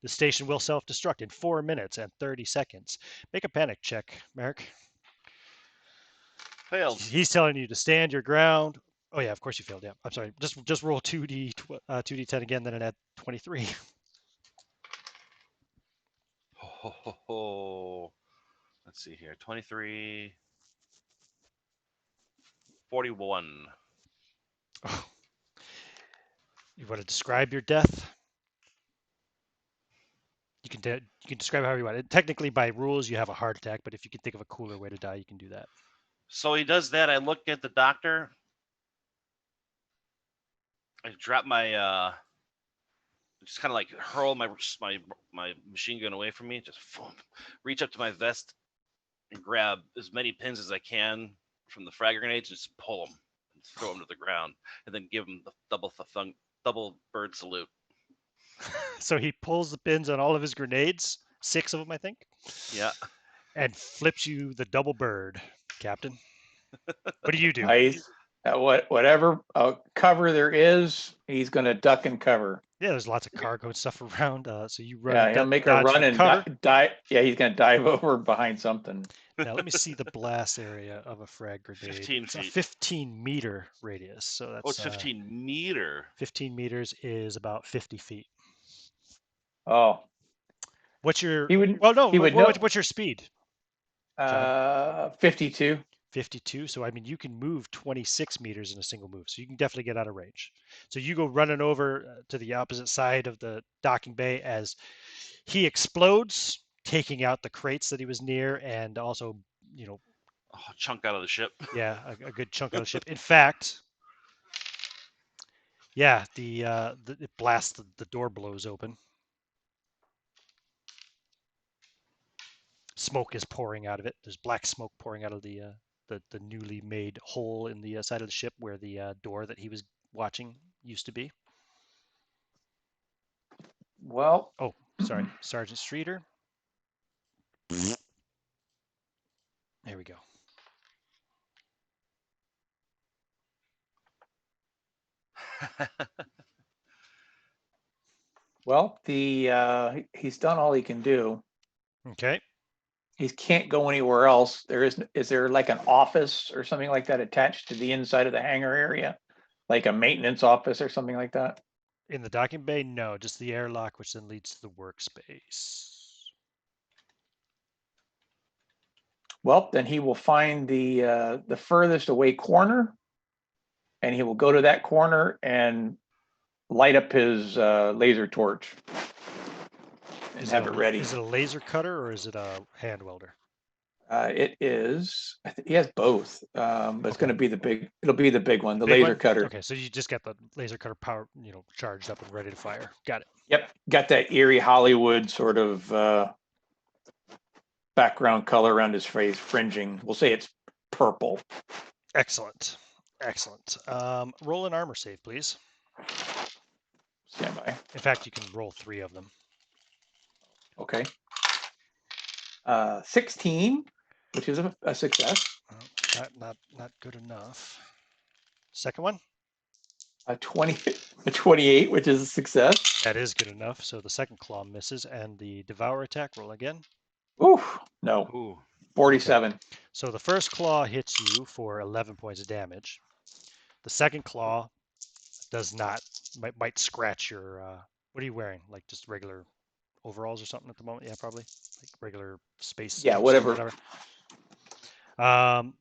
The station will self-destruct in 4 minutes and 30 seconds. Make a panic check, Merrick. Failed. He's telling you to stand your ground. Oh yeah, of course you failed. Yeah, I'm sorry. Just roll 2d10 again, then add 23. Let's see here. 23. 41. Oh. You want to describe your death? You can describe however you want. Technically, by rules, you have a heart attack, but if you can think of a cooler way to die, you can do that. So he does that. I look at the doctor. I drop my just kind of like hurl my machine gun away from me. Just reach up to my vest and grab as many pins as I can from the frag grenades. And just pull them and throw them to the ground, and then give him the double bird salute. So he pulls the pins on all of his grenades, 6 of them, I think. Yeah. And flips you the double bird, Captain. What do you do? Nice. Whatever cover there is, he's going to duck and cover. Yeah, there's lots of cargo and stuff around. So you run. Yeah, he'll make a dodge run for and cover. dive. Yeah, he's going to dive over behind something. Now let me see the blast area of a frag grenade. 15 It's a feet. 15-meter radius. So that's. Oh, it's 15 meter. 15 meters is about 50 feet. Oh, What's your? he would. Well, no. He would know. What's your speed? 52. 52. So I mean, you can move 26 meters in a single move. So you can definitely get out of range. So you go running over to the opposite side of the docking bay as he explodes, taking out the crates that he was near, and also, a chunk out of the ship. Yeah, a good chunk of the ship. In fact, yeah, it blasts. The door blows open. Smoke is pouring out of it. There's black smoke pouring out of the newly made hole in the side of the ship where the door that he was watching used to be. Well. Oh, sorry, Sergeant Streeter. There we go. Well, he's done all he can do. Okay. He can't go anywhere else. Is there like an office or something like that attached to the inside of the hangar area, like a maintenance office or something like that? In the docking bay, no, just the airlock, which then leads to the workspace. Well, then he will find the furthest away corner, and he will go to that corner and light up his laser torch and have it ready. Is it a laser cutter or is it a hand welder? It is. He has both, but it's going to be the big. It'll be the big one, the big laser one? cutter. Okay, so you just got the laser cutter power, charged up and ready to fire. Got it. Yep, got that eerie Hollywood sort of background color around his face, fringing. We'll say it's purple. Excellent. Excellent. Roll an armor save, please. Stand by. In fact, you can roll 3 of them. Okay. 16, which is a success. Not good enough. Second one? A 28, which is a success. That is good enough. So the second claw misses, and the devour attack, roll again. Oof, no. Ooh. 47. So the first claw hits you for 11 points of damage. The second claw does not, might scratch your, what are you wearing? Like just regular overalls or something at the moment? Yeah, probably. Like regular space Yeah, suit or whatever.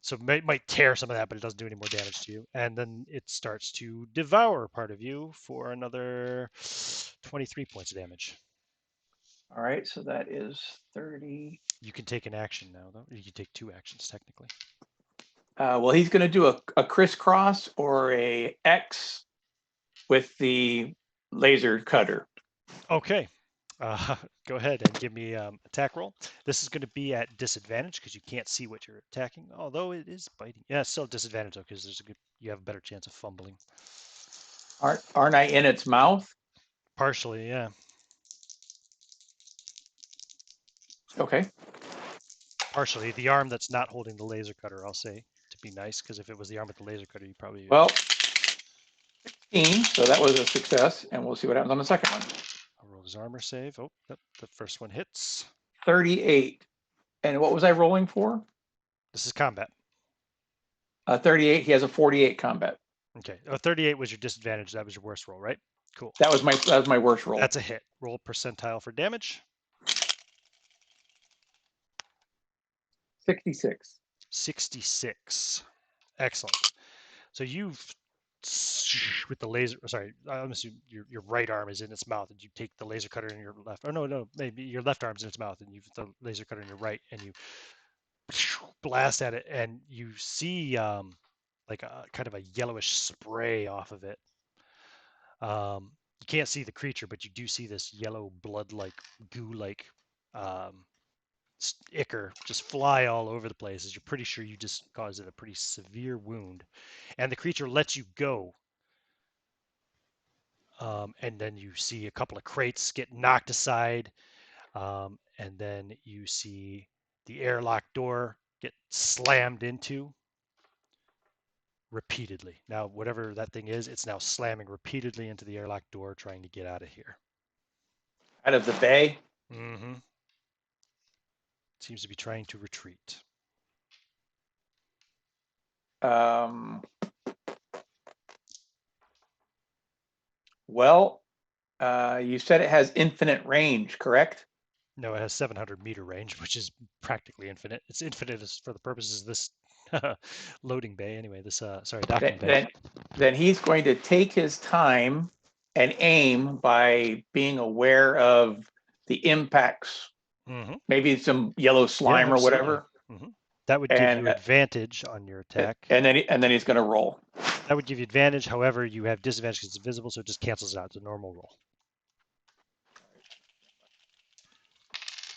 So it might tear some of that, but it doesn't do any more damage to you. And then it starts to devour part of you for another 23 points of damage. All right, so that is 30. You can take an action now, though. You can take 2 actions, technically. Well, he's going to do a crisscross or a X with the laser cutter. Okay. Go ahead and give me attack roll. This is going to be at disadvantage because you can't see what you're attacking. Although it is biting. Yeah, it's still disadvantage though because you have a better chance of fumbling. Aren't I in its mouth? Partially, yeah. Okay. Partially, the arm that's not holding the laser cutter, I'll say, to be nice, because if it was the arm with the laser cutter, you probably. Well, 16, so that was a success, and we'll see what happens on the second one. I'll roll his armor save. Oh, the first one hits. 38. And what was I rolling for? This is combat. 38. He has a 48 combat. Okay. 38 was your disadvantage. That was your worst roll, right? Cool. That was my worst roll. That's a hit. Roll percentile for damage. 66. 66. Excellent. So you've with the laser. Sorry, I'm assuming your right arm is in its mouth, and you take the laser cutter in your left. Oh no, maybe your left arm's in its mouth, and you've the laser cutter in your right, and you blast at it, and you see like a kind of a yellowish spray off of it. You can't see the creature, but you do see this yellow blood-like goo-like ichor just fly all over the place, as you're pretty sure you just caused it a pretty severe wound, and the creature lets you go. And then you see a couple of crates get knocked aside, and then you see the airlock door get slammed into repeatedly. Now, whatever that thing is, it's now slamming repeatedly into the airlock door, trying to get out of here. Out of the bay? Mm-hmm. Seems to be trying to retreat. Well, you said it has infinite range, correct? No, it has 700-meter range, which is practically infinite. It's infinite for the purposes of this loading bay. Anyway, this docking bay. Then he's going to take his time and aim by being aware of the impacts. Mm-hmm. Maybe some yellow slime or whatever. Mm-hmm. That would give you advantage on your attack. And then he's going to roll. That would give you advantage. However, you have disadvantage because it's invisible, so it just cancels it out. It's a normal roll.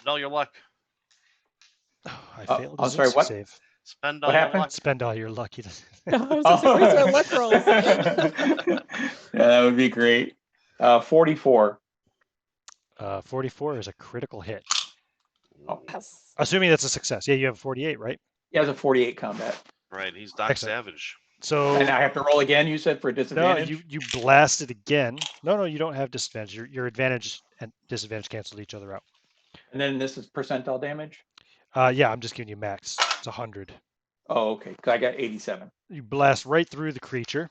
All your luck. Oh, I failed a I'm sorry, what? save. Spend What all your happened? luck. Spend all your luck. I was like, where's our luck rolls? Yeah, that would be great. 44. 44 is a critical hit. Oh. Yes. Assuming that's a success. Yeah, you have 48, right? He has a 48 combat. Right, he's Doc Excellent. Savage. So And I have to roll again, you said, for disadvantage? No, you blast it again. No, you don't have disadvantage. Your advantage and disadvantage cancel each other out. And then this is percentile damage? Yeah, I'm just giving you max. It's 100. Oh, okay, because I got 87. You blast right through the creature.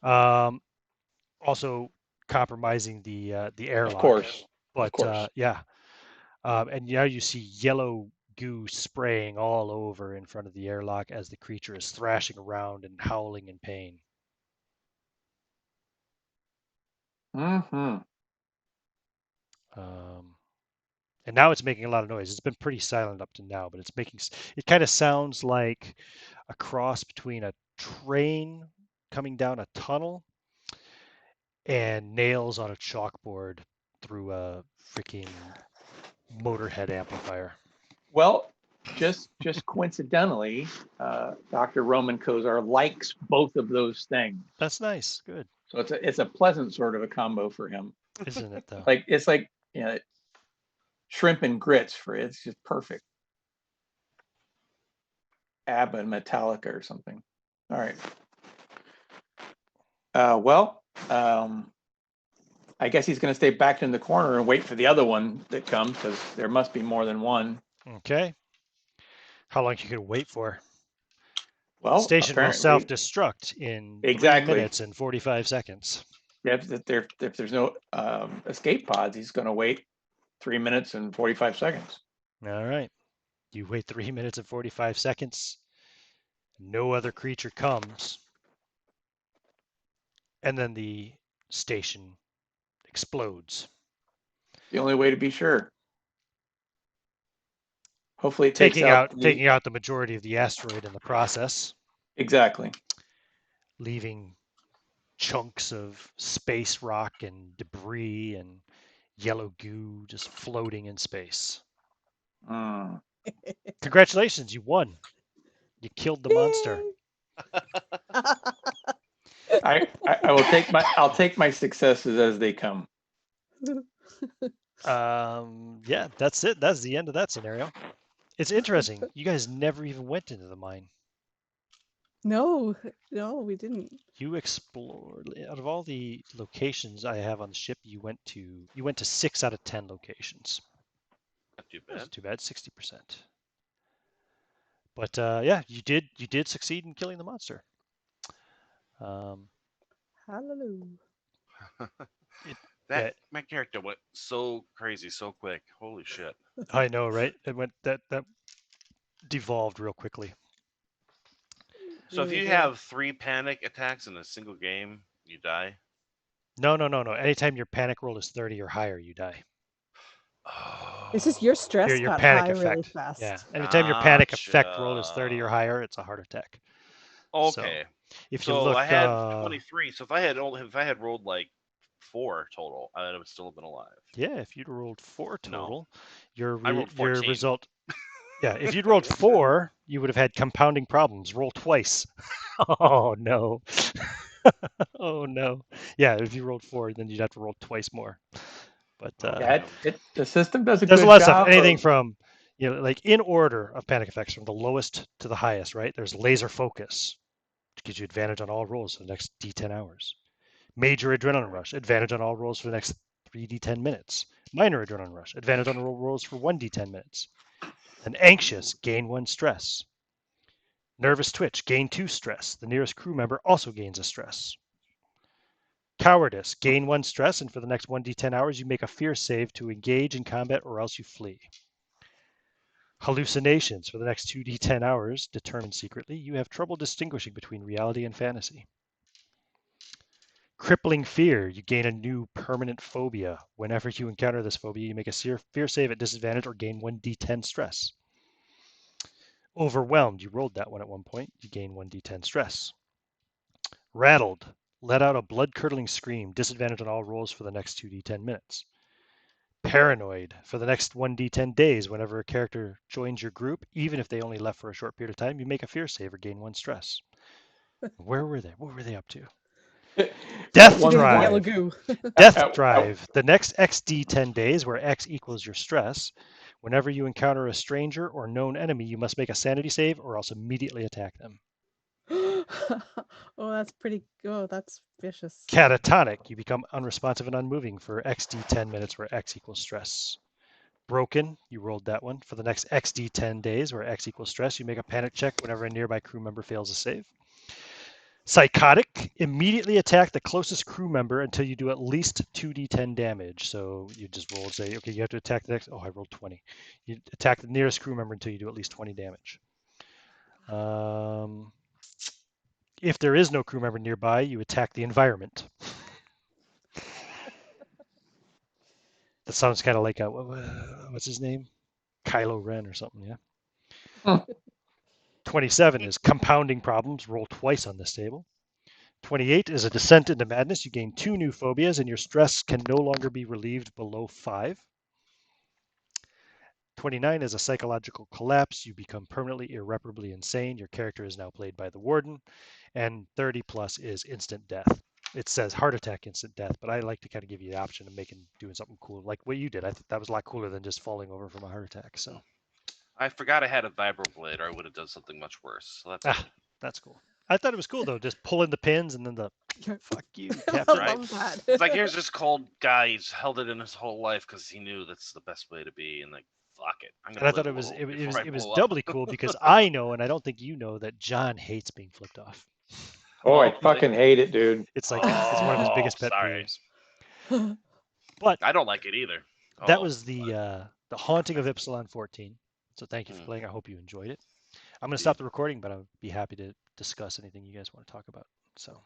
Also compromising the airlock. Of course. But of course. yeah. And now you see yellow goo spraying all over in front of the airlock as the creature is thrashing around and howling in pain. Mm-hmm. And now it's making a lot of noise. It's been pretty silent up to now, but it kind of sounds like a cross between a train coming down a tunnel and nails on a chalkboard through a freaking Motorhead amplifier. Well, just coincidentally, Dr. Roman Kozar likes both of those things. That's nice. Good. So it's a pleasant sort of a combo for him. Isn't it though? It's like shrimp and grits it's just perfect. ABBA and Metallica or something. All right. Well, I guess he's going to stay back in the corner and wait for the other one that comes because there must be more than one. Okay. How long you can wait for? Well, Station will apparently, self-destruct in 3 exactly. minutes and 45 seconds. If there's no escape pods, he's going to wait 3 minutes and 45 seconds. All right. You wait 3 minutes and 45 seconds. No other creature comes. And then the station explodes. The only way to be sure. Hopefully, it takes out taking out the majority of the asteroid in the process. Exactly. Leaving chunks of space rock and debris and yellow goo just floating in space. Mm. Congratulations, you won. You killed the monster. I'll take my successes as they come. Yeah, that's it. That's the end of that scenario. It's interesting. You guys never even went into the mine. No, we didn't. You explored out of all the locations I have on the ship. You went to 6 out of 10 locations. Not too That's bad. too bad, 60%. But yeah, you did succeed in killing the monster. Hallelujah. My character went so crazy so quick. Holy shit. I know, right? It went that devolved real quickly. So if Really you did. have 3 panic attacks in a single game, you die. No. Anytime your panic roll is 30 or higher, you die. It's just your stress Your got panic high really effect. fast. Yeah. Anytime your panic effect roll is Gotcha. 30 or higher, it's a heart attack. Okay. So, if So you look, I had 23. So if I had rolled like 4 total, I would still have been alive. Yeah, if you'd rolled 4 total, I rolled 14. your result. Yeah, if you'd rolled 4, you would have had compounding problems. Roll twice. Oh no. Oh no. Yeah, if you rolled 4, then you'd have to roll twice more. But The system does a there's a good lot of stuff. job. Anything from, like in order of panic effects from the lowest to the highest, right? There's laser focus, which gives you advantage on all rolls for the next D10 hours. Major adrenaline rush, advantage on all rolls for the next 3d10 minutes. Minor adrenaline rush, advantage on all rolls for 1d10 minutes. And anxious, gain 1 stress. Nervous twitch, gain 2 stress. The nearest crew member also gains a stress. Cowardice, gain 1 stress, and for the next 1d10 hours, you make a fear save to engage in combat or else you flee. Hallucinations, for the next 2d10 hours, determined secretly, you have trouble distinguishing between reality and fantasy. Crippling fear, you gain a new permanent phobia. Whenever you encounter this phobia, you make a fear save at disadvantage or gain 1d10 stress. Overwhelmed, you rolled that one at one point, you gain 1d10 stress. Rattled, let out a blood-curdling scream, disadvantage on all rolls for the next 2d10 minutes. Paranoid, for the next 1d10 days, whenever a character joins your group, even if they only left for a short period of time, you make a fear save or gain 1 stress. Where were they? What were they up to? Death Drive. Death Drive. The next XD10 days, where X equals your stress, whenever you encounter a stranger or known enemy, you must make a sanity save or else immediately attack them. Oh, that's pretty. Oh, that's vicious. Catatonic. You become unresponsive and unmoving for XD10 minutes, where X equals stress. Broken. You rolled that one. For the next XD10 days, where X equals stress, you make a panic check whenever a nearby crew member fails a save. Psychotic, immediately attack the closest crew member until you do at least 2d10 damage. So you just roll and say, okay, you have to attack the next. Oh, I rolled 20. You attack the nearest crew member until you do at least 20 damage. If there is no crew member nearby, you attack the environment. That sounds kind of like what's his name? Kylo Ren or something, yeah? 27 is compounding problems. Roll twice on this table. 28 is a descent into madness. You gain 2 new phobias, and your stress can no longer be relieved below 5. 29 is a psychological collapse. You become permanently irreparably insane. Your character is now played by the warden. And 30 plus is instant death. It says heart attack, instant death, but I like to kind of give you the option of doing something cool, like what you did. I thought that was a lot cooler than just falling over from a heart attack. So I forgot I had a vibroblade, or I would have done something much worse. So that's that's cool. I thought it was cool though, just pulling the pins and then the Yeah. fuck you, I Captain. Right. love that. It's like, here's this cold guy. He's held it in his whole life because he knew that's the best way to be. And like, fuck it. I'm And gonna I live thought a it was little it before was I it was blow up. doubly cool because I know, and I don't think you know, that John hates being flipped off. Oh, I really? fucking hate it, dude. It's like it's one of his Oh, biggest pet sorry. peeves. But I don't like it either. that Oh, was the haunting of Ypsilon 14. So thank you for Mm. playing. I hope you enjoyed it. I'm going to Indeed. stop the recording, but I'll be happy to discuss anything you guys want to talk about. So.